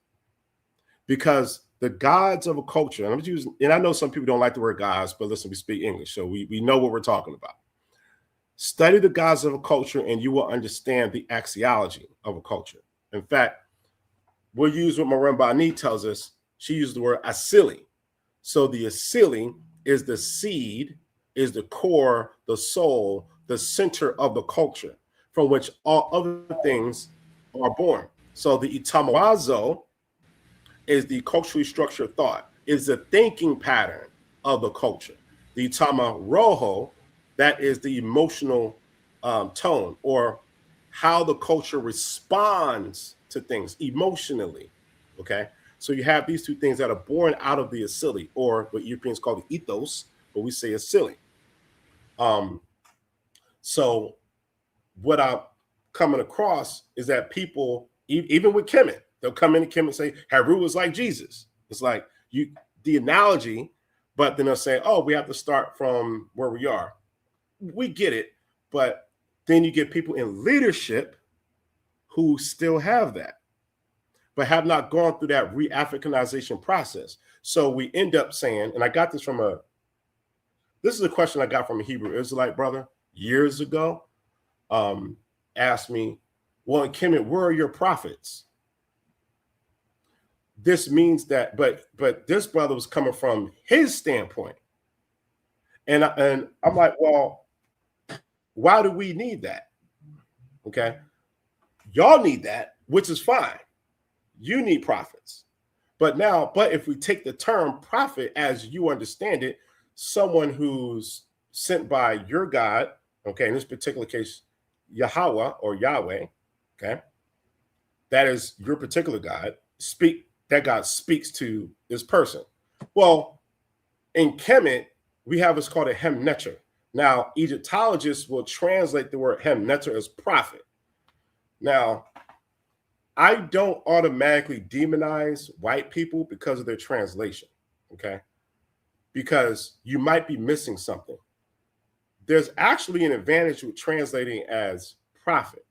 Because the gods of a culture, and I know some people don't like the word gods, but listen, we speak English, so we know what we're talking about. Study the gods of a culture and you will understand the axiology of a culture. In fact, we'll use what Marembani tells us. She used the word asili. So the asili is the seed, is the core, the soul, the center of the culture from which all other things are born. So the itamawazo is the culturally structured thought, is the thinking pattern of the culture. The itama rojo, that is the emotional tone, or how the culture responds to things emotionally, okay? So you have these two things that are born out of the asili, or what Europeans call the ethos, but we say asili. So what I'm coming across is that people, even with Kemet, they'll come into Kemet and say, Haru was like Jesus. It's like the analogy, but then they'll say, oh, we have to start from where we are. We get it, but then you get people in leadership who still have that, but have not gone through that re-Africanization process. So we end up saying, and I got this this is a question I got from a Hebrew Israelite brother years ago, asked me, well, in Kemet, where are your prophets? This means that, but this brother was coming from his standpoint. And I'm like, well, why do we need that? Okay. Y'all need that, which is fine. You need prophets. But if we take the term prophet as you understand it, someone who's sent by your God, okay, in this particular case, Yahweh or Yahweh, okay, that is your particular God, that God speaks to this person. Well, in Kemet, we have what's called a sa.neter. Now, Egyptologists will translate the word sa.neter as prophet. Now, I don't automatically demonize white people because of their translation, okay? Because you might be missing something. There's actually an advantage with translating as prophet.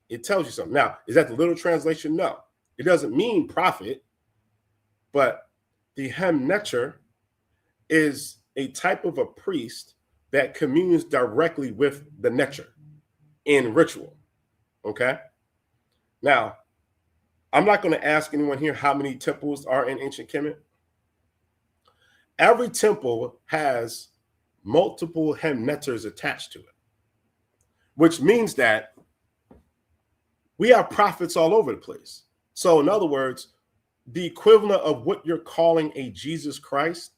It tells you something. Now, is that the literal translation? No. It doesn't mean prophet, but the sa.neter is a type of a priest that communes directly with the neter in ritual, okay? Now, I'm not going to ask anyone here how many temples are in ancient Kemet. Every temple has multiple sa.neters attached to it, which means that we have prophets all over the place. So in other words, the equivalent of what you're calling a Jesus Christ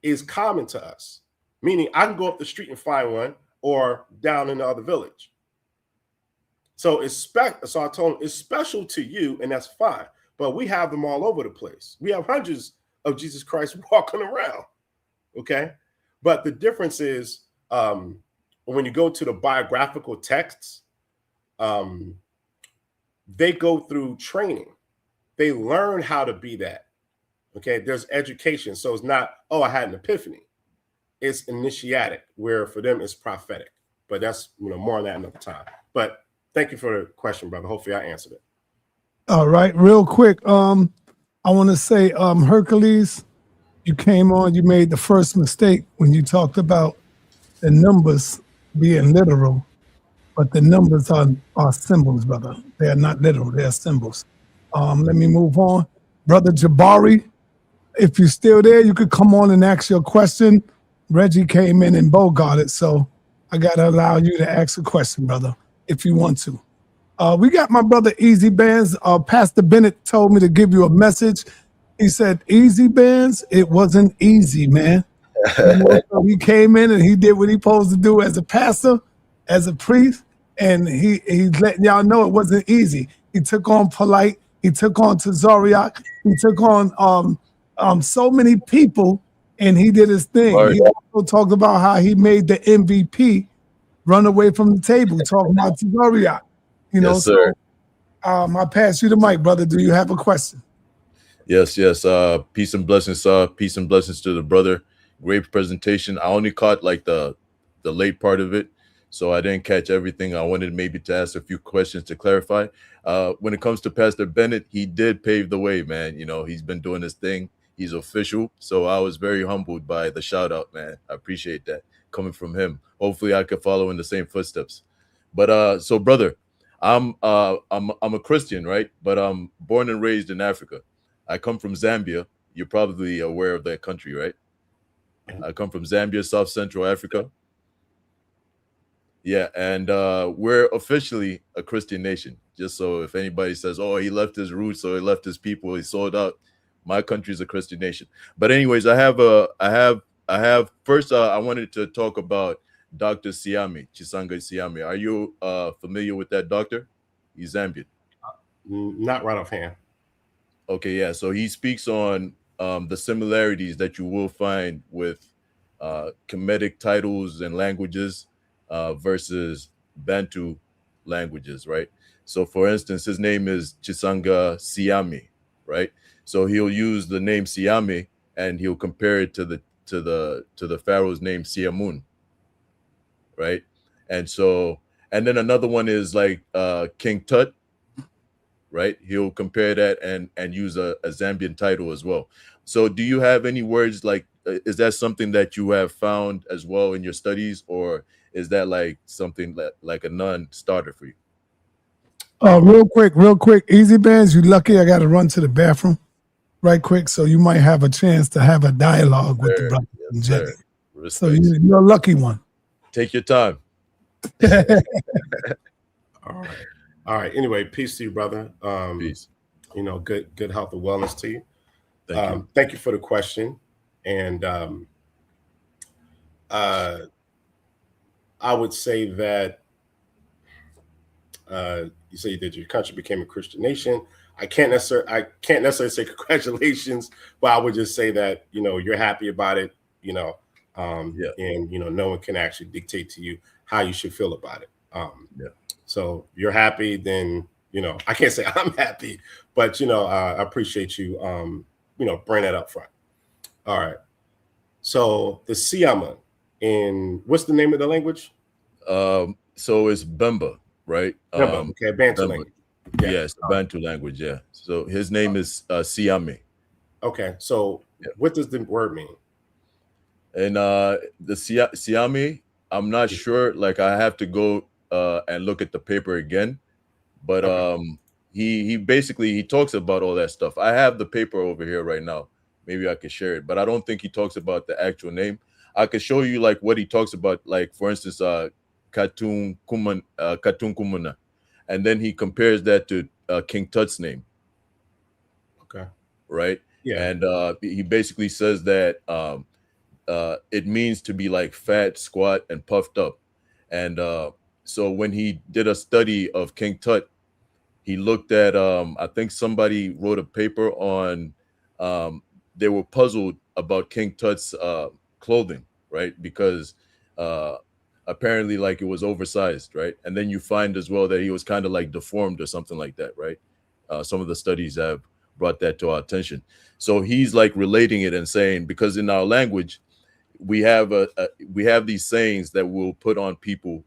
is common to us, meaning I can go up the street and find one or down in the other village. So so I told him it's special to you, and that's fine. But we have them all over the place. We have hundreds of Jesus Christ walking around. Okay. But the difference is when you go to the biographical texts, they go through training. They learn how to be that. Okay. There's education. So it's not, oh, I had an epiphany. It's initiatic, where for them it's prophetic. But that's, more on that another time. But thank you for the question, brother. Hopefully I answered it. All right, real quick. I want to say, Hercules, you came on, you made the first mistake when you talked about the numbers being literal, but the numbers are symbols, brother. They are not literal, they are symbols. Let me move on. Brother Jabari, if you're still there, you could come on and ask your question. Reggie came in and bogarted, so I got to allow you to ask a question, brother, if you want to. We got my brother Easy Bands. Pastor Bennett told me to give you a message. He said, Easy Bands, it wasn't easy, man. So he came in and he did what he supposed to do as a pastor, as a priest, and he's letting y'all know it wasn't easy. He took on Polite. He took on Tazariak. He took on so many people, and he did his thing. Right. He also talked about how he made the MVP run away from the table, talking about Tazariak. Yes, sir. So I pass you the mic, brother. Do you have a question? Yes. Peace and blessings, peace and blessings to the brother. Great presentation. I only caught like the late part of it, so I didn't catch everything. I wanted maybe to ask a few questions to clarify. When it comes to Pastor Bennett, he did pave the way, man. He's been doing his thing. He's official. So I was very humbled by the shout out, man. I appreciate that coming from him. Hopefully I could follow in the same footsteps. But so brother, I'm a Christian, right? But I'm born and raised in Africa. I come from Zambia. You're probably aware of that country, right? I come from Zambia, South Central Africa. Yeah, and we're officially a Christian nation. Just so if anybody says, "Oh, he left his roots or he left his people, he sold out," my country is a Christian nation. But anyways, I have first. I wanted to talk about Dr. Siame, Chisanga Siame. Are you familiar with that doctor? He's Zambian. Not right offhand. Okay, yeah. So he speaks on the similarities that you will find with Kemetic titles and languages versus Bantu languages, right? So for instance, his name is Chisanga Siame, right? So he'll use the name Siame and he'll compare it to the pharaoh's name Siamun, right? And then another one is like King Tut, right? He'll compare that and use a Zambian title as well. So do you have any words like, is that something that you have found as well in your studies, or is that like something like a non-starter for you? Real quick, Easy Bands, you lucky I got to run to the bathroom right quick, so you might have a chance to have a dialogue with the brother. Yes, so you're a lucky one. Take your time. All right. Anyway, peace to you, brother. Peace. Good health and wellness to you. Thank you for the question. And I would say that you say that your country became a Christian nation. I can't necessarily say congratulations, but I would just say that you're happy about it. And no one can actually dictate to you how you should feel about it. So if you're happy, then I can't say I'm happy, but I appreciate you bring that up front. All right. So the Siama, in what's the name of the language? So it's Bemba, right? Bemba, okay, Bantu Bemba. language. Yes, the Bantu language, yeah. So his name is Siame. Okay, so what does the word mean? And the Siame, I'm not sure. Like I have to go and look at the paper again. But he basically he talks about all that stuff. I have the paper over here right now. Maybe I could share it, but I don't think he talks about the actual name. I could show you like what he talks about, like for instance, Katun Kumuna, and then he compares that to King Tut's name. Okay. Right. Yeah. And he basically says that it means to be like fat, squat, and puffed up. And so when he did a study of King Tut, he looked at I think somebody wrote a paper on they were puzzled about King Tut's clothing, right? Because apparently like it was oversized, right? And then you find as well that he was kind of like deformed or something like that, right? Some of the studies have brought that to our attention. So he's like relating it and saying, because in our language we have we have these sayings that we'll put on people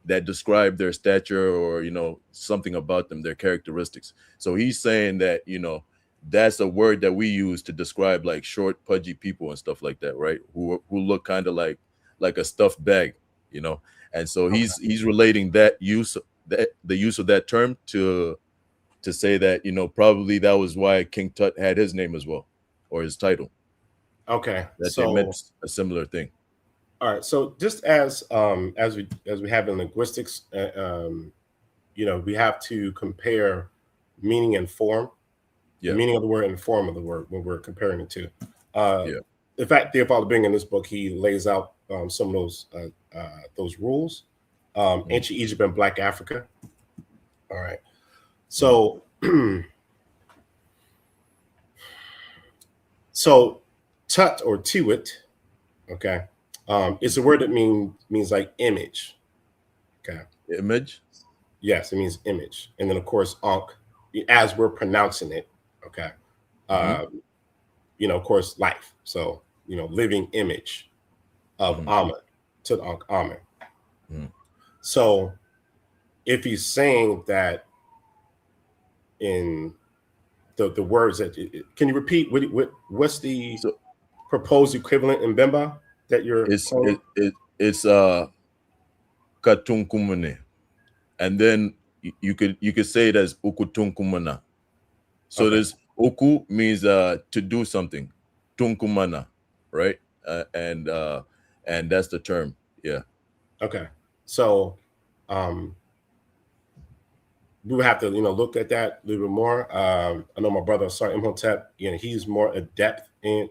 that describe their stature or something about them, their characteristics. So he's saying that that's a word that we use to describe like short, pudgy people and stuff like that, right? Who look kind of like a stuffed bag, And so he's relating that use the use of that term to say that probably that was why King Tut had his name as well, or his title. Okay, that they meant a similar thing. All right, so just as we have in linguistics, we have to compare meaning and form. The meaning of the word and the form of the word when we're comparing the two. In fact, Theophilus Bing in this book, he lays out some of those rules. Ancient Egypt and Black Africa. All right, so so tut or tiwit, okay. It's a word that means like image. Okay. Image? Yes, it means image. And then of course, ankh, as we're pronouncing it, okay. Of course, life. So, living image of Amen, to Ankh Amen. So if he's saying that in the words that can you repeat what's the proposed equivalent in Bemba? That it's Katunkumune, and then you could say it as Ukutunkumana. So there's Uku means to do something, Tunkumana, right? And that's the term. Yeah. Okay. So we would have to look at that a little bit more. I know my brother Imhotep, he's more adept in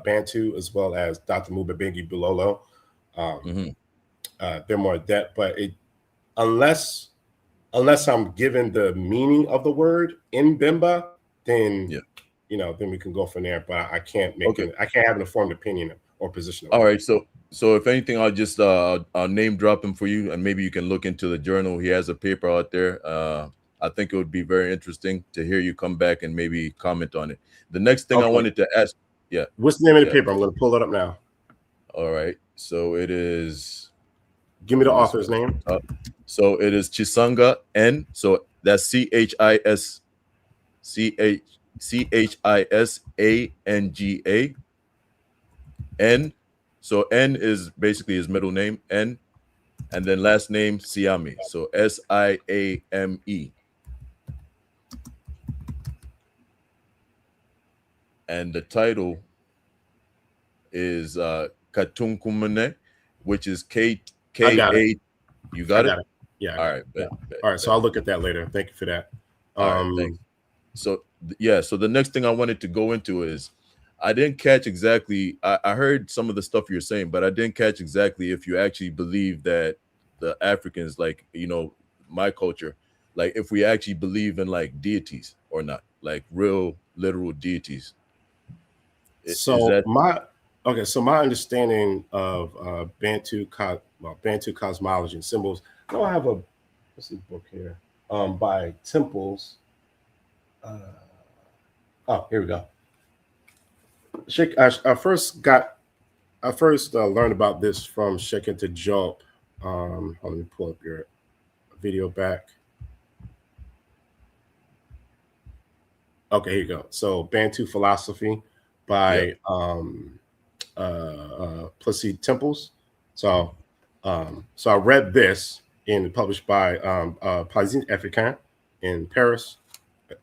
Bantu, as well as Dr. Mubabengi Bulolo. They're more adept, but unless I'm given the meaning of the word in Bemba, then then we can go from there. But I can't I can't have an informed opinion or position. All right, so if anything, I'll just I'll name drop him for you, and maybe you can look into the journal. He has a paper out there. I think it would be very interesting to hear you come back and maybe comment on it. The next thing I wanted to ask, what's the name of the paper? I'm going to pull it up now. All right, so it is. Give me the author's name. So it is Chisanga N. So that's CHISANGA N. So N is basically his middle name, N, and then last name Siame. So SIAME. And the title is Katunkumene, which is K A. You got it? Yeah. All right. All right. So I'll look at that later. Thank you for that. All right, thanks. So so the next thing I wanted to go into is I didn't catch exactly. I heard some of the stuff you're saying, but I didn't catch exactly if you actually believe that the Africans, like my culture, like if we actually believe in like deities or not, like real literal deities. So my understanding of Bantu cosmology and symbols, I don't have a what's this book here? By Temples. Oh, here we go. I first learned about this from Sheikh into Job. Let me pull up your video back. Okay, here you go. So Bantu Philosophy by Plessy Temples. So I read this published by Parisien Africain in Paris,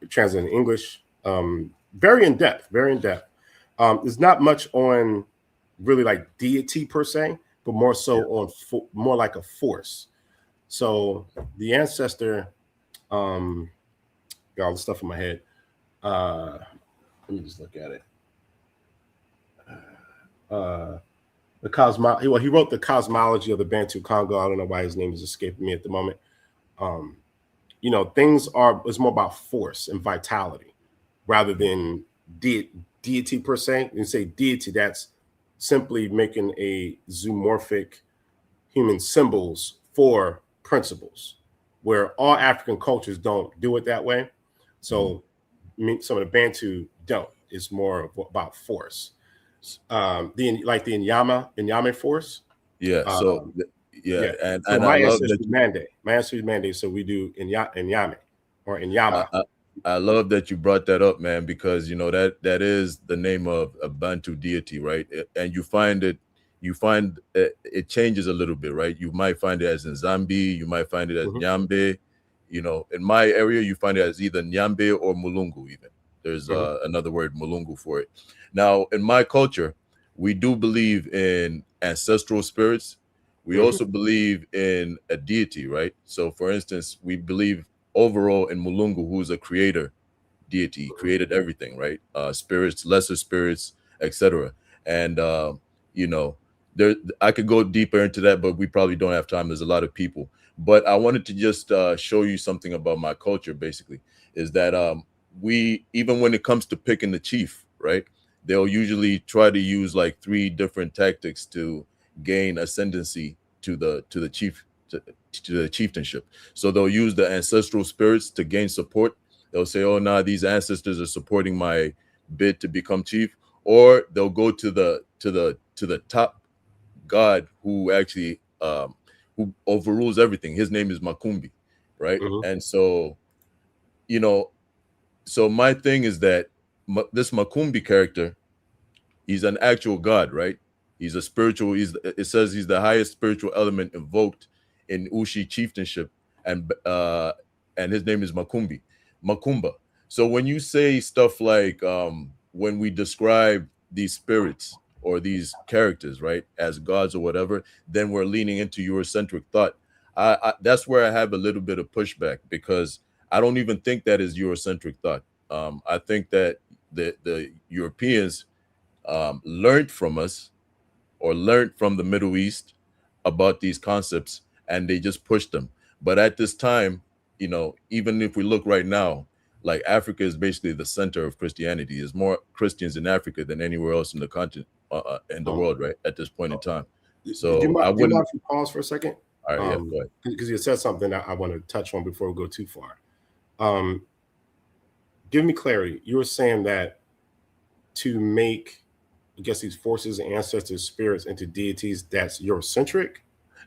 translated in English. Very in depth, very in depth. There's not much on really like deity per se, but more so on more like a force. So the ancestor, got all the stuff in my head. Let me just look at it. He wrote the cosmology of the Bantu Congo. I don't know why his name is escaping me at the moment. It's more about force and vitality rather than deity per se. You say deity, that's simply making a zoomorphic human symbols for principles, where all African cultures don't do it that way. So some of the Bantu don't. It's more about force. The Inyame force. Yeah. So and I my love ancestry that. mandate. My ancestry mandate. So we do Inyame or Inyama. I love that you brought that up, man, because that is the name of a Bantu deity, right? And you find it changes a little bit, right? You might find it as in Zambi, you might find it as Nyambe. In my area, you find it as either Nyambe or Mulungu. Even there's another word, Mulungu, for it. Now, in my culture, we do believe in ancestral spirits. We also believe in a deity, right? So, for instance, we believe overall in Mulungu, who is a creator deity, created everything, right? Spirits, lesser spirits, etc. And there, I could go deeper into that, but we probably don't have time. There's a lot of people. But I wanted to just show you something about my culture, basically, is that we, even when it comes to picking the chief, right? They'll usually try to use like 3 different tactics to gain ascendancy to the chief, to the chieftainship. So they'll use the ancestral spirits to gain support. They'll say, oh, nah, these ancestors are supporting my bid to become chief. Or they'll go to the top god who actually who overrules everything. His name is Makumbi, right? And so, so my thing is that this Makumbi character, he's an actual god, right? He's a spiritual. It says he's the highest spiritual element invoked in Ushi chieftainship, and his name is Makumba. So when you say stuff like when we describe these spirits or these characters, right, as gods or whatever, then we're leaning into Eurocentric thought. That's where I have a little bit of pushback, because I don't even think that is Eurocentric thought. I think that the Europeans learned from us, or learned from the Middle East about these concepts, and they just pushed them. But at this time, even if we look right now, like Africa is basically the center of Christianity. There's more Christians in Africa than anywhere else in the continent, in the world, right, at this point in time. So do you I mind wouldn't. if you pause for a second? All right, go ahead. Because you said something that I want to touch on before we go too far. Give me clarity. You were saying that to make, I guess, these forces, ancestors, spirits into deities, that's Eurocentric?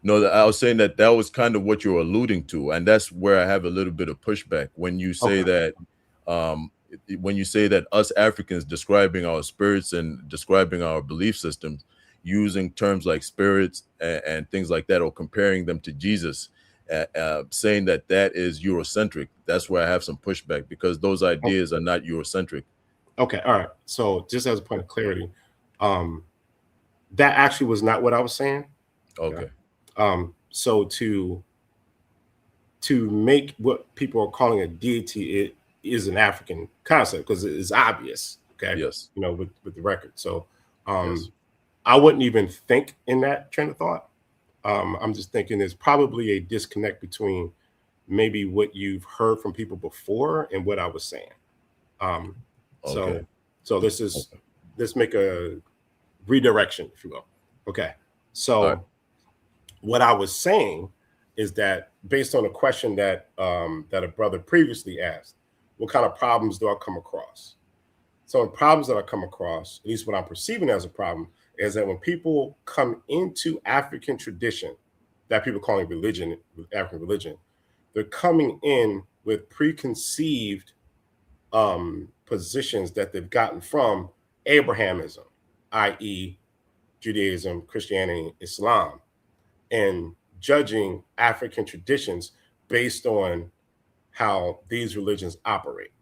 No, I was saying that was kind of what you're alluding to, and that's where I have a little bit of pushback when you say that. When you say that us Africans describing our spirits and describing our belief systems using terms like spirits and things like that, or comparing them to Jesus, saying that is Eurocentric, that's where I have some pushback, because those ideas are not Eurocentric. Okay, all right. So just as a point of clarity, that actually was not what I was saying. Okay. So to make what people are calling a deity, it is an African concept because it is obvious. Okay. Yes. With the record. So I wouldn't even think in that train of thought. I'm just thinking there's probably a disconnect between maybe what you've heard from people before and what I was saying. So let's make a redirection, if you will. Okay. So what I was saying is that based on a question that that a brother previously asked, what kind of problems do I come across? So the problems that I come across, at least what I'm perceiving as a problem, is that when people come into African tradition, that people calling religion, African religion, they're coming in with preconceived positions that they've gotten from Abrahamism, i.e., Judaism, Christianity, Islam, and judging African traditions based on how these religions operate.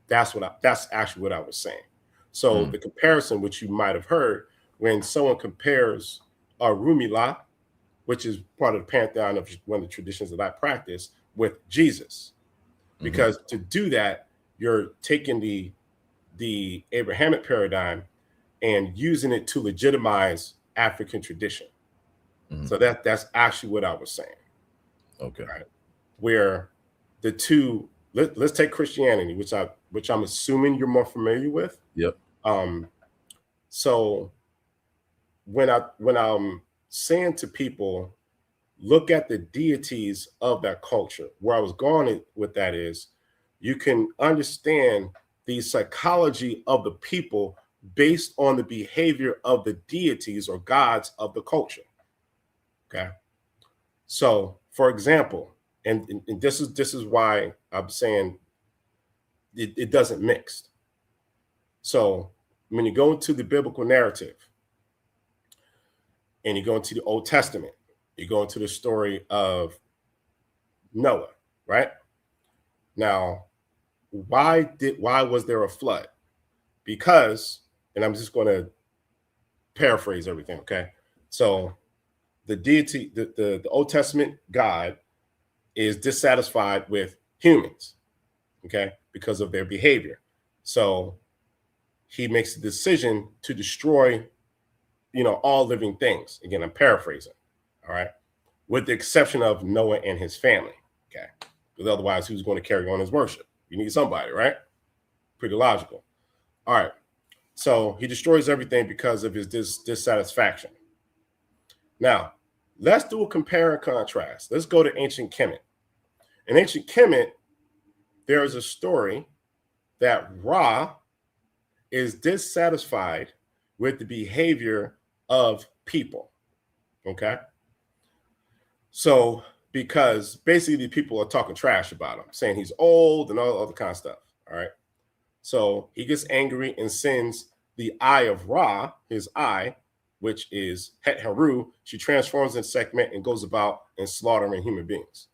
That's actually what I was saying. So the comparison, which you might have heard, when someone compares Rumila, which is part of the pantheon of one of the traditions that I practice, with Jesus, because to do that, you're taking the Abrahamic paradigm and using it to legitimize African tradition. So that's actually what I was saying. Okay. Right? Where the two, let's take Christianity, which I'm assuming you're more familiar with. Yep. So when I'm saying to people, look at the deities of that culture, where I was going with that is, you can understand the psychology of the people based on the behavior of the deities or gods of the culture. Okay. So, for example, and this is why I'm saying it doesn't mix. So when you go into the biblical narrative and you go into the Old Testament, you go into the story of Noah, right? Now, why was there a flood? Because, and I'm just going to paraphrase everything, okay? So the deity, the Old Testament God is dissatisfied with humans, okay, because of their behavior. So he makes a decision to destroy, all living things. Again, I'm paraphrasing, all right, with the exception of Noah and his family, okay, because otherwise who's going to carry on his worship? You need somebody, right? Pretty logical. All right, so he destroys everything because of his dissatisfaction. Now, let's do a compare and contrast. Let's go to ancient Kemet. In ancient Kemet, there is a story that Ra is dissatisfied with the behavior of people, okay? So, because basically the people are talking trash about him, saying he's old and all other kind of stuff, all right? So he gets angry and sends the eye of Ra, his eye, which is Het Heru, she transforms in Sekhmet and goes about and slaughtering human beings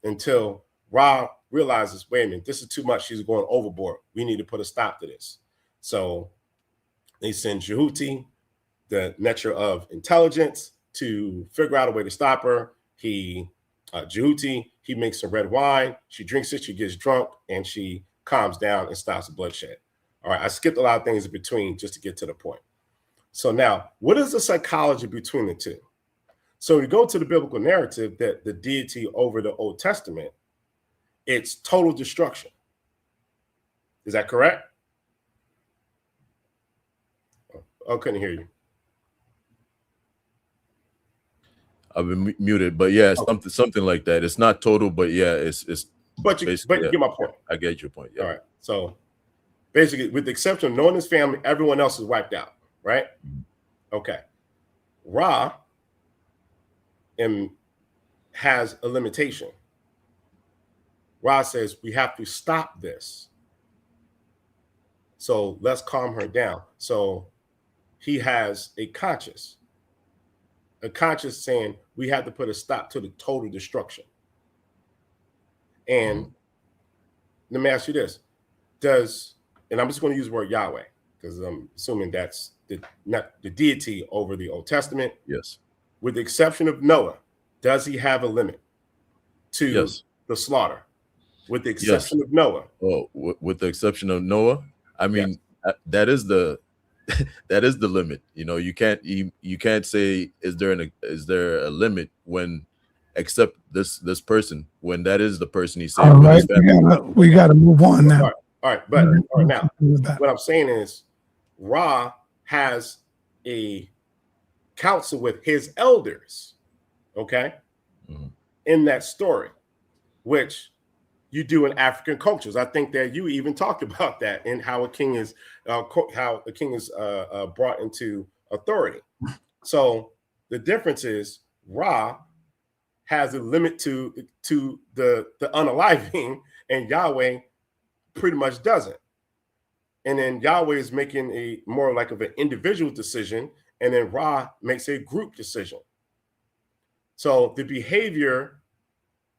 until Ra realizes, wait a minute, this is too much. She's going overboard. We need to put a stop to this. So they send Jehuti, the Neter of intelligence, to figure out a way to stop her. Jehuti, he makes some red wine. She drinks it. She gets drunk and she calms down and stops the bloodshed. All right, I skipped a lot of things in between just to get to the point. So now, what is the psychology between the two? So we go to the biblical narrative that the deity over the Old Testament, it's total destruction. Is that correct? Oh, I couldn't hear you. I've been muted, but yeah, something like that. It's not total, but yeah, it's. But you get my point. I get your point. Yeah. All right. So basically, with the exception of Noah and his family, everyone else is wiped out. Right? Okay. Ra has a limitation. Ra says we have to stop this. So let's calm her down. So he has a conscience saying we have to put a stop to the total destruction. And let me ask you this: and I'm just going to use the word Yahweh because I'm assuming that's the deity over the Old Testament. Yes. With the exception of Noah, does he have a limit to the slaughter? With the exception of Noah. Oh, with the exception of Noah, I mean that is the limit. You can't say is there a limit when except this person when that is the person he's saying. All right, we gotta move on now. All right, but now what I'm saying is Ra has a council with his elders, okay? in that story, which you do in African cultures. I think that you even talked about that and how a king is brought into authority. So the difference is Ra has a limit to the unaliving, and Yahweh pretty much doesn't. And then Yahweh is making a more like of an individual decision, and then Ra makes a group decision. So the behavior,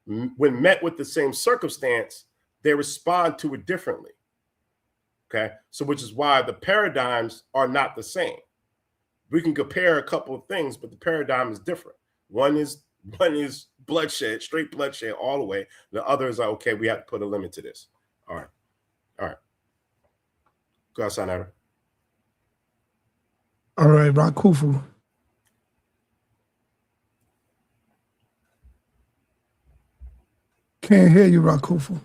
when met with the same circumstance, they respond to it differently. Okay, so which is why the paradigms are not the same. We can compare a couple of things, but the paradigm is different. One is bloodshed, straight bloodshed all the way. The other is like, okay, we have to put a limit to this. All right. Go ahead, sa.neter. All right, Rakufu. Can't hear you, Rakufu.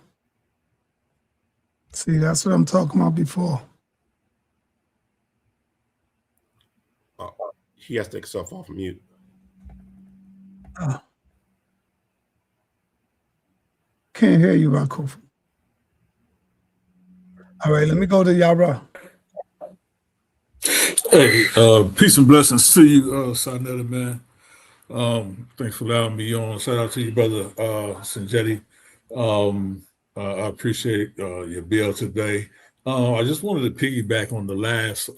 See, that's what I'm talking about before. Oh, he has to take himself off mute. Can't hear you, Rakufu. All right, let me go to Yara. Hey, peace and blessings to you, sa.neter, man. Thanks for allowing me on. Shout out to you, brother Sonjedi. I appreciate your bill today. I just wanted to piggyback on the last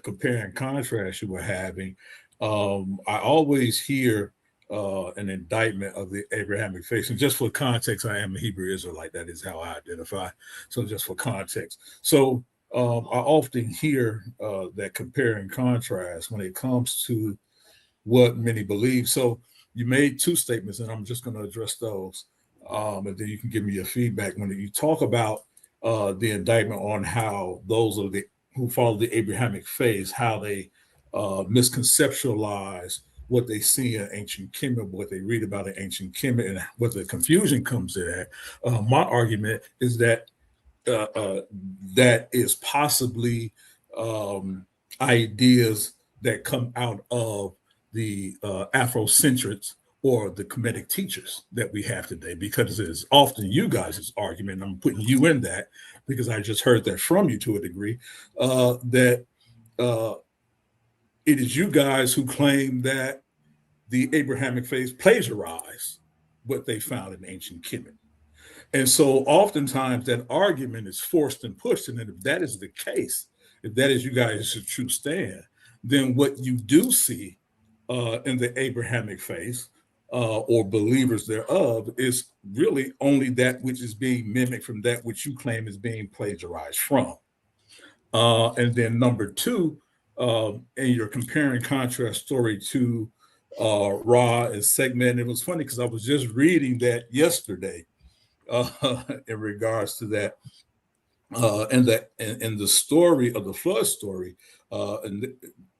compare and contrast you were having. I always hear an indictment of the Abrahamic faith. And just for context, I am a Hebrew Israelite. That is how I identify. So just for context. So I often hear that compare and contrast when it comes to what many believe. So you made two statements, and I'm just going to address those. And then you can give me your feedback. When you talk about the indictment on how those of who follow the Abrahamic faith, how they misconceptualize what they see in ancient Kemet, what they read about in ancient Kemet, and what the confusion comes in at. My argument is that that is possibly ideas that come out of the Afrocentrics or the Kemetic teachers that we have today, because it's often you guys' argument, I'm putting you in that because I just heard that from you to a degree, that it is you guys who claim that the Abrahamic faith plagiarized what they found in ancient Kemet. And so oftentimes that argument is forced and pushed. And then if that is the case, if that is you guys' true stand, then what you do see in the Abrahamic faith or believers thereof is really only that which is being mimicked from that which you claim is being plagiarized from. And then number two, in your compare and contrast story to Ra and Segment, it was funny because I was just reading that yesterday in regards to that. And the story of the flood story, and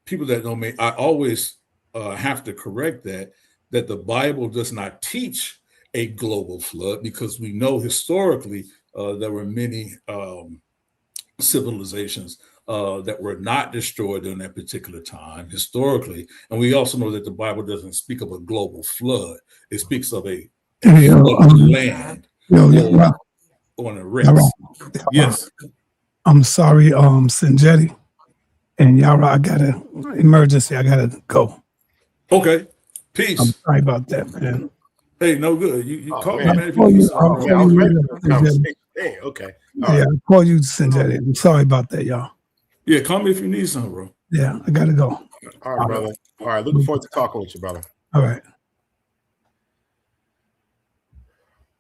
people that know me, I always have to correct that the Bible does not teach a global flood, because we know historically there were many civilizations that were not destroyed during that particular time historically, and we also know that the Bible doesn't speak of a global flood. It speaks of a land on a rest. Yes. I'm sorry, Sonjedi and Yara, I got an emergency. I gotta go. Okay. Peace. I'm sorry about that, man. Hey, no good. You call me, man. Okay. Yeah, I'll call you, Sonjedi. I'm sorry about that, y'all. Yeah, call me if you need something, bro. Yeah, I gotta go. All right, brother. All right, looking forward to talking with you, brother. All right.